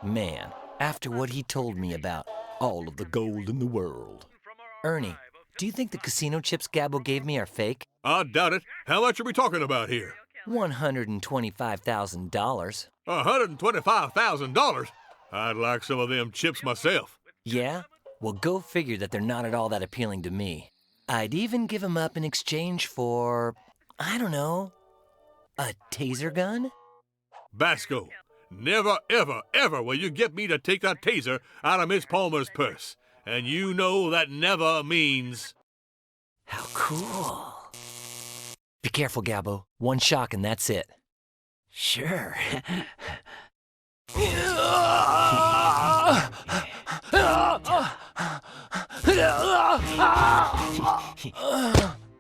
Man, after what he told me about all of the gold in the world. Ernie, Do you think the casino chips Gabbo gave me are fake? I doubt it. How much are we talking about here? $125,000. $125,000? I'd like some of them chips myself. Yeah? Well, go figure that they're not at all that appealing to me. I'd even give them up in exchange for, I don't know, a taser gun? Basco, never, ever, ever will you get me to take that taser out of Miss Palmer's purse. And you know that never means... How cool. Be careful, Gabbo. One shock and that's it. Sure.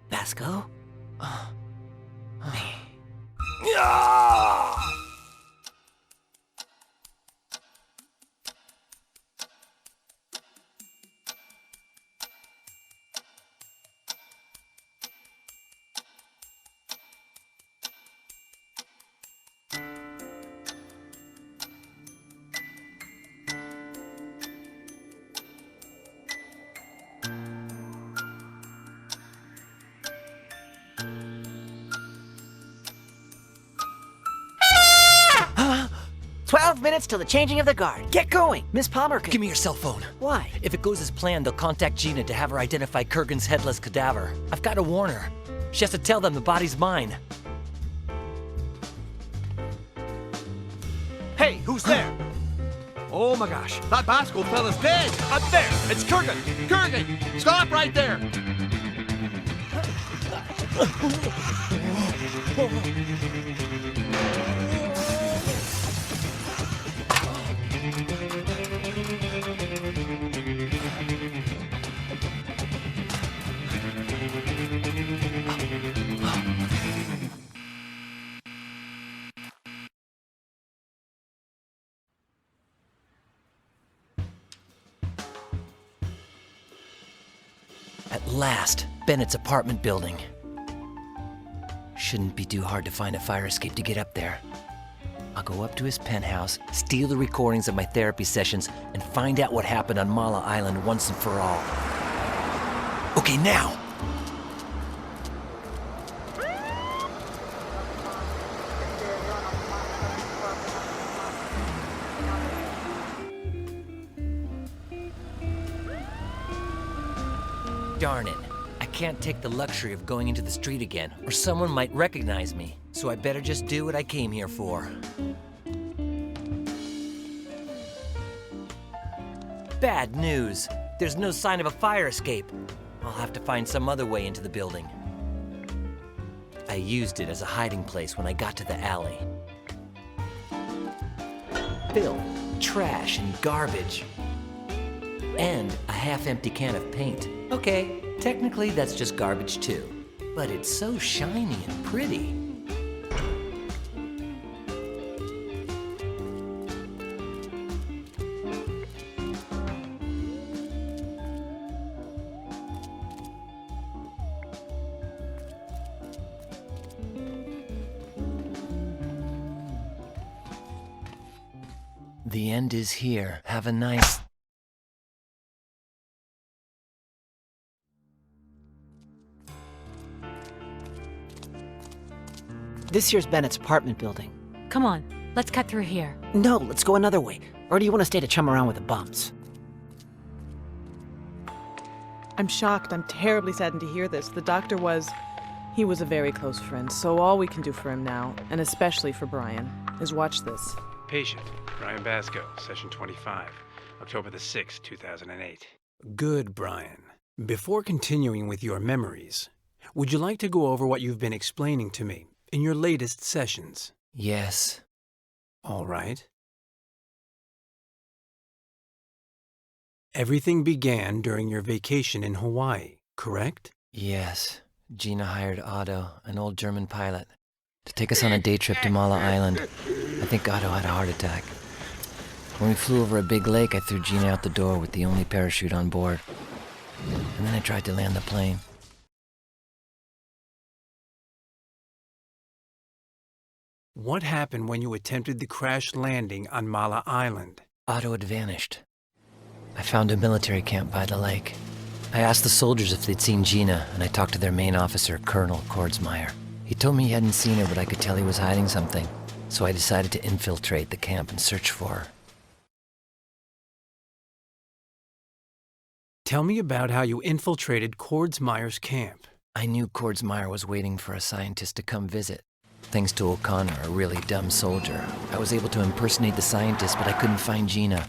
Basco? Minutes till the changing of the guard. Get going! Miss Palmer could... Give me your cell phone. Why? If it goes as planned, they'll contact Gina to have her identify Kurgan's headless cadaver. I've got to warn her. She has to tell them the body's mine. Hey, who's there? Oh my gosh, that Basco fella's dead! Up there! It's Kurgan! Kurgan! Stop right there! At last, Bennett's apartment building. Shouldn't be too hard to find a fire escape to get up there. I'll go up to his penthouse, steal the recordings of my therapy sessions, and find out what happened on Mala Island once and for all. Okay, now! Darn it. I can't take the luxury of going into the street again, or someone might recognize me. So I better just do what I came here for. Bad news. There's no sign of a fire escape. I'll have to find some other way into the building. I used it as a hiding place when I got to the alley. Filth, trash, and garbage. And a half-empty can of paint. Okay, technically that's just garbage too. But it's so shiny and pretty. The end is here. Have a nice... This here's Bennett's apartment building. Come on, let's cut through here. No, let's go another way. Or do you want to stay to chum around with the bums? I'm shocked. I'm terribly saddened to hear this. The doctor he was a very close friend, so all we can do for him now, and especially for Brian, is watch this. Patient, Brian Basco, session 25, October the 6th, 2008. Good, Brian. Before continuing with your memories, would you like to go over what you've been explaining to me in your latest sessions? Yes. All right. Everything began during your vacation in Hawaii, correct? Yes. Gina hired Otto, an old German pilot, to take us on a day trip to Mala Island. I think Otto had a heart attack. When we flew over a big lake, I threw Gina out the door with the only parachute on board. And then I tried to land the plane. What happened when you attempted the crash landing on Mala Island? Otto had vanished. I found a military camp by the lake. I asked the soldiers if they'd seen Gina, and I talked to their main officer, Colonel Kordsmeyer. He told me he hadn't seen her, but I could tell he was hiding something. So I decided to infiltrate the camp and search for her. Tell me about how you infiltrated Kordsmeyer's camp. I knew Kordsmeyer was waiting for a scientist to come visit. Thanks to O'Connor, a really dumb soldier, I was able to impersonate the scientist, but I couldn't find Gina.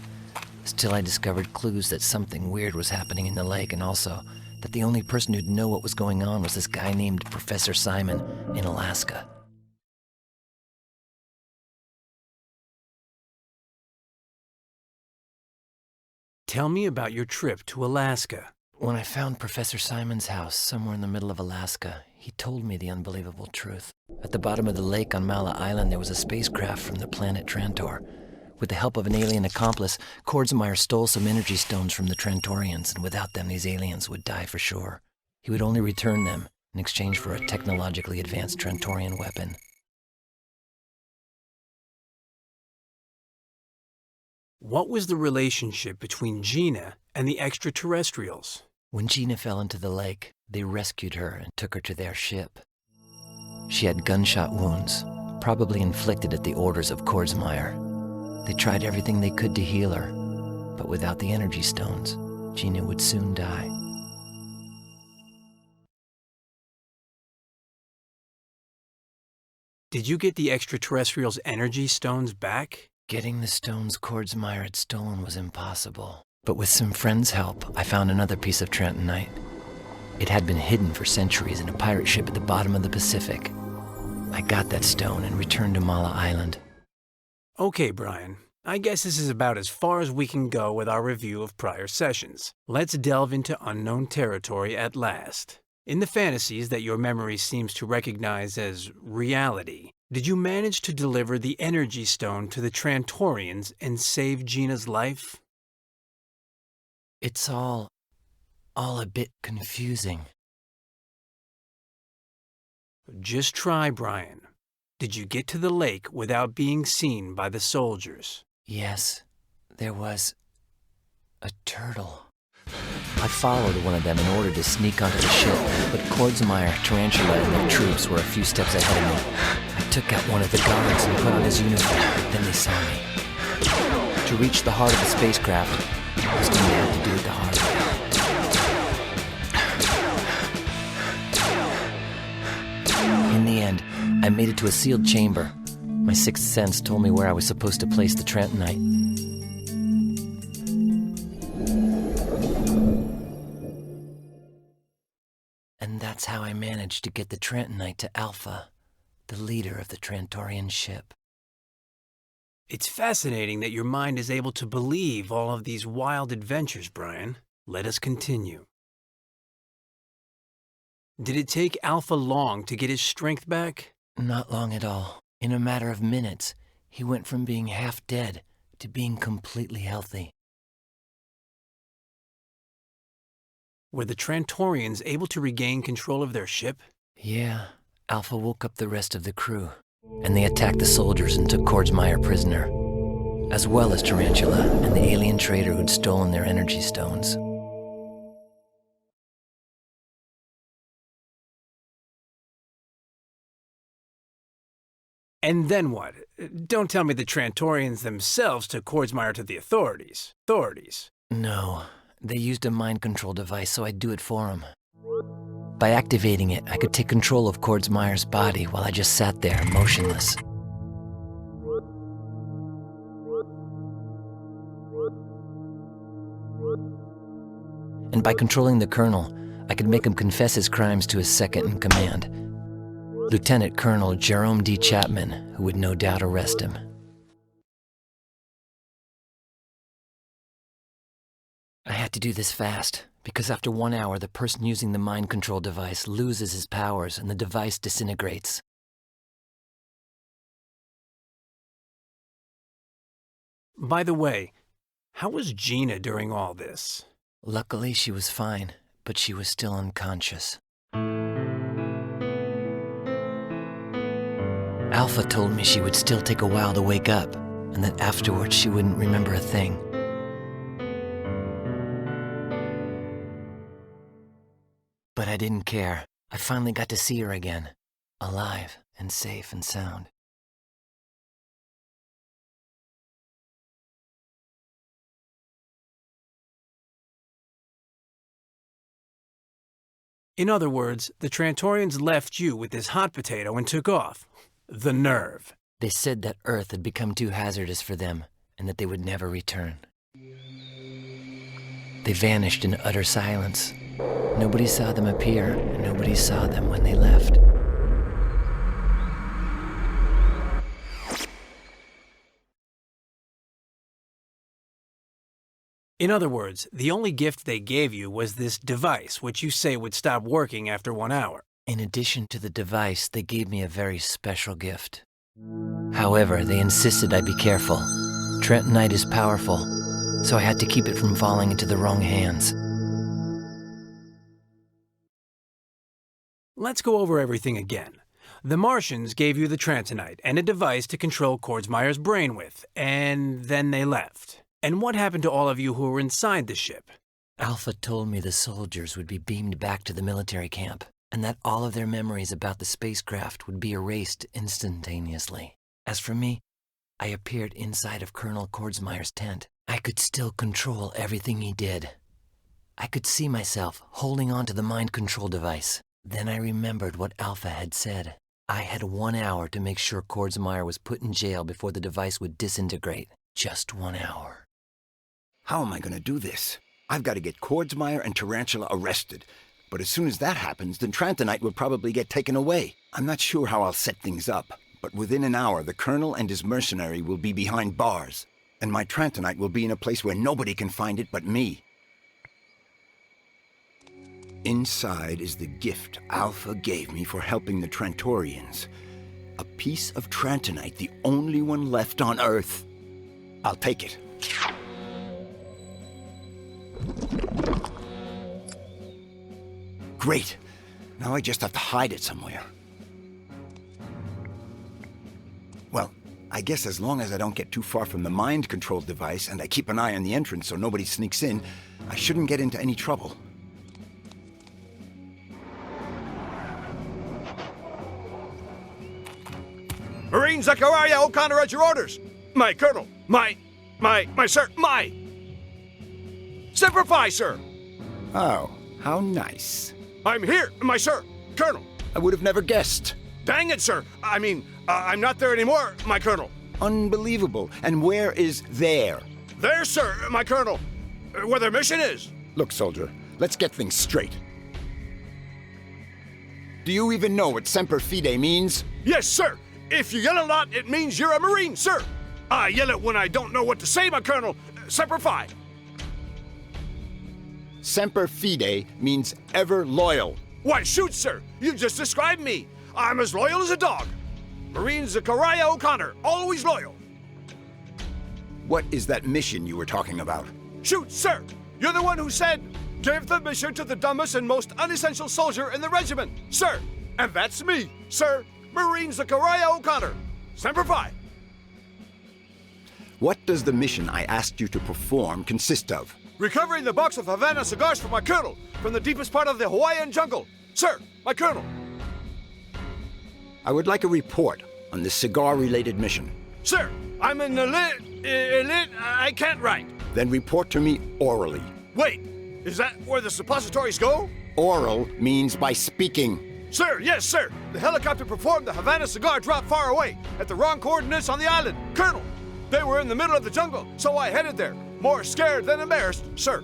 Still, I discovered clues that something weird was happening in the lake, and also that the only person who'd know what was going on was this guy named Professor Simon in Alaska. Tell me about your trip to Alaska. When I found Professor Simon's house somewhere in the middle of Alaska, he told me the unbelievable truth. At the bottom of the lake on Mala Island, there was a spacecraft from the planet Trantor. With the help of an alien accomplice, Kordsmeyer stole some energy stones from the Trantorians, and without them, these aliens would die for sure. He would only return them in exchange for a technologically advanced Trantorian weapon. What was the relationship between Gina and the extraterrestrials? When Gina fell into the lake, they rescued her and took her to their ship. She had gunshot wounds, probably inflicted at the orders of Kordsmeyer. They tried everything they could to heal her, but without the energy stones, Gina would soon die. Did you get the extraterrestrials' energy stones back? Getting the stones Kordsmeyer had stolen was impossible. But with some friends' help, I found another piece of Trantonite. It had been hidden for centuries in a pirate ship at the bottom of the Pacific. I got that stone and returned to Mala Island. Okay, Brian. I guess this is about as far as we can go with our review of prior sessions. Let's delve into unknown territory at last. In the fantasies that your memory seems to recognize as reality, did you manage to deliver the energy stone to the Trantorians and save Gina's life? It's all a bit confusing. Just try, Brian. Did you get to the lake without being seen by the soldiers? Yes, there was a turtle. I followed one of them in order to sneak onto the ship, but Kordsmeyer, Tarantula, and their troops were a few steps ahead of me. I took out one of the guards and put on his uniform, then they saw me. To reach the heart of the spacecraft, I was going to have to do it the hard way. In the end, I made it to a sealed chamber. My sixth sense told me where I was supposed to place the Trantonite. And that's how I managed to get the Trantonite to Alpha, the leader of the Trantorian ship. It's fascinating that your mind is able to believe all of these wild adventures, Brian. Let us continue. Did it take Alpha long to get his strength back? Not long at all. In a matter of minutes, he went from being half dead to being completely healthy. Were the Trantorians able to regain control of their ship? Yeah, Alpha woke up the rest of the crew, and they attacked the soldiers and took Kordsmeyer prisoner, as well as Tarantula and the alien trader who'd stolen their energy stones. And then what? Don't tell me the Trantorians themselves took Kordsmeyer to the authorities. No, they used a mind control device, so I'd do it for them. By activating it, I could take control of Kordsmeyer's body while I just sat there, motionless. And by controlling the Colonel, I could make him confess his crimes to his second-in-command, Lieutenant Colonel Jerome D. Chapman, who would no doubt arrest him. I had to do this fast, because after 1 hour, the person using the mind control device loses his powers and the device disintegrates. By the way, how was Gina during all this? Luckily, she was fine, but she was still unconscious. Alpha told me she would still take a while to wake up, and that afterwards she wouldn't remember a thing. I didn't care. I finally got to see her again. Alive and safe and sound. In other words, the Trantorians left you with this hot potato and took off. The nerve. They said that Earth had become too hazardous for them and that they would never return. They vanished in utter silence. Nobody saw them appear, and nobody saw them when they left. In other words, the only gift they gave you was this device, which you say would stop working after 1 hour. In addition to the device, they gave me a very special gift. However, they insisted I be careful. Trentonite is powerful, so I had to keep it from falling into the wrong hands. Let's go over everything again. The Martians gave you the Trentonite and a device to control Kordsmeyer's brain with, and then they left. And what happened to all of you who were inside the ship? Alpha told me the soldiers would be beamed back to the military camp, and that all of their memories about the spacecraft would be erased instantaneously. As for me, I appeared inside of Colonel Kordsmeyer's tent. I could still control everything he did. I could see myself holding on to the mind control device. Then I remembered what Alpha had said. I had 1 hour to make sure Kordsmeyer was put in jail before the device would disintegrate. Just 1 hour. How am I going to do this? I've got to get Kordsmeyer and Tarantula arrested. But as soon as that happens, then Trantonite will probably get taken away. I'm not sure how I'll set things up, but within an hour, the Colonel and his mercenary will be behind bars, and my Trantonite will be in a place where nobody can find it but me. Inside is the gift Alpha gave me for helping the Trantorians. A piece of Trantonite, the only one left on Earth. I'll take it. Great. Now I just have to hide it somewhere. Well, I guess as long as I don't get too far from the mind control device and I keep an eye on the entrance so nobody sneaks in, I shouldn't get into any trouble. Marine Zechariah O'Connor at your orders. My colonel. My sir. My. Semper Fi, sir. Oh, how nice. I'm here, my sir. Colonel. I would have never guessed. Dang it, sir. I mean, I'm not there anymore, my colonel. Unbelievable. And where is there? There, sir, my colonel. Where their mission is. Look, soldier, let's get things straight. Do you even know what Semper Fide means? Yes, sir. If you yell a lot, it means you're a Marine, sir. I yell it when I don't know what to say, my colonel. Semper Fi. Semper Fide means ever loyal. Why, shoot, sir. You just described me. I'm as loyal as a dog. Marine Zechariah O'Connor, always loyal. What is that mission you were talking about? Shoot, sir. You're the one who said, give the mission to the dumbest and most unessential soldier in the regiment, sir. And that's me, sir. Marine Zechariah O'Connor. Semper Fi. What does the mission I asked you to perform consist of? Recovering the box of Havana cigars for my colonel from the deepest part of the Hawaiian jungle. Sir, my colonel. I would like a report on this cigar-related mission. Sir, I'm an elite, I can't write. Then report to me orally. Wait, is that where the suppositories go? Oral means by speaking. Sir, yes, sir. The helicopter performed the Havana cigar drop far away, at the wrong coordinates on the island. Colonel, they were in the middle of the jungle, so I headed there. More scared than embarrassed, sir.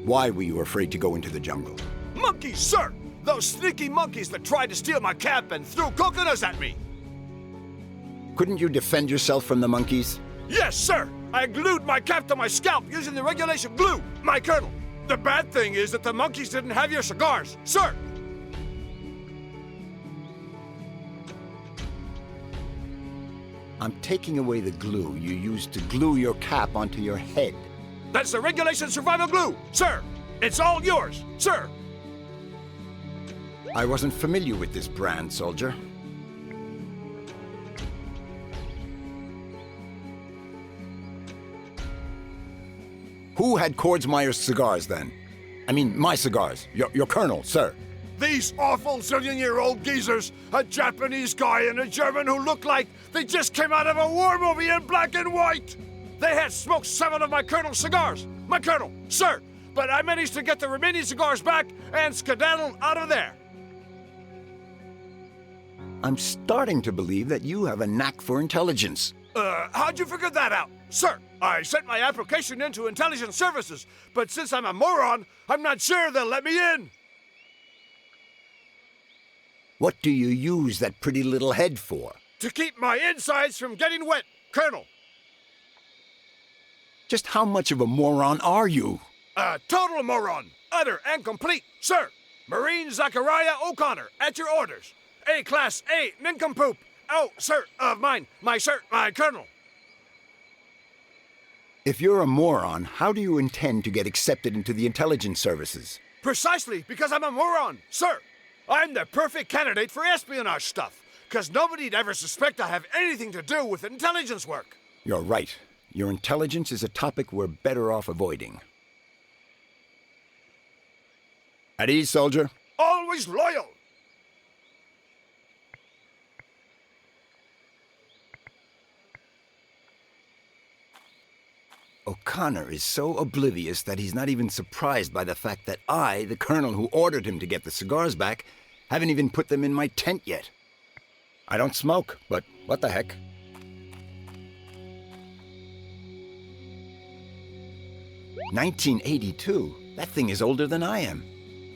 Why were you afraid to go into the jungle? Monkeys, sir! Those sneaky monkeys that tried to steal my cap and threw coconuts at me! Couldn't you defend yourself from the monkeys? Yes, sir! I glued my cap to my scalp using the regulation glue, my colonel. The bad thing is that the monkeys didn't have your cigars, sir! I'm taking away the glue you used to glue your cap onto your head. That's the regulation survival glue, sir! It's all yours, sir! I wasn't familiar with this brand, soldier. Who had Kordsmeyer's cigars then? I mean my cigars. Your colonel, sir. These awful zillion-year-old geezers, a Japanese guy and a German who looked like they just came out of a war movie in black and white. They had smoked 7 of my colonel's cigars. My colonel, sir. But I managed to get the remaining cigars back and skedaddle out of there. I'm starting to believe that you have a knack for intelligence. How'd you figure that out? Sir, I sent my application into intelligence services, but since I'm a moron, I'm not sure they'll let me in. What do you use that pretty little head for? To keep my insides from getting wet, Colonel. Just how much of a moron are you? A total moron, utter and complete, sir. Marine Zachariah O'Connor, at your orders. A-Class A nincompoop. Oh, sir, my colonel. If you're a moron, how do you intend to get accepted into the intelligence services? Precisely because I'm a moron, sir. I'm the perfect candidate for espionage stuff, because nobody'd ever suspect I have anything to do with intelligence work. You're right. Your intelligence is a topic we're better off avoiding. At ease, soldier. Always loyal. O'Connor is so oblivious that he's not even surprised by the fact that I, the colonel who ordered him to get the cigars back, haven't even put them in my tent yet. I don't smoke, but what the heck? "1982? That thing is older than I am.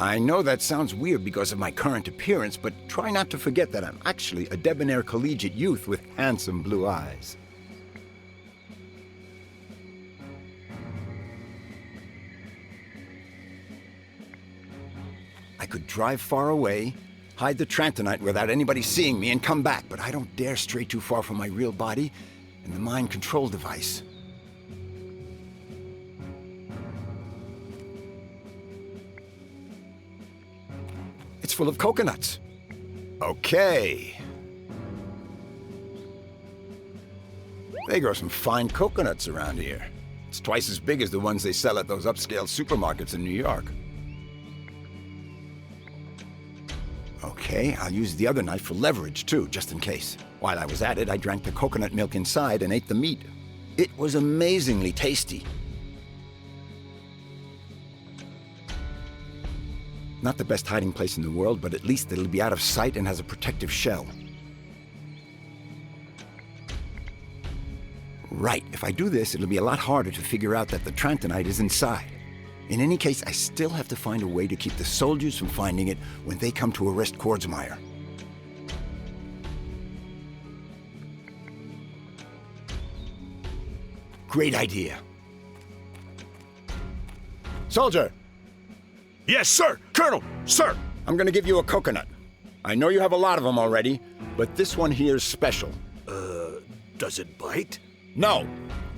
I know that sounds weird because of my current appearance, but try not to forget that I'm actually a debonair collegiate youth with handsome blue eyes. I could drive far away, hide the Trantonite without anybody seeing me, and come back, but I don't dare stray too far from my real body and the mind control device. It's full of coconuts. Okay. They grow some fine coconuts around here. It's twice as big as the ones they sell at those upscale supermarkets in New York. Okay, I'll use the other knife for leverage, too, just in case. While I was at it, I drank the coconut milk inside and ate the meat. It was amazingly tasty. Not the best hiding place in the world, but at least it'll be out of sight and has a protective shell. Right, if I do this, it'll be a lot harder to figure out that the Trantonite is inside. In any case, I still have to find a way to keep the soldiers from finding it when they come to arrest Kordsmeyer. Great idea. Soldier! Yes, sir! Colonel! Sir! I'm gonna give you a coconut. I know you have a lot of them already, but this one here is special. Does it bite? No.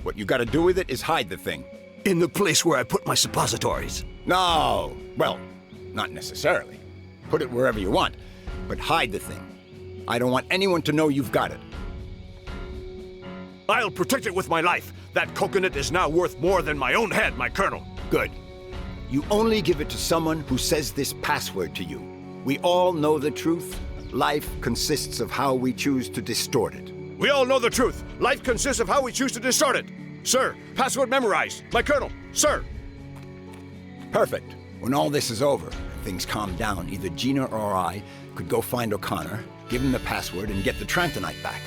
What you gotta do with it is hide the thing. In the place where I put my suppositories. No. Well, not necessarily. Put it wherever you want, but hide the thing. I don't want anyone to know you've got it. I'll protect it with my life. That coconut is now worth more than my own head, my colonel. Good. You only give it to someone who says this password to you. We all know the truth. Life consists of how we choose to distort it. We all know the truth. Life consists of how we choose to distort it. Sir, password memorized. My colonel, sir. Perfect. When all this is over, things calm down, either Gina or I could go find O'Connor, give him the password, and get the Trantonite back.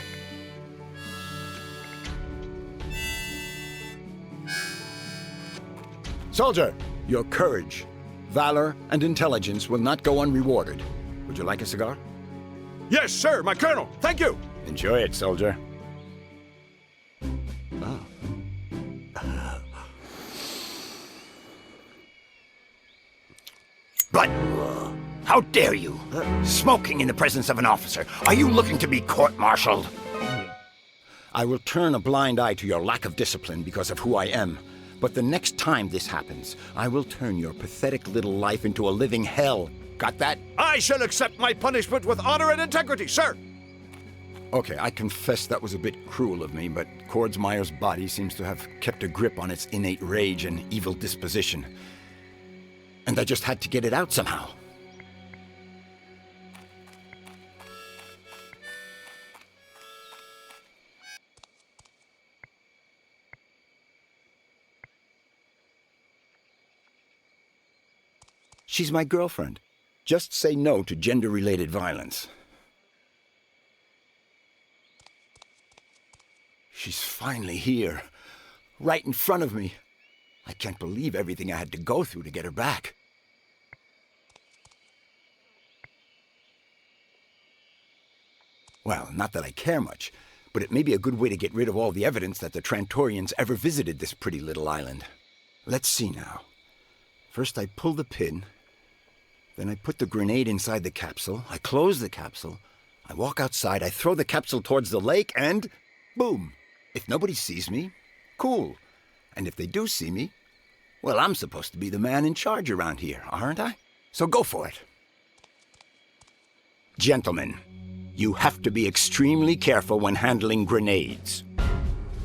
Soldier, your courage, valor, and intelligence will not go unrewarded. Would you like a cigar? Yes, sir, my colonel. Thank you. Enjoy it, soldier. But how dare you? Smoking in the presence of an officer. Are you looking to be court-martialed? I will turn a blind eye to your lack of discipline because of who I am. But the next time this happens, I will turn your pathetic little life into a living hell. Got that? I shall accept my punishment with honor and integrity, sir. Okay, I confess that was a bit cruel of me, but Kordsmeyer's body seems to have kept a grip on its innate rage and evil disposition. and I just had to get it out somehow. She's my girlfriend. Just say no to gender-related violence. She's finally here, right in front of me. I can't believe everything I had to go through to get her back. Well, not that I care much, but it may be a good way to get rid of all the evidence that the Trantorians ever visited this pretty little island. Let's see now. First I pull the pin, then I put the grenade inside the capsule, I close the capsule, I walk outside, I throw the capsule towards the lake, and boom! If nobody sees me, cool. And if they do see me, well, I'm supposed to be the man in charge around here, aren't I? So go for it. Gentlemen, you have to be extremely careful when handling grenades.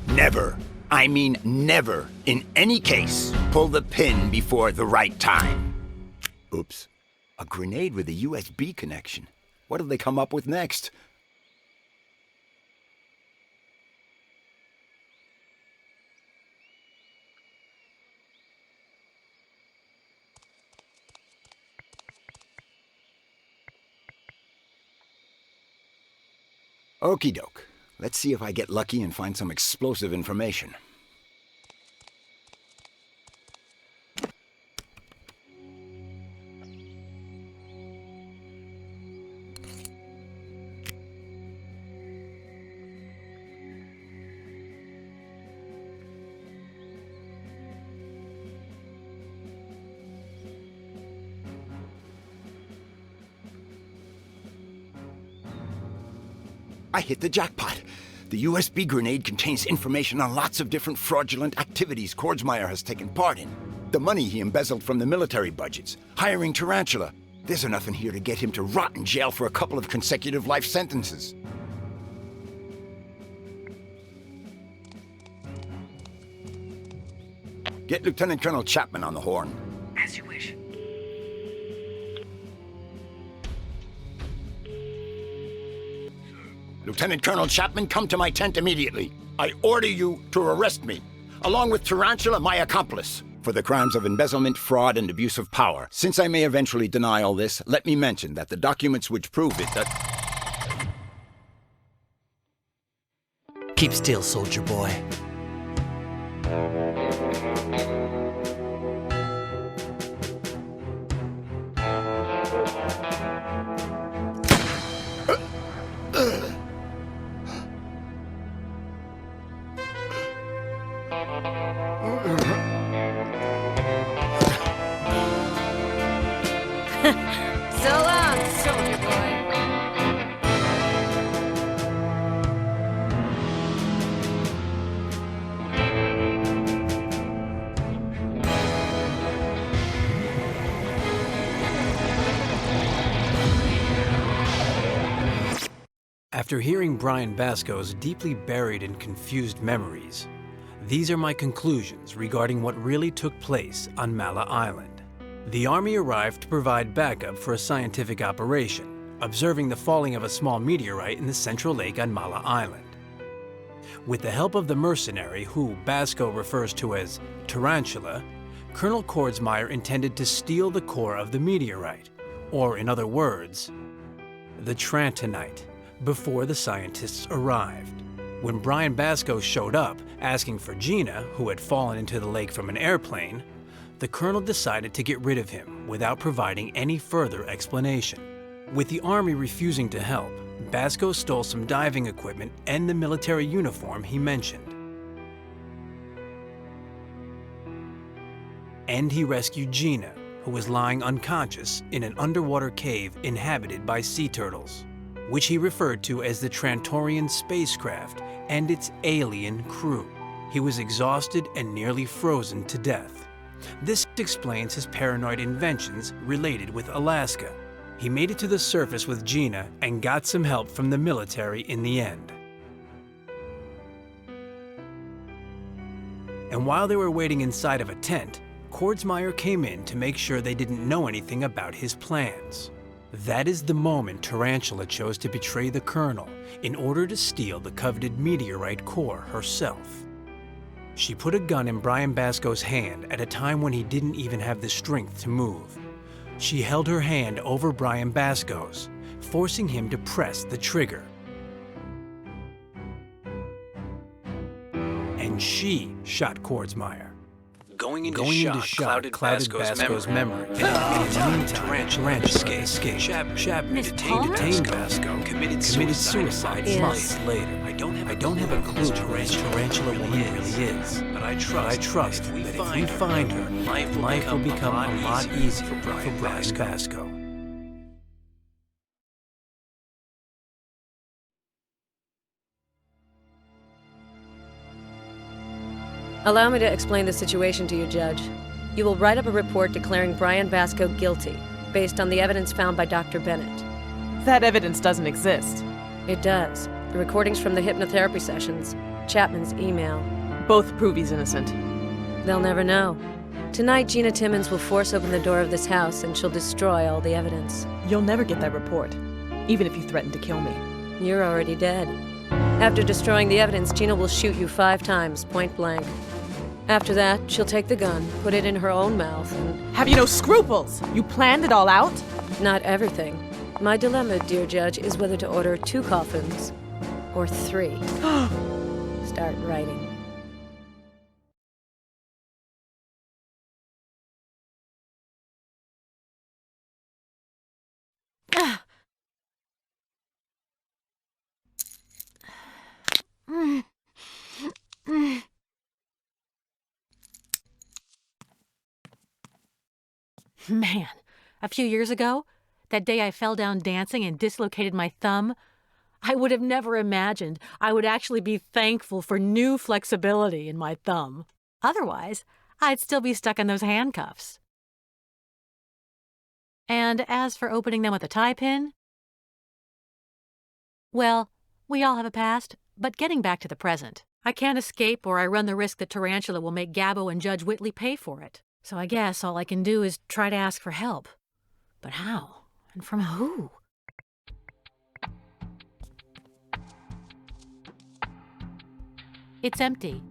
Never, I mean never, in any case, pull the pin before the right time. Oops. A grenade with a USB connection. What'll they come up with next? Okie doke. Let's see if I get lucky and find some explosive information. I hit the jackpot. The USB grenade contains information on lots of different fraudulent activities Kordsmeyer has taken part in. The money he embezzled from the military budgets, hiring Tarantula. There's enough in here to get him to rot in jail for a couple of consecutive life sentences. Get Lieutenant Colonel Chapman on the horn. As you wish. Lieutenant Colonel Chapman, come to my tent immediately. I order you to arrest me, along with Tarantula, my accomplice, for the crimes of embezzlement, fraud, and abuse of power. Since I may eventually deny all this, let me mention that the documents which prove it that... Keep still, soldier boy. So long, soldier boy. After hearing Brian Basco's deeply buried and confused memories, these are my conclusions regarding what really took place on Mala Island. The Army arrived to provide backup for a scientific operation, observing the falling of a small meteorite in the central lake on Mala Island. With the help of the mercenary, who Basco refers to as Tarantula, Colonel Kordsmeyer intended to steal the core of the meteorite, or in other words, the Trantonite, before the scientists arrived. When Brian Basco showed up, asking for Gina, who had fallen into the lake from an airplane, the colonel decided to get rid of him without providing any further explanation. With the Army refusing to help, Basco stole some diving equipment and the military uniform he mentioned. And he rescued Gina, who was lying unconscious in an underwater cave inhabited by sea turtles, which he referred to as the Trantorian spacecraft and its alien crew. He was exhausted and nearly frozen to death. This explains his paranoid inventions related with Alaska. He made it to the surface with Gina and got some help from the military in the end. And while they were waiting inside of a tent, Kordsmeyer came in to make sure they didn't know anything about his plans. That is the moment Tarantula chose to betray the Colonel in order to steal the coveted meteorite core herself. She put a gun in Brian Basco's hand at a time when he didn't even have the strength to move. She held her hand over Brian Basco's, forcing him to press the trigger. And she shot Kordsmeyer. Going into shot clouded Basco's memory. In the meantime, Tarantula escaped. Chapman detained Basco, committed suicide months later. I don't have a clue who Tarantula woman really is, but I trust that if we find her, life will become a lot easier for Brian Basco. Allow me to explain the situation to you, Judge. You will write up a report declaring Brian Basco guilty, based on the evidence found by Dr. Bennett. That evidence doesn't exist. It does. The recordings from the hypnotherapy sessions, Chapman's email. Both prove he's innocent. They'll never know. Tonight, Gina Timmons will force open the door of this house and she'll destroy all the evidence. You'll never get that report, even if you threaten to kill me. You're already dead. After destroying the evidence, Gina will shoot you 5 times, point blank. After that, she'll take the gun, put it in her own mouth, and... Have you no scruples? You planned it all out? Not everything. My dilemma, dear Judge, is whether to order 2 coffins or 3. Start writing. Man, a few years ago, that day I fell down dancing and dislocated my thumb, I would have never imagined I would actually be thankful for new flexibility in my thumb. Otherwise, I'd still be stuck in those handcuffs. And as for opening them with a tie pin, well, we all have a past, but getting back to the present. I can't escape or I run the risk that Tarantula will make Gabbo and Judge Whitley pay for it. So I guess all I can do is try to ask for help. But how? And from who? It's empty.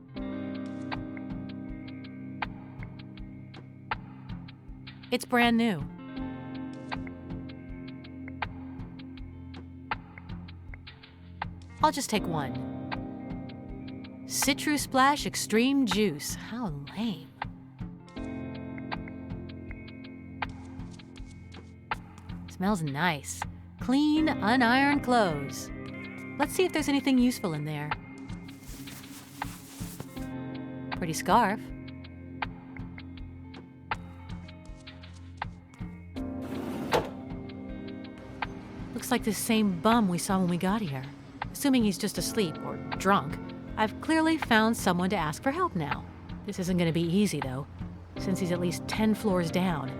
It's brand new. I'll just take one. Citrus Splash Extreme Juice. How lame. Smells nice. Clean, unironed clothes. Let's see if there's anything useful in there. Pretty scarf. Looks like the same bum we saw when we got here. Assuming he's just asleep or drunk, I've clearly found someone to ask for help now. This isn't going to be easy, though, since he's at least 10 floors down.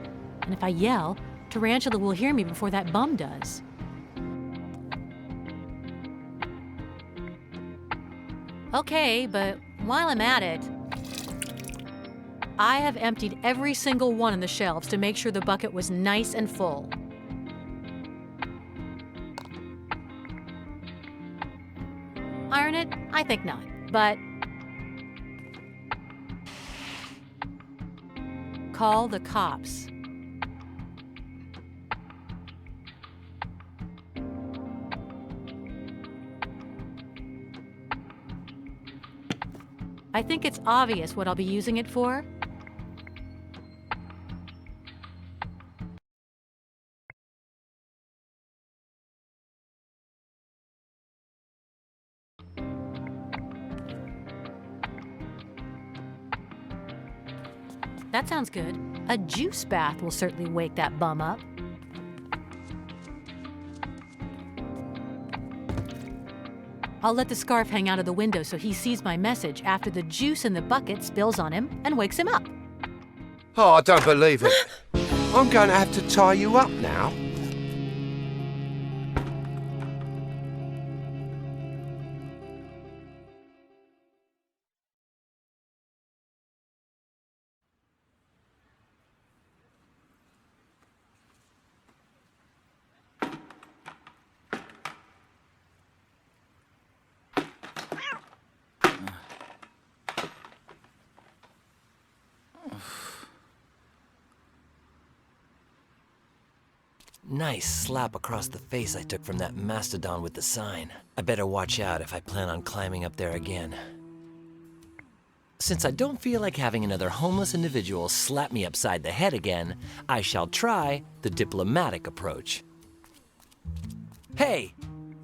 And if I yell, Tarantula will hear me before that bum does. Okay, but while I'm at it, I have emptied every single one on the shelves to make sure the bucket was nice and full. Iron it? I think not, but... Call the cops. I think it's obvious what I'll be using it for. That sounds good. A juice bath will certainly wake that bum up. I'll let the scarf hang out of the window so he sees my message after the juice in the bucket spills on him and wakes him up. Oh, I don't believe it. I'm going to have to tie you up now. Nice slap across the face I took from that mastodon with the sign. I better watch out if I plan on climbing up there again. Since I don't feel like having another homeless individual slap me upside the head again, I shall try the diplomatic approach. Hey,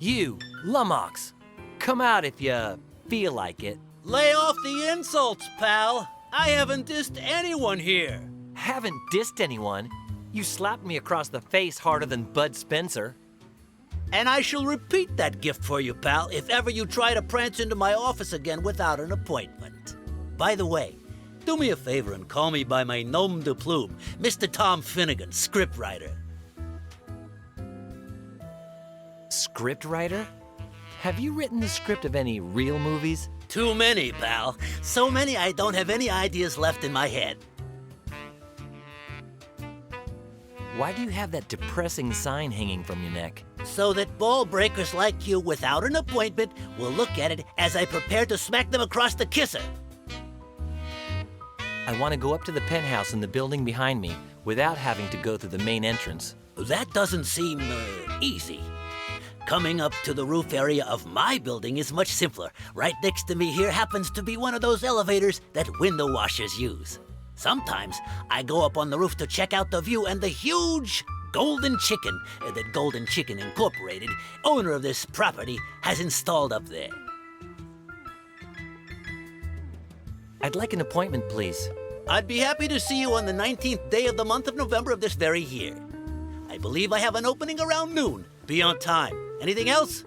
you, Lumox, come out if you feel like it. Lay off the insults, pal. I haven't dissed anyone here. Haven't dissed anyone? You slapped me across the face harder than Bud Spencer. And I shall repeat that gift for you, pal, if ever you try to prance into my office again without an appointment. By the way, do me a favor and call me by my nom de plume, Mr. Tom Finnegan, scriptwriter. Scriptwriter? Have you written the script of any real movies? Too many, pal. So many I don't have any ideas left in my head. Why do you have that depressing sign hanging from your neck? So that ball breakers like you without an appointment will look at it as I prepare to smack them across the kisser. I want to go up to the penthouse in the building behind me without having to go through the main entrance. That doesn't seem easy. Coming up to the roof area of my building is much simpler. Right next to me here happens to be one of those elevators that window washers use. Sometimes I go up on the roof to check out the view and the huge Golden Chicken that Golden Chicken Incorporated, owner of this property, has installed up there. I'd like an appointment, please. I'd be happy to see you on the 19th day of the month of November of this very year. I believe I have an opening around noon. Be on time. Anything else?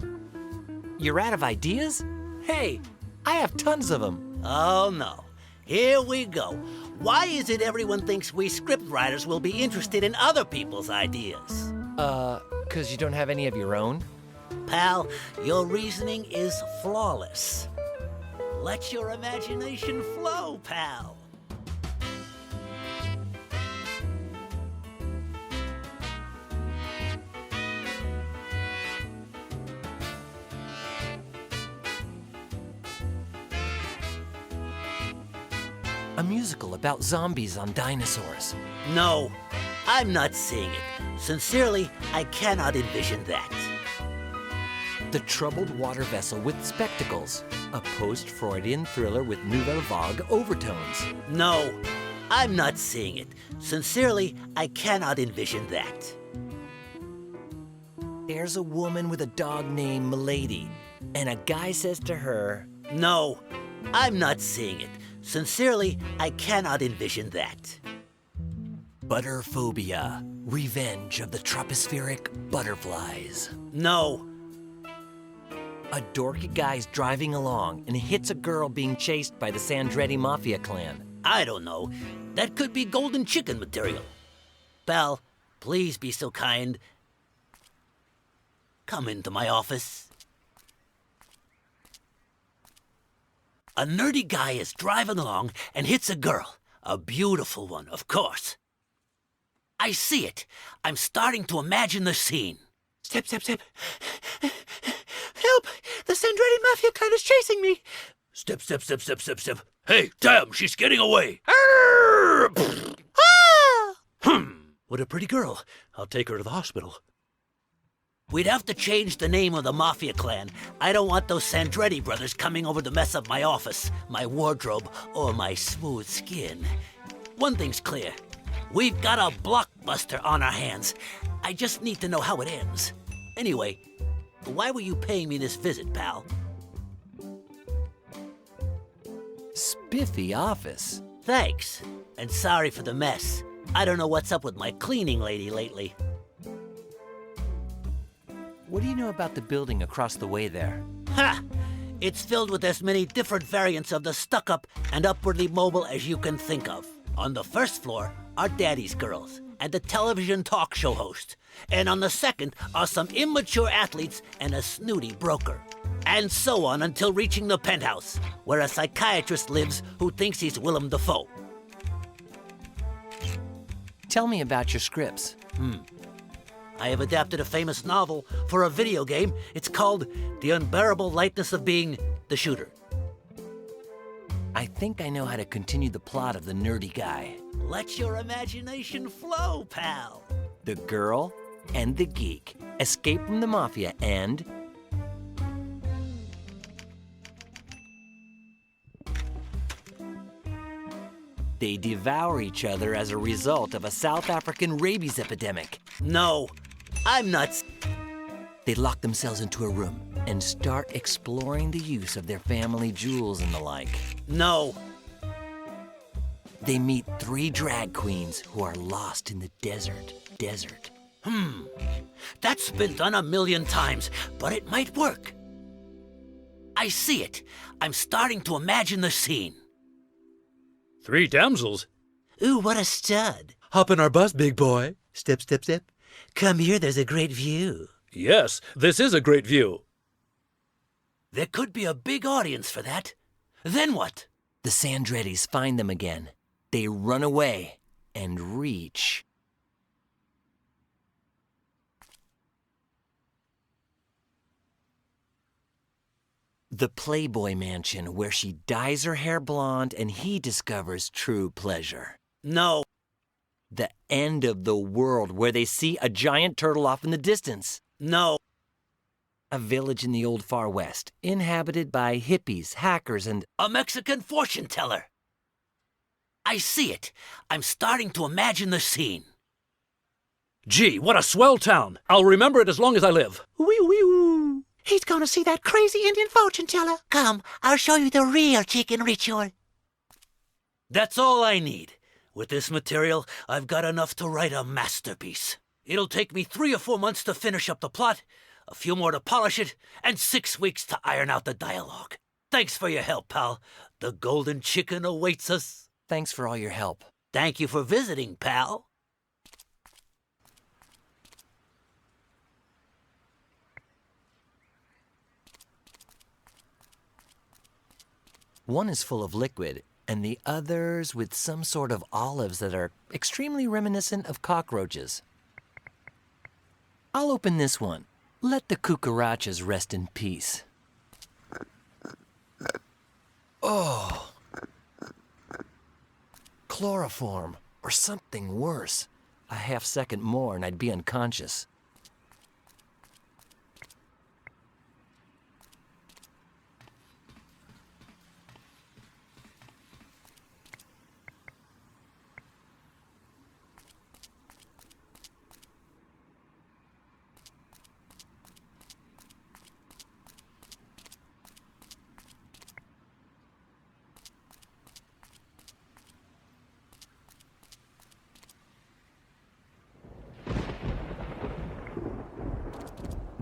You're out of ideas? Hey, I have tons of them. Oh, no. Here we go. Why is it everyone thinks we scriptwriters will be interested in other people's ideas? 'Cause you don't have any of your own? Pal, your reasoning is flawless. Let your imagination flow, pal. A musical about zombies on dinosaurs. No, I'm not seeing it. Sincerely, I cannot envision that. The Troubled Water Vessel with Spectacles. A post-Freudian thriller with Nouvelle Vague overtones. No, I'm not seeing it. Sincerely, I cannot envision that. There's a woman with a dog named Milady, and a guy says to her, No, I'm not seeing it. Sincerely, I cannot envision that. Butterphobia. Revenge of the tropospheric butterflies. No. A dorky guy's driving along and hits a girl being chased by the Sandretti Mafia clan. I don't know. That could be Golden Chicken material. Pal, please be so kind. Come into my office. A nerdy guy is driving along and hits a girl. A beautiful one, of course. I see it. I'm starting to imagine the scene. Step, step, step. Help! The Sandretti Mafia clan is chasing me. Step, step, step, step, step, step. Hey, damn, she's getting away. What a pretty girl. I'll take her to the hospital. We'd have to change the name of the Mafia clan. I don't want those Sandretti brothers coming over to mess up my office, my wardrobe, or my smooth skin. One thing's clear. We've got a blockbuster on our hands. I just need to know how it ends. Anyway, why were you paying me this visit, pal? Spiffy office. Thanks. And sorry for the mess. I don't know what's up with my cleaning lady lately. What do you know about the building across the way there? Ha! It's filled with as many different variants of the stuck-up and upwardly mobile as you can think of. On the first floor are Daddy's Girls and a television talk show host. And on the second are some immature athletes and a snooty broker. And so on until reaching the penthouse, where a psychiatrist lives who thinks he's Willem Dafoe. Tell me about your scripts. I have adapted a famous novel for a video game. It's called The Unbearable Lightness of Being the Shooter. I think I know how to continue the plot of the nerdy guy. Let your imagination flow, pal. The girl? and the geek escape from the mafia and... they devour each other as a result of a South African rabies epidemic. No, I'm nuts. They lock themselves into a room and start exploring the use of their family jewels and the like. No. They meet 3 drag queens who are lost in the desert. That's been done 1,000,000 times, but it might work. I see it. I'm starting to imagine the scene. 3 damsels? Ooh, what a stud. Hop in our bus, big boy. Step, step, step. Come here, there's a great view. Yes, this is a great view. There could be a big audience for that. Then what? The Sandrettis find them again. They run away and reach... the Playboy Mansion, where she dyes her hair blonde and he discovers true pleasure. No. The end of the world, where they see a giant turtle off in the distance. No. A village in the old Far West, inhabited by hippies, hackers, and... a Mexican fortune teller. I see it. I'm starting to imagine the scene. Gee, what a swell town. I'll remember it as long as I live. Wee-wee-woo. He's gonna see that crazy Indian fortune teller. Come, I'll show you the real chicken ritual. That's all I need. With this material, I've got enough to write a masterpiece. It'll take me 3 or 4 months to finish up the plot, a few more to polish it, and 6 weeks to iron out the dialogue. Thanks for your help, pal. The golden chicken awaits us. Thanks for all your help. Thank you for visiting, pal. One is full of liquid, and the other's with some sort of olives that are extremely reminiscent of cockroaches. I'll open this one. Let the cucarachas rest in peace. Oh. Chloroform, or something worse. A half-second more and I'd be unconscious.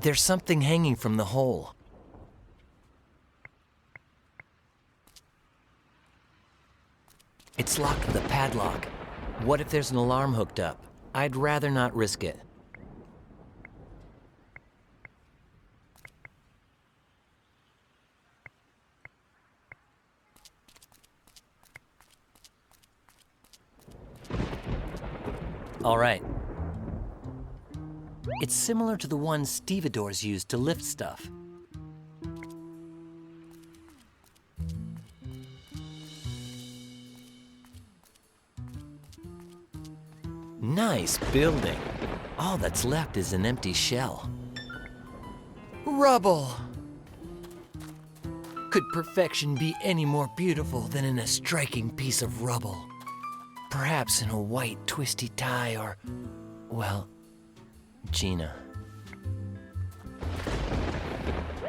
There's something hanging from the hole. It's locked with a padlock. What if there's an alarm hooked up? I'd rather not risk it. All right. It's similar to the one stevedores used to lift stuff. Nice building. All that's left is an empty shell. Rubble! Could perfection be any more beautiful than in a striking piece of rubble? Perhaps in a white twisty tie or, well, Gina.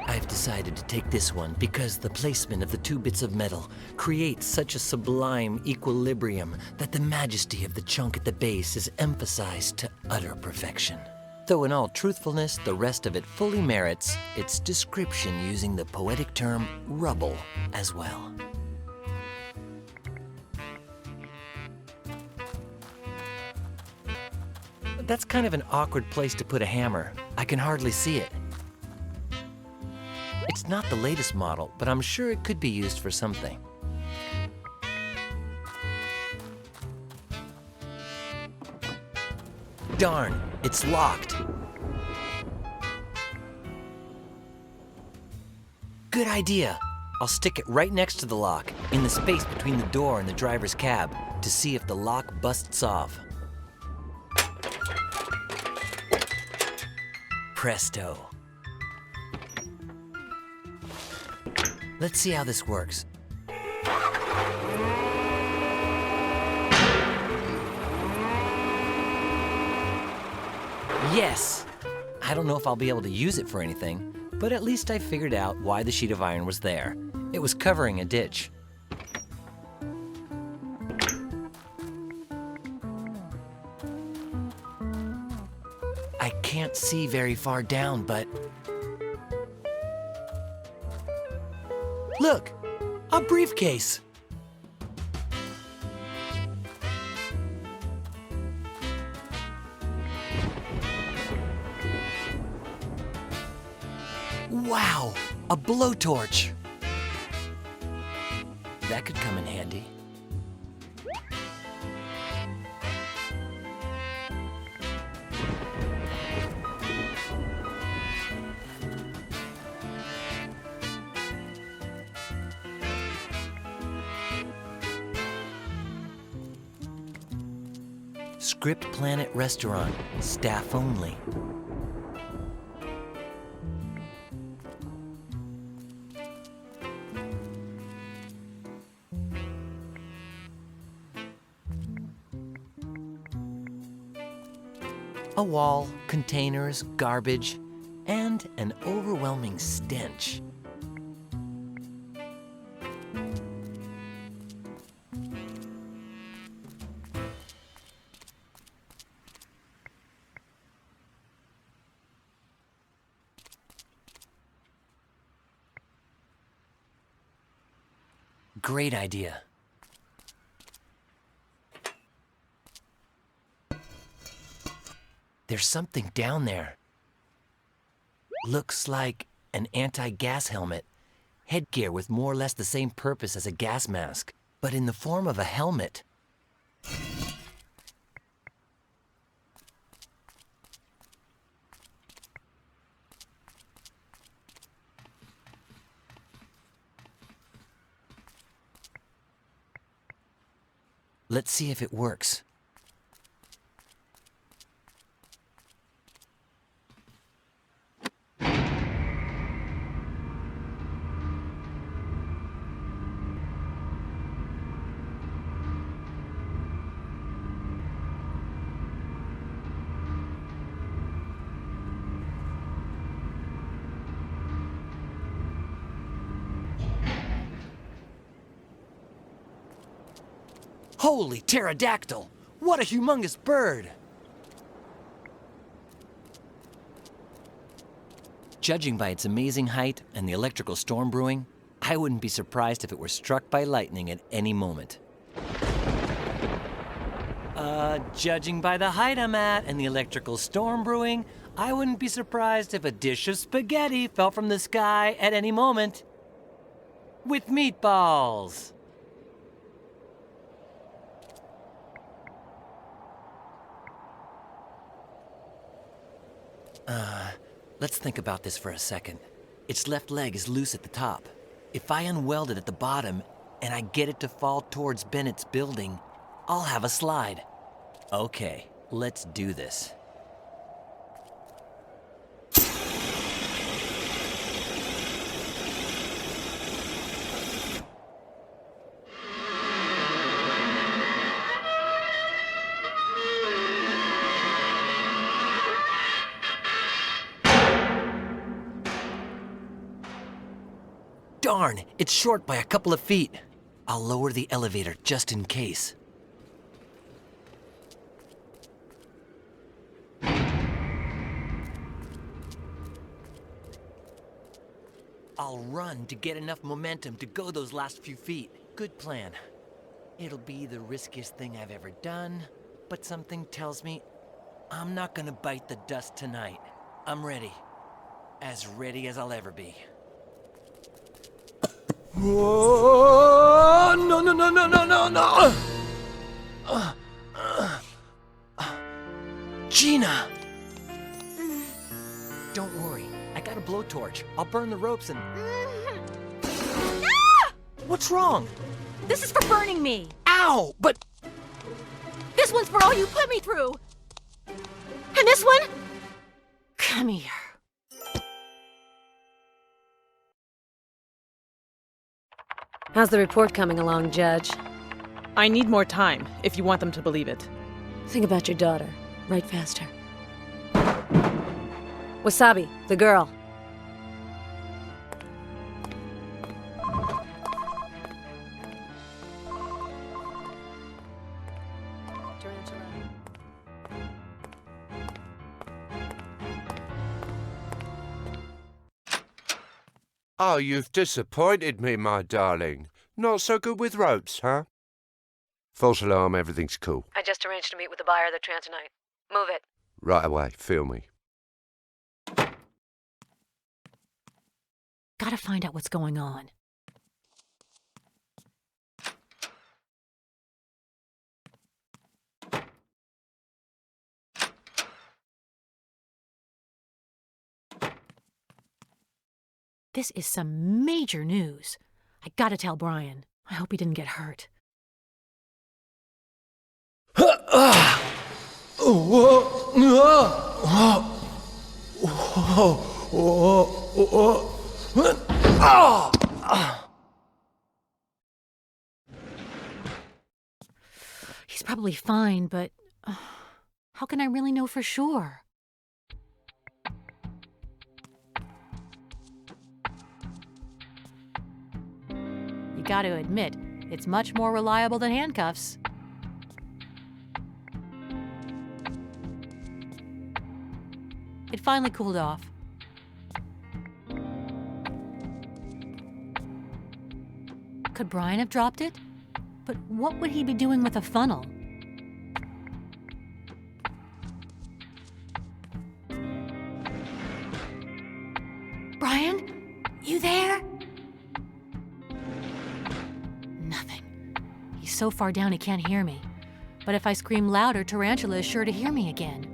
I've decided to take this one because the placement of the 2 bits of metal creates such a sublime equilibrium that the majesty of the chunk at the base is emphasized to utter perfection. Though in all truthfulness, the rest of it fully merits its description using the poetic term rubble as well. That's kind of an awkward place to put a hammer. I can hardly see it. It's not the latest model, but I'm sure it could be used for something. Darn, it's locked. Good idea. I'll stick it right next to the lock, in the space between the door and the driver's cab, to see if the lock busts off. Presto. Let's see how this works. Yes! I don't know if I'll be able to use it for anything, but at least I figured out why the sheet of iron was there. It was covering a ditch. I can't see very far down, but... Look! A briefcase! Wow! A blowtorch! That could come in handy. Script Planet Restaurant, staff only. A wall, containers, garbage, and an overwhelming stench. Great idea. There's something down there. Looks like an anti-gas helmet. Headgear with more or less the same purpose as a gas mask, but in the form of a helmet. Let's see if it works. Holy pterodactyl! What a humongous bird! Judging by its amazing height and the electrical storm brewing, I wouldn't be surprised if it were struck by lightning at any moment. Judging by the height I'm at and the electrical storm brewing, I wouldn't be surprised if a dish of spaghetti fell from the sky at any moment. With meatballs! Let's think about this for a second. Its left leg is loose at the top. If I unweld it at the bottom and I get it to fall towards Bennett's building, I'll have a slide. Okay, let's do this. Darn, it's short by a couple of feet. I'll lower the elevator just in case. I'll run to get enough momentum to go those last few feet. Good plan. It'll be the riskiest thing I've ever done, but something tells me I'm not gonna bite the dust tonight. I'm ready. As ready as I'll ever be. Whoa! No, no, no, no, no, no, no! Gina! Don't worry, I got a blowtorch. I'll burn the ropes and... What's wrong? This is for burning me. Ow! But... This one's for all you put me through. And this one? Come here. How's the report coming along, Judge? I need more time, if you want them to believe it. Think about your daughter. Write faster. Wasabi, the girl. Oh, you've disappointed me, my darling. Not so good with ropes, huh? False alarm, everything's cool. I just arranged to meet with the buyer of the Trantonite. Move it. Right away, feel me. Gotta find out what's going on. This is some major news. I gotta tell Brian. I hope he didn't get hurt. He's probably fine, but how can I really know for sure? You gotta admit, it's much more reliable than handcuffs. It finally cooled off. Could Brian have dropped it? But what would he be doing with a funnel? Brian? You there? Nothing. He's so far down he can't hear me. But if I scream louder, Tarantula is sure to hear me again.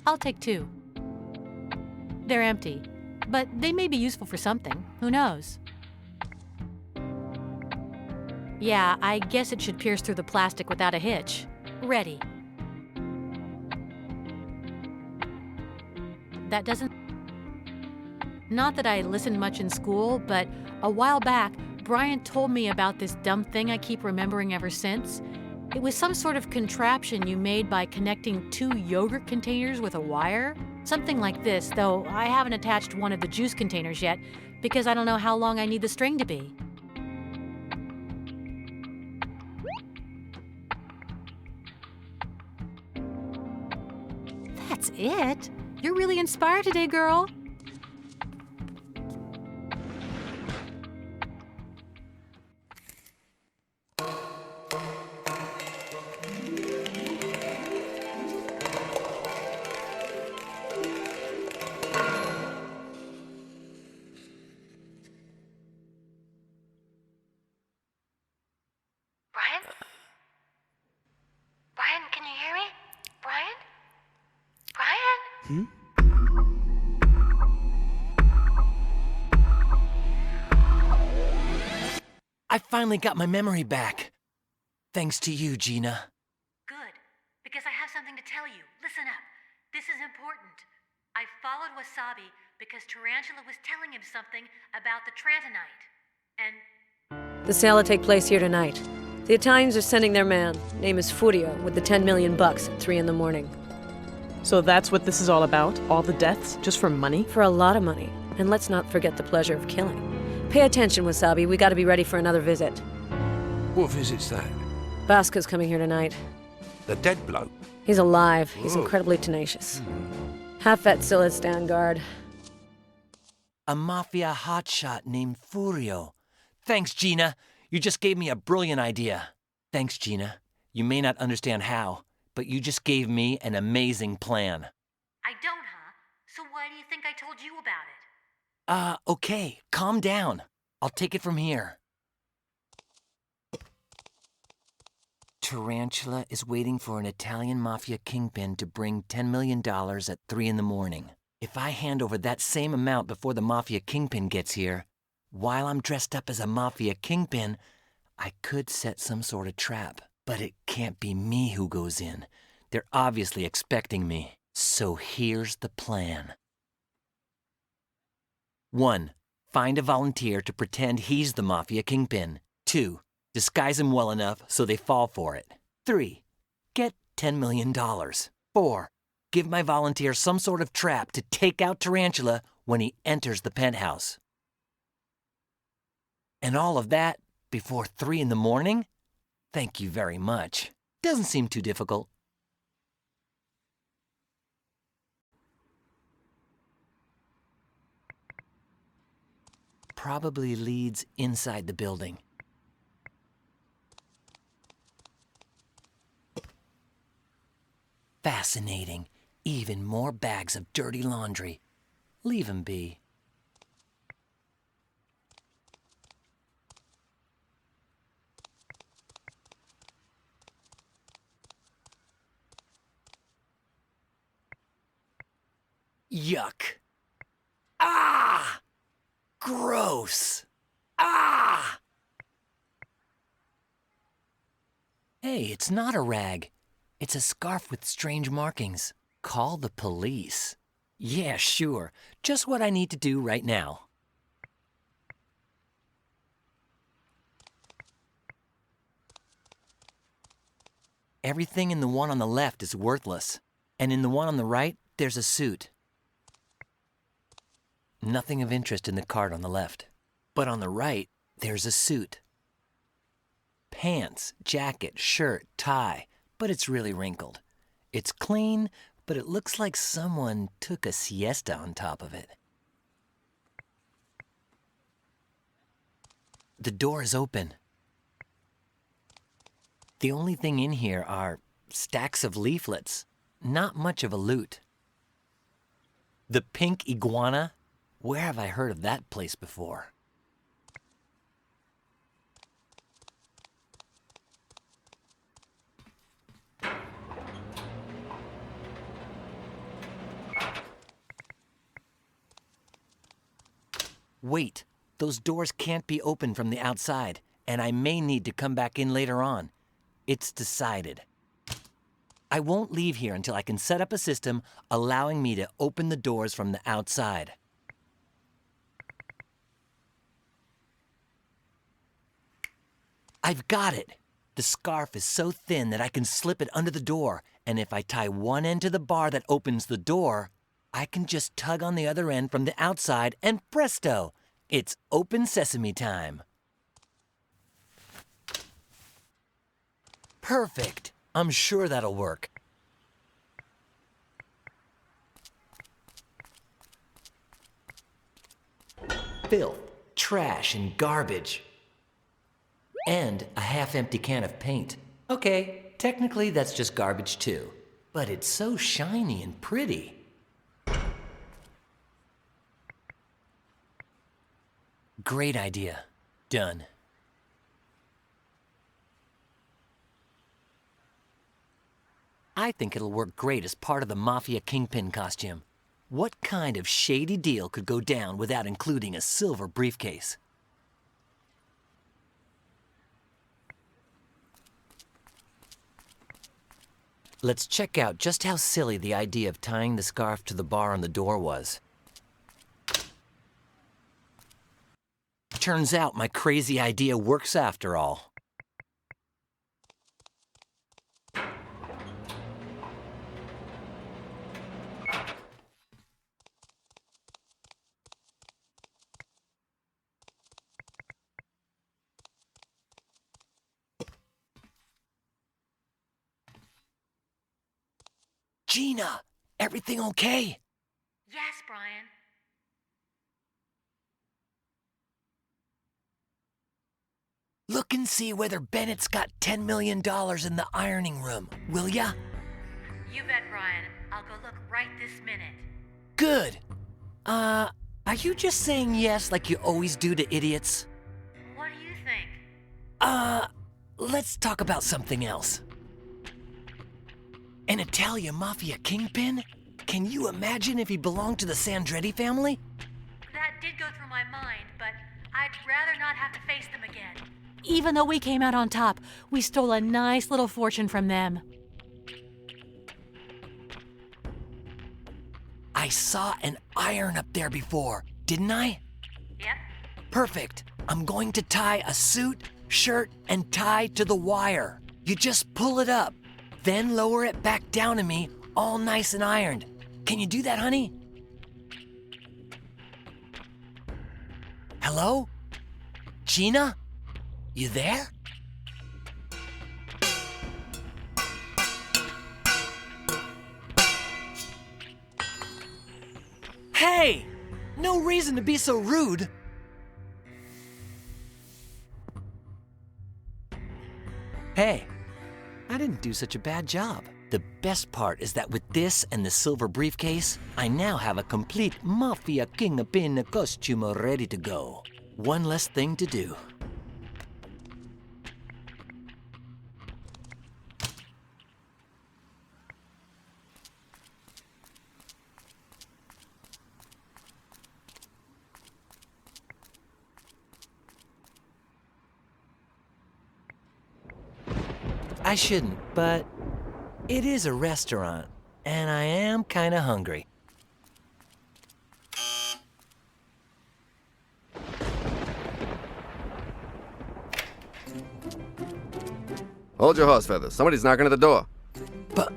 I'll take 2. They're empty, but they may be useful for something. Who knows? Yeah, I guess it should pierce through the plastic without a hitch. Ready. That doesn't... Not that I listened much in school, but a while back, Brian told me about this dumb thing I keep remembering ever since. It was some sort of contraption you made by connecting 2 yogurt containers with a wire. Something like this, though I haven't attached one of the juice containers yet because I don't know how long I need the string to be. That's it? You're really inspired today, girl. Brian? Brian, can you hear me? Brian? Brian? I finally got my memory back. Thanks to you, Gina. Good, because I have something to tell you. Listen up. This is important. I followed Wasabi because Tarantula was telling him something about the Trantonite. And The sale will take place here tonight. The Italians are sending their man. Name is Furio, with the $10 million at 3 in the morning. So that's what this is all about? All the deaths, just for money? For a lot of money. And let's not forget the pleasure of killing. Pay attention, Wasabi. We gotta be ready for another visit. What visit's that? Bosco's coming here tonight. The dead bloke? He's alive. He's Whoa. incredibly tenacious. Half-vet still at stand guard. A mafia hotshot named Furio. Thanks, Gina. You just gave me a brilliant idea. Thanks, Gina. You may not understand how, but you just gave me an amazing plan. I don't, huh? So why do you think I told you about it? Okay. Calm down. I'll take it from here. Tarantula is waiting for an Italian mafia kingpin to bring $10 million at 3 in the morning. If I hand over that same amount before the mafia kingpin gets here, while I'm dressed up as a mafia kingpin, I could set some sort of trap. But it can't be me who goes in. They're obviously expecting me. So here's the plan. 1. find a volunteer to pretend he's the Mafia kingpin. 2, disguise him well enough so they fall for it. 3, get $10 million. 4, give my volunteer some sort of trap to take out Tarantula when he enters the penthouse. And all of that before 3 in the morning? Thank you very much. Doesn't seem too difficult. Probably leads inside the building. Fascinating. Even more bags of dirty laundry. Leave 'em be. Yuck. Ah! Gross. Ah! Hey, it's not a rag. It's a scarf with strange markings. Call the police. Yeah, sure. Just what I need to do right now. Everything in the one on the left is worthless. And in the one on the right, there's a suit. Nothing of interest in the card on the left. But on the right, there's a suit. Pants, jacket, shirt, tie, but it's really wrinkled. It's clean, but it looks like someone took a siesta on top of it. The door is open. The only thing in here are stacks of leaflets. Not much of a loot. The Pink Iguana? Where have I heard of that place before? Wait, those doors can't be opened from the outside, and I may need to come back in later on. It's decided. I won't leave here until I can set up a system allowing me to open the doors from the outside. I've got it! The scarf is so thin that I can slip it under the door, and if I tie one end to the bar that opens the door, I can just tug on the other end from the outside and presto! It's open sesame time. Perfect! I'm sure that'll work. Filth, trash, and garbage. And a half-empty can of paint. Okay, technically that's just garbage too. But it's so shiny and pretty. Great idea. Done. I think it'll work great as part of the Mafia Kingpin costume. What kind of shady deal could go down without including a silver briefcase? Let's check out just how silly the idea of tying the scarf to the bar on the door was. Turns out my crazy idea works after all. Gina, everything okay? Yes, Brian. Look and see whether Bennett's got $10 million in the ironing room, will ya? You bet, Brian. I'll go look right this minute. Good. Are you just saying yes like you always do to idiots? What do you think? Let's talk about something else. An Italian Mafia kingpin? Can you imagine if he belonged to the Sandretti family? That did go through my mind, but I'd rather not have to face them again. Even though we came out on top, we stole a nice little fortune from them. I saw an iron up there before, didn't I? Yep, Perfect. I'm going to tie a suit, shirt, and tie to the wire. You just pull it up, then lower it back down to me, all nice and ironed. Can you do that, honey? Hello? Gina? You there? Hey! No reason to be so rude. Hey, I didn't do such a bad job. The best part is that with this and the silver briefcase, I now have a complete Mafia Kingpin costume ready to go. One less thing to do. I shouldn't, but it is a restaurant, and I am kinda hungry. Hold your horse feathers. Somebody's knocking at the door. But...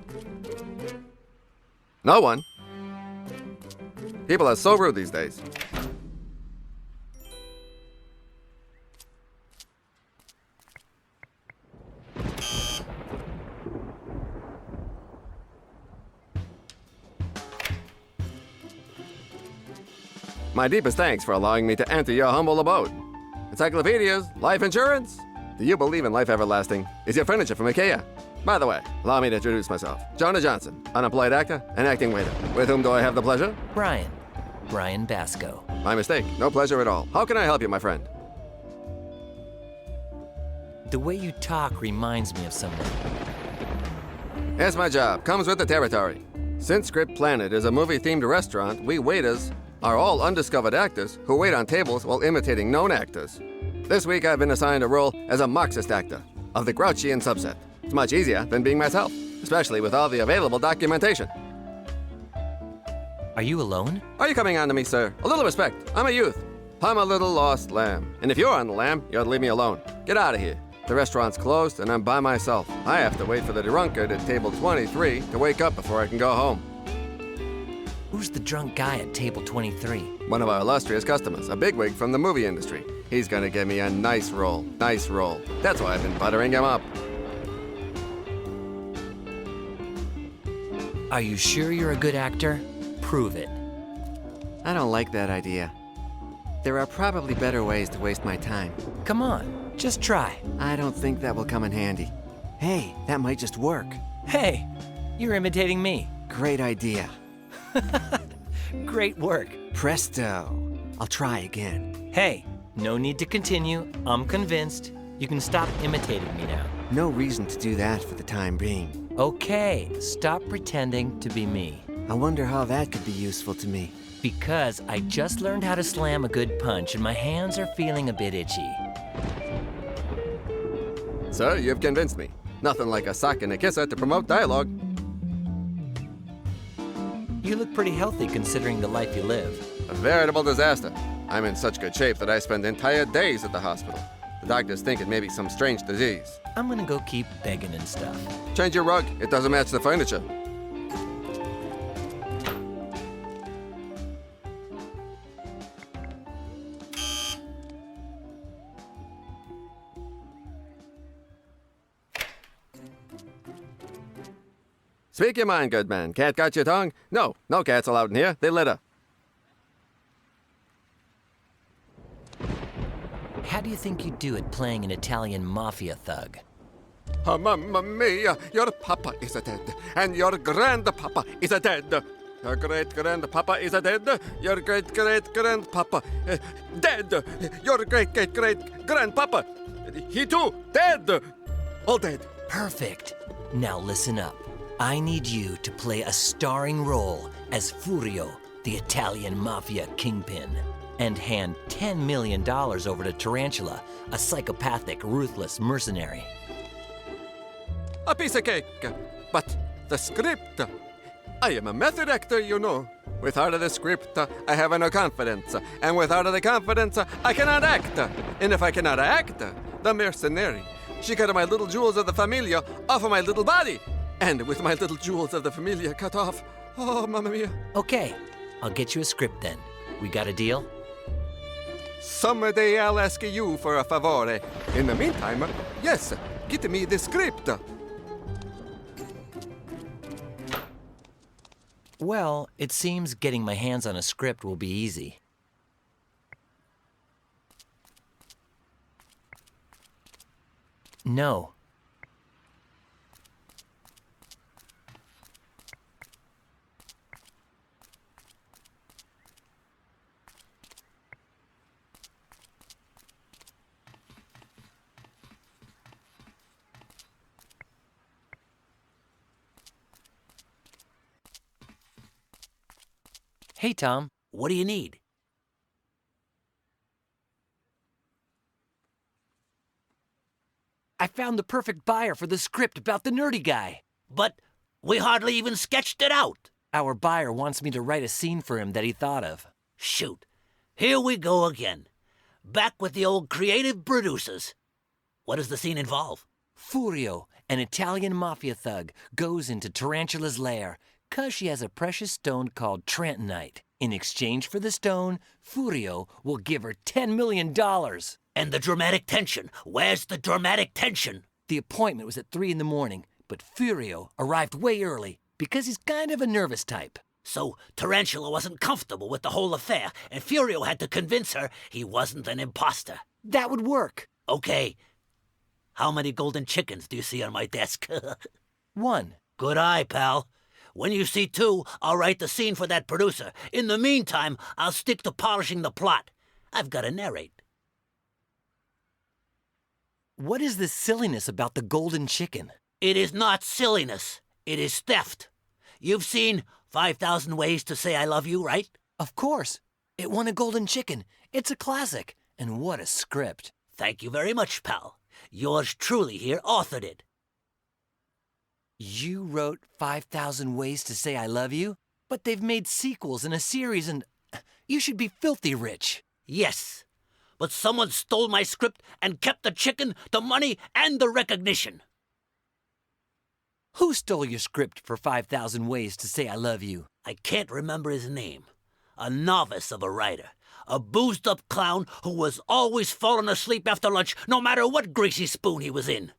No one. People are so rude these days. My deepest thanks for allowing me to enter your humble abode. Encyclopedias, life insurance? Do you believe in life everlasting? Is your furniture from IKEA? By the way, allow me to introduce myself. Jonah Johnson, unemployed actor and acting waiter. With whom do I have the pleasure? Brian Basco. My mistake. No pleasure at all. How can I help you, my friend? The way you talk reminds me of someone. It's my job. Comes with the territory. Since Script Planet is a movie-themed restaurant, we waiters are all undiscovered actors who wait on tables while imitating known actors. This week I've been assigned a role as a Marxist actor of the Grouchian subset. It's much easier than being myself, especially with all the available documentation. Are you alone? Are you coming on to me, sir? A little respect. I'm a youth. I'm a little lost lamb. And if you're on the lamb, you ought to leave me alone. Get out of here. The restaurant's closed and I'm by myself. I have to wait for the drunkard at table 23 to wake up before I can go home. Who's the drunk guy at table 23? One of our illustrious customers, a bigwig from the movie industry. He's gonna give me a nice roll. Nice roll. That's why I've been buttering him up. Are you sure you're a good actor? Prove it. I don't like that idea. There are probably better ways to waste my time. Come on, just try. I don't think that will come in handy. Hey, that might just work. Hey, you're imitating me. Great idea. Great work. Presto. I'll try again. Hey, no need to continue. I'm convinced. You can stop imitating me now. No reason to do that for the time being. Okay, stop pretending to be me. I wonder how that could be useful to me. Because I just learned how to slam a good punch and my hands are feeling a bit itchy. Sir, you've convinced me. Nothing like a sock and a kisser to promote dialogue. You look pretty healthy considering the life you live. A veritable disaster. I'm in such good shape that I spend entire days at the hospital. The doctors think it may be some strange disease. I'm gonna go keep begging and stuff. Change your rug. It doesn't match the furniture. Speak your mind, good man. Cat got your tongue? No, no cats allowed in here. They litter. How do you think you'd do at playing an Italian mafia thug? Oh, mamma mia, your papa is dead, and your grandpapa is dead. Your great-grandpapa is dead. Your great-great-grandpapa dead. Your great-great-great-grandpapa, he too, dead. All dead. Perfect. Now listen up. I need you to play a starring role as Furio, the Italian mafia kingpin, and hand $10 million over to Tarantula, a psychopathic, ruthless mercenary. A piece of cake, but the script. I am a method actor, you know. Without the script, I have no confidence. And without the confidence, I cannot act. And if I cannot act, the mercenary, she cut my little jewels of the familia off of my little body. And with my little jewels of the familia cut off, oh, mamma mia. Okay, I'll get you a script then. We got a deal? Someday I'll ask you for a favore. In the meantime, yes, get me the script. Well, it seems getting my hands on a script will be easy. No. Hey, Tom. What do you need? I found the perfect buyer for the script about the nerdy guy. But we hardly even sketched it out. Our buyer wants me to write a scene for him that he thought of. Shoot. Here we go again. Back with the old creative producers. What does the scene involve? Furio, an Italian mafia thug, goes into Tarantula's lair, 'cause she has a precious stone called Trantonite. In exchange for the stone, Furio will give her $10 million. And the dramatic tension? Where's the dramatic tension? The appointment was at 3 in the morning, but Furio arrived way early because he's kind of a nervous type. So Tarantula wasn't comfortable with the whole affair, and Furio had to convince her he wasn't an imposter. That would work. Okay. How many golden chickens do you see on my desk? 1. Good eye, pal. When you see 2, I'll write the scene for that producer. In the meantime, I'll stick to polishing the plot. I've got to narrate. What is this silliness about the golden chicken? It is not silliness. It is theft. You've seen 5,000 Ways to Say I Love You, right? Of course. It won a golden chicken. It's a classic. And what a script. Thank you very much, pal. Yours truly here authored it. You wrote 5,000 Ways to Say I Love You? But they've made sequels and a series and... You should be filthy rich. Yes. But someone stole my script and kept the chicken, the money, and the recognition. Who stole your script for 5,000 Ways to Say I Love You? I can't remember his name. A novice of a writer. A boozed-up clown who was always falling asleep after lunch, no matter what greasy spoon he was in.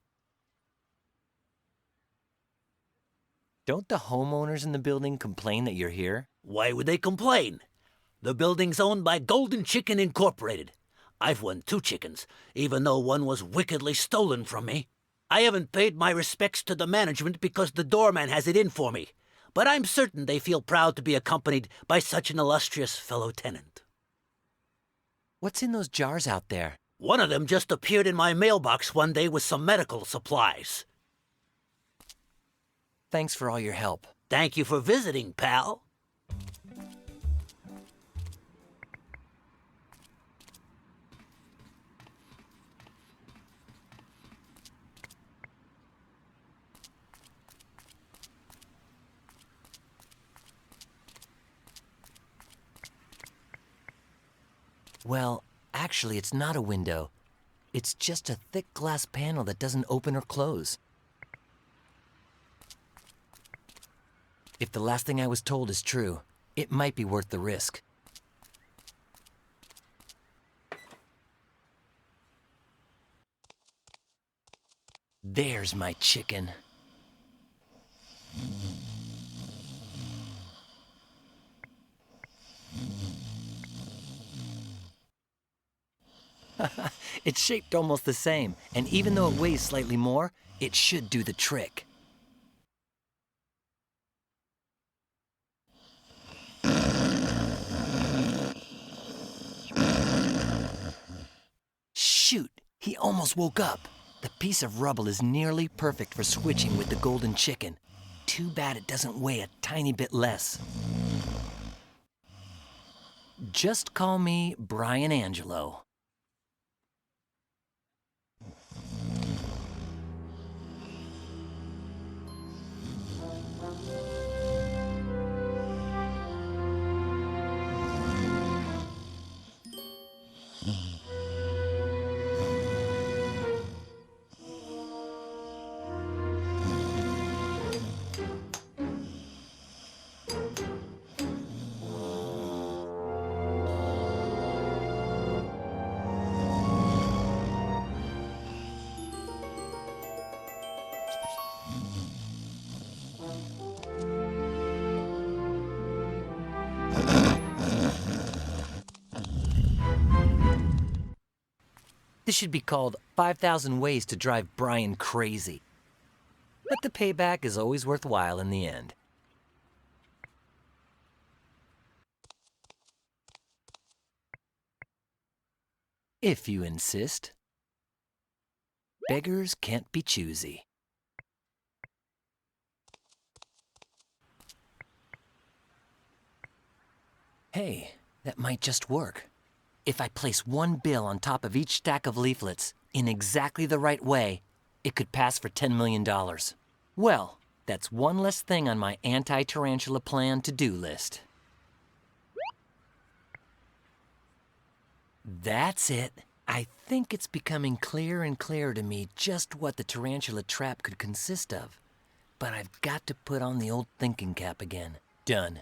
Don't the homeowners in the building complain that you're here? Why would they complain? The building's owned by Golden Chicken Incorporated. I've won 2 chickens, even though one was wickedly stolen from me. I haven't paid my respects to the management because the doorman has it in for me. But I'm certain they feel proud to be accompanied by such an illustrious fellow tenant. What's in those jars out there? One of them just appeared in my mailbox one day with some medical supplies. Thanks for all your help. Thank you for visiting, pal. Well, actually, it's not a window. It's just a thick glass panel that doesn't open or close. If the last thing I was told is true, it might be worth the risk. There's my chicken. It's shaped almost the same, and even though it weighs slightly more, it should do the trick. Shoot, he almost woke up. The piece of rubble is nearly perfect for switching with the golden chicken. Too bad it doesn't weigh a tiny bit less. Just call me Brian Angelo. This should be called 5,000 Ways to Drive Brian Crazy. But the payback is always worthwhile in the end. If you insist. Beggars can't be choosy. Hey, that might just work. If I place one bill on top of each stack of leaflets in exactly the right way, it could pass for $10 million. Well, that's one less thing on my anti-tarantula plan to-do list. That's it. I think it's becoming clearer and clearer to me just what the tarantula trap could consist of. But I've got to put on the old thinking cap again. Done.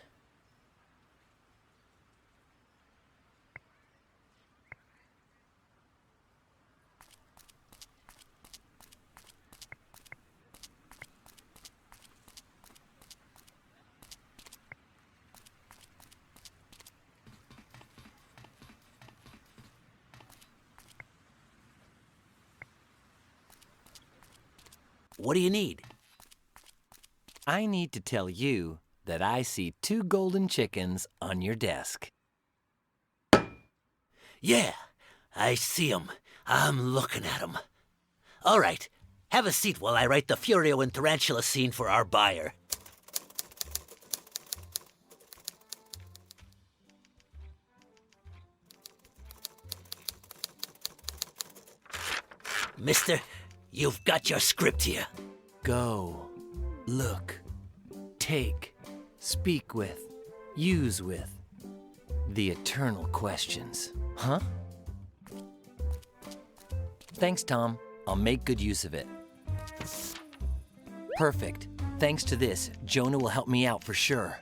What do you need? I need to tell you that I see 2 golden chickens on your desk. Yeah, I see 'em. I'm looking at 'em. All right, have a seat while I write the Furio and Tarantula scene for our buyer. Mister, you've got your script here. Go, look, take, speak with, use with. The eternal questions, huh? Thanks, Tom. I'll make good use of it. Perfect. Thanks to this, Jonah will help me out for sure.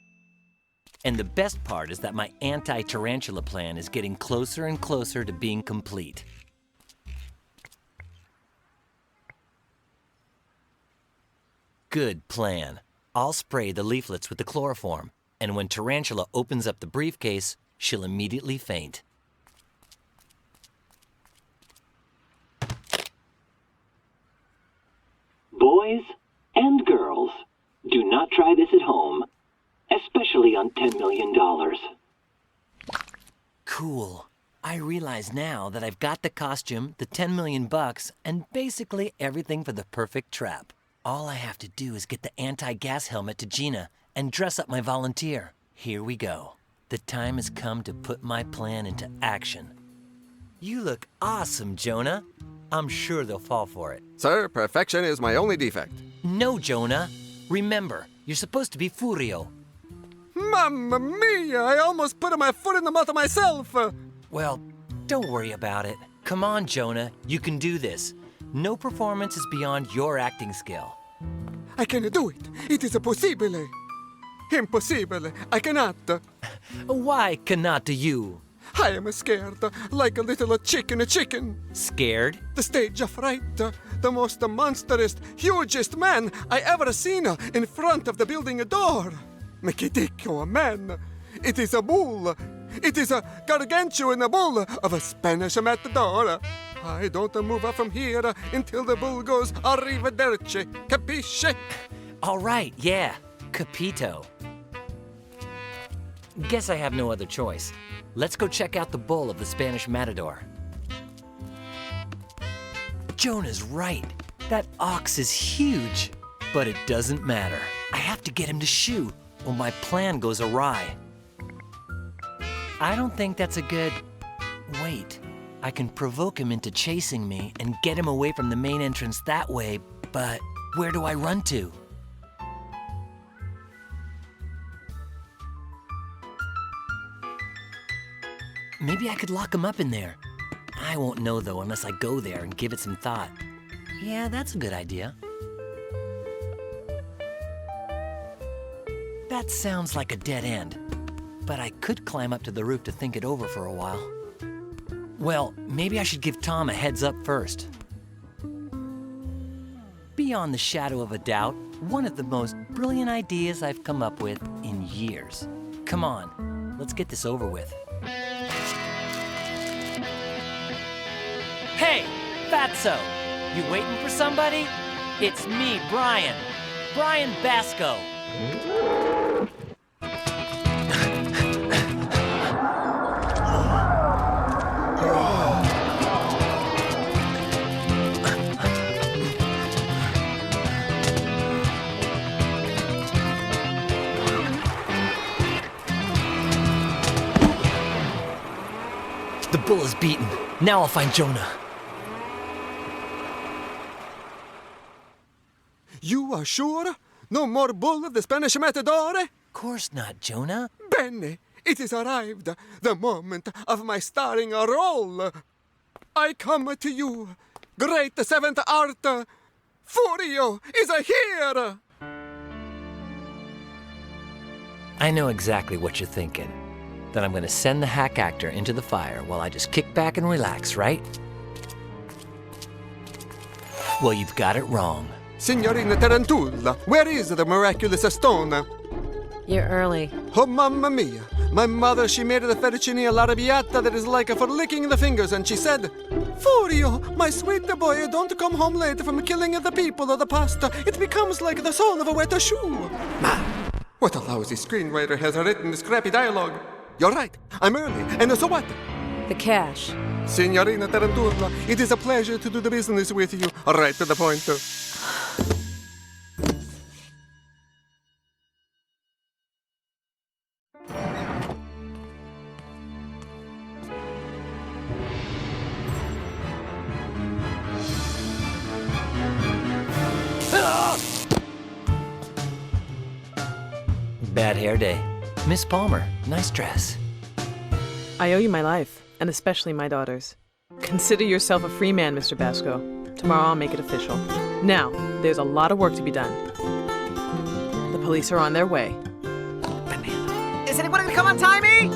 And the best part is that my anti-tarantula plan is getting closer and closer to being complete. Good plan. I'll spray the leaflets with the chloroform, and when Tarantula opens up the briefcase, she'll immediately faint. Boys and girls, do not try this at home, especially on $10 million. Cool. I realize now that I've got the costume, the $10 million bucks, and basically everything for the perfect trap. All I have to do is get the anti-gas helmet to Gina and dress up my volunteer. Here we go. The time has come to put my plan into action. You look awesome, Jonah. I'm sure they'll fall for it. Sir, perfection is my only defect. No, Jonah. Remember, you're supposed to be Furio. Mamma mia! I almost put my foot in the mouth of myself! Well, don't worry about it. Come on, Jonah. You can do this. No performance is beyond your acting skill. I can do it. It is possible. Impossibile. I cannot. Why cannot you? I am scared, like a little chicken. Scared? The stage of fright. The most monstrous, hugest man I ever seen in front of the building door. Mekitico, man. It is a bull. It is a gargantuan bull of a Spanish matador. I don't move up from here until the bull goes arrivederci. Capisce? All right, yeah. Capito. Guess I have no other choice. Let's go check out the bull of the Spanish matador. Jonah's right. That ox is huge. But it doesn't matter. I have to get him to shoot, or my plan goes awry. I don't think that's a good... Wait. I can provoke him into chasing me and get him away from the main entrance that way, but where do I run to? Maybe I could lock him up in there. I won't know, though, unless I go there and give it some thought. Yeah, that's a good idea. That sounds like a dead end, but I could climb up to the roof to think it over for a while. Well, maybe I should give Tom a heads up first. Beyond the shadow of a doubt, one of the most brilliant ideas I've come up with in years. Come on, let's get this over with. Hey, Fatso! You waiting for somebody? It's me, Brian. Brian Basco. The bull is beaten. Now I'll find Jonah. You are sure? No more bull of the Spanish matador? Of course not, Jonah. Bene, it has arrived, the moment of my starring role. I come to you, great seventh art. Furio is here! I know exactly what you're thinking. That I'm gonna send the hack actor into the fire while I just kick back and relax, right? Well, you've got it wrong. Signorina Tarantula, where is the miraculous stone? You're early. Oh, mamma mia. My mother, she made the fettuccine all'arrabbiata that is like for licking the fingers, and she said, Furio, my sweet boy, don't come home late from killing the people or the pasta. It becomes like the sole of a wet shoe. Ma, what a lousy screenwriter has written this crappy dialogue. You're right, I'm early, and so what? The cash. Signorina Tarantula, it is a pleasure to do the business with you. Right to the point. Bad hair day. Miss Palmer, nice dress. I owe you my life, and especially my daughter's. Consider yourself a free man, Mr. Basco. Tomorrow I'll make it official. Now, there's a lot of work to be done. The police are on their way. Is anybody gonna come untie me?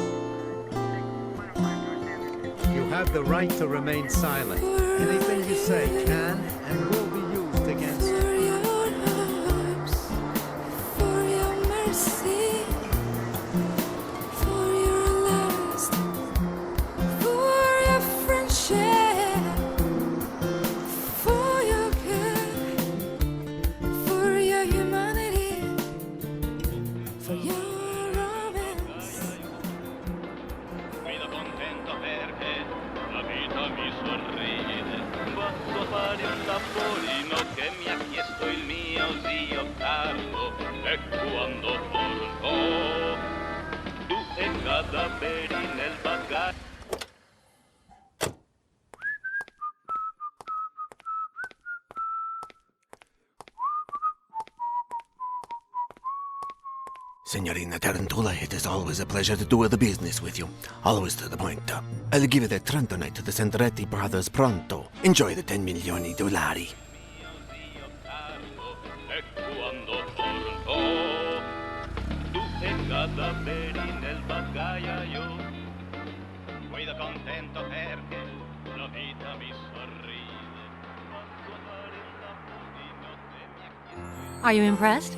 You have the right to remain silent. Anything you say can and will be used against you. Signorina Tarantula, it is always a pleasure to do the business with you. Always to the point. I'll give that Trentonite to the Sandretti brothers pronto. Enjoy the $10 million. Are you impressed?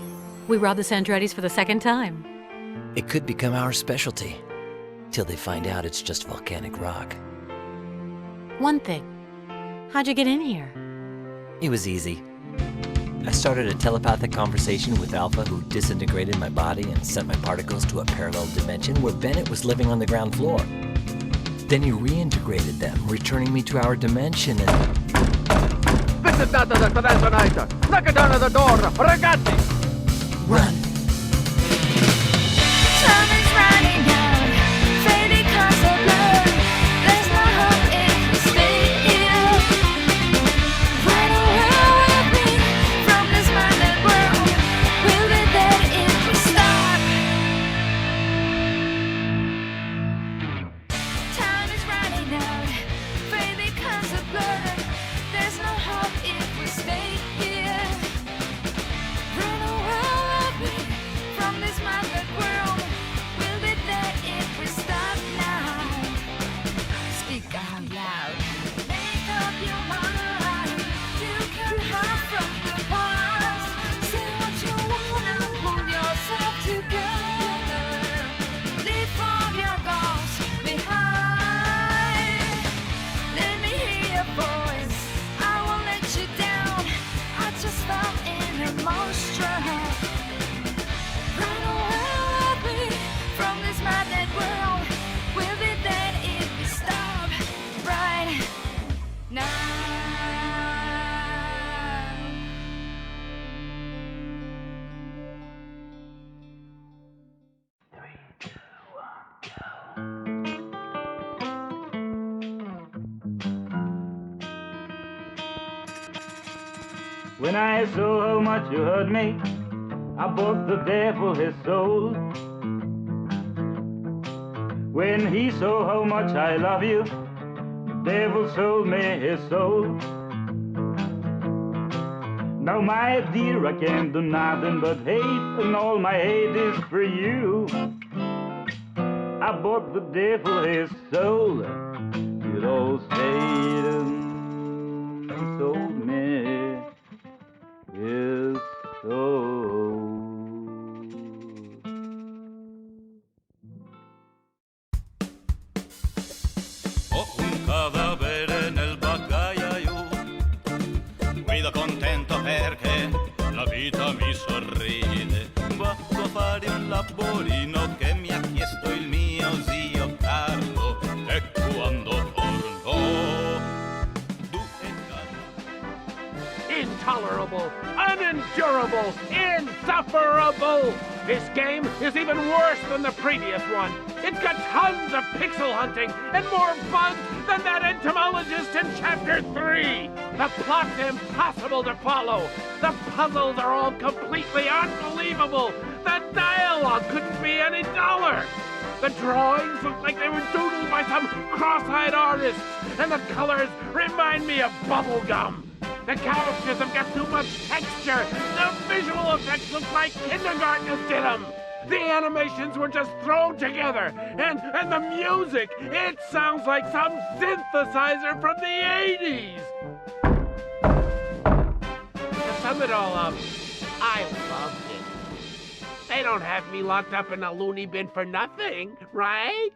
We robbed the Sandrettis for the second time. It could become our specialty. Till they find out it's just volcanic rock. One thing. How'd you get in here? It was easy. I started a telepathic conversation with Alpha, who disintegrated my body and sent my particles to a parallel dimension where Bennett was living on the ground floor. Then he reintegrated them, returning me to our dimension and... This is not the Trentonite! Knock it down at the door! Ragazzi! Run! Time is running out, fading clouds of blood. There's no hope if we stay here. Run away with me from this madness world. We'll be dead if we stop. Time is running out, fading clouds of blood. There's no hope if we stay here. Run away with me When I saw how much you hurt me, I bought the devil his soul. When he saw how much I love you, the devil sold me his soul. Now my dear, I can't do nothing but hate, and all my hate is for you. I bought the devil his soul. Good old Satan, he sold me his soul. Ho un cadavere nel bagagliaio, guido contento perché la vita mi sorride. Vado a fare un laborino che mi ha chiesto il mio zio Carlo, e quando torno Intolerable, unendurable, insufferable! This game is even worse than the previous one. It's got tons of pixel hunting and more bugs than that entomologist in Chapter 3. The plot's impossible to follow. The puzzles are all completely unbelievable. The dialogue couldn't be any duller. The drawings look like they were doodled by some cross-eyed artists, and the colors remind me of bubblegum. The characters have got too much texture. The visual effects look like kindergartners did them. The animations were just thrown together. And the music, it sounds like some synthesizer from the 80s. To sum it all up, I loved it. They don't have me locked up in a loony bin for nothing, right?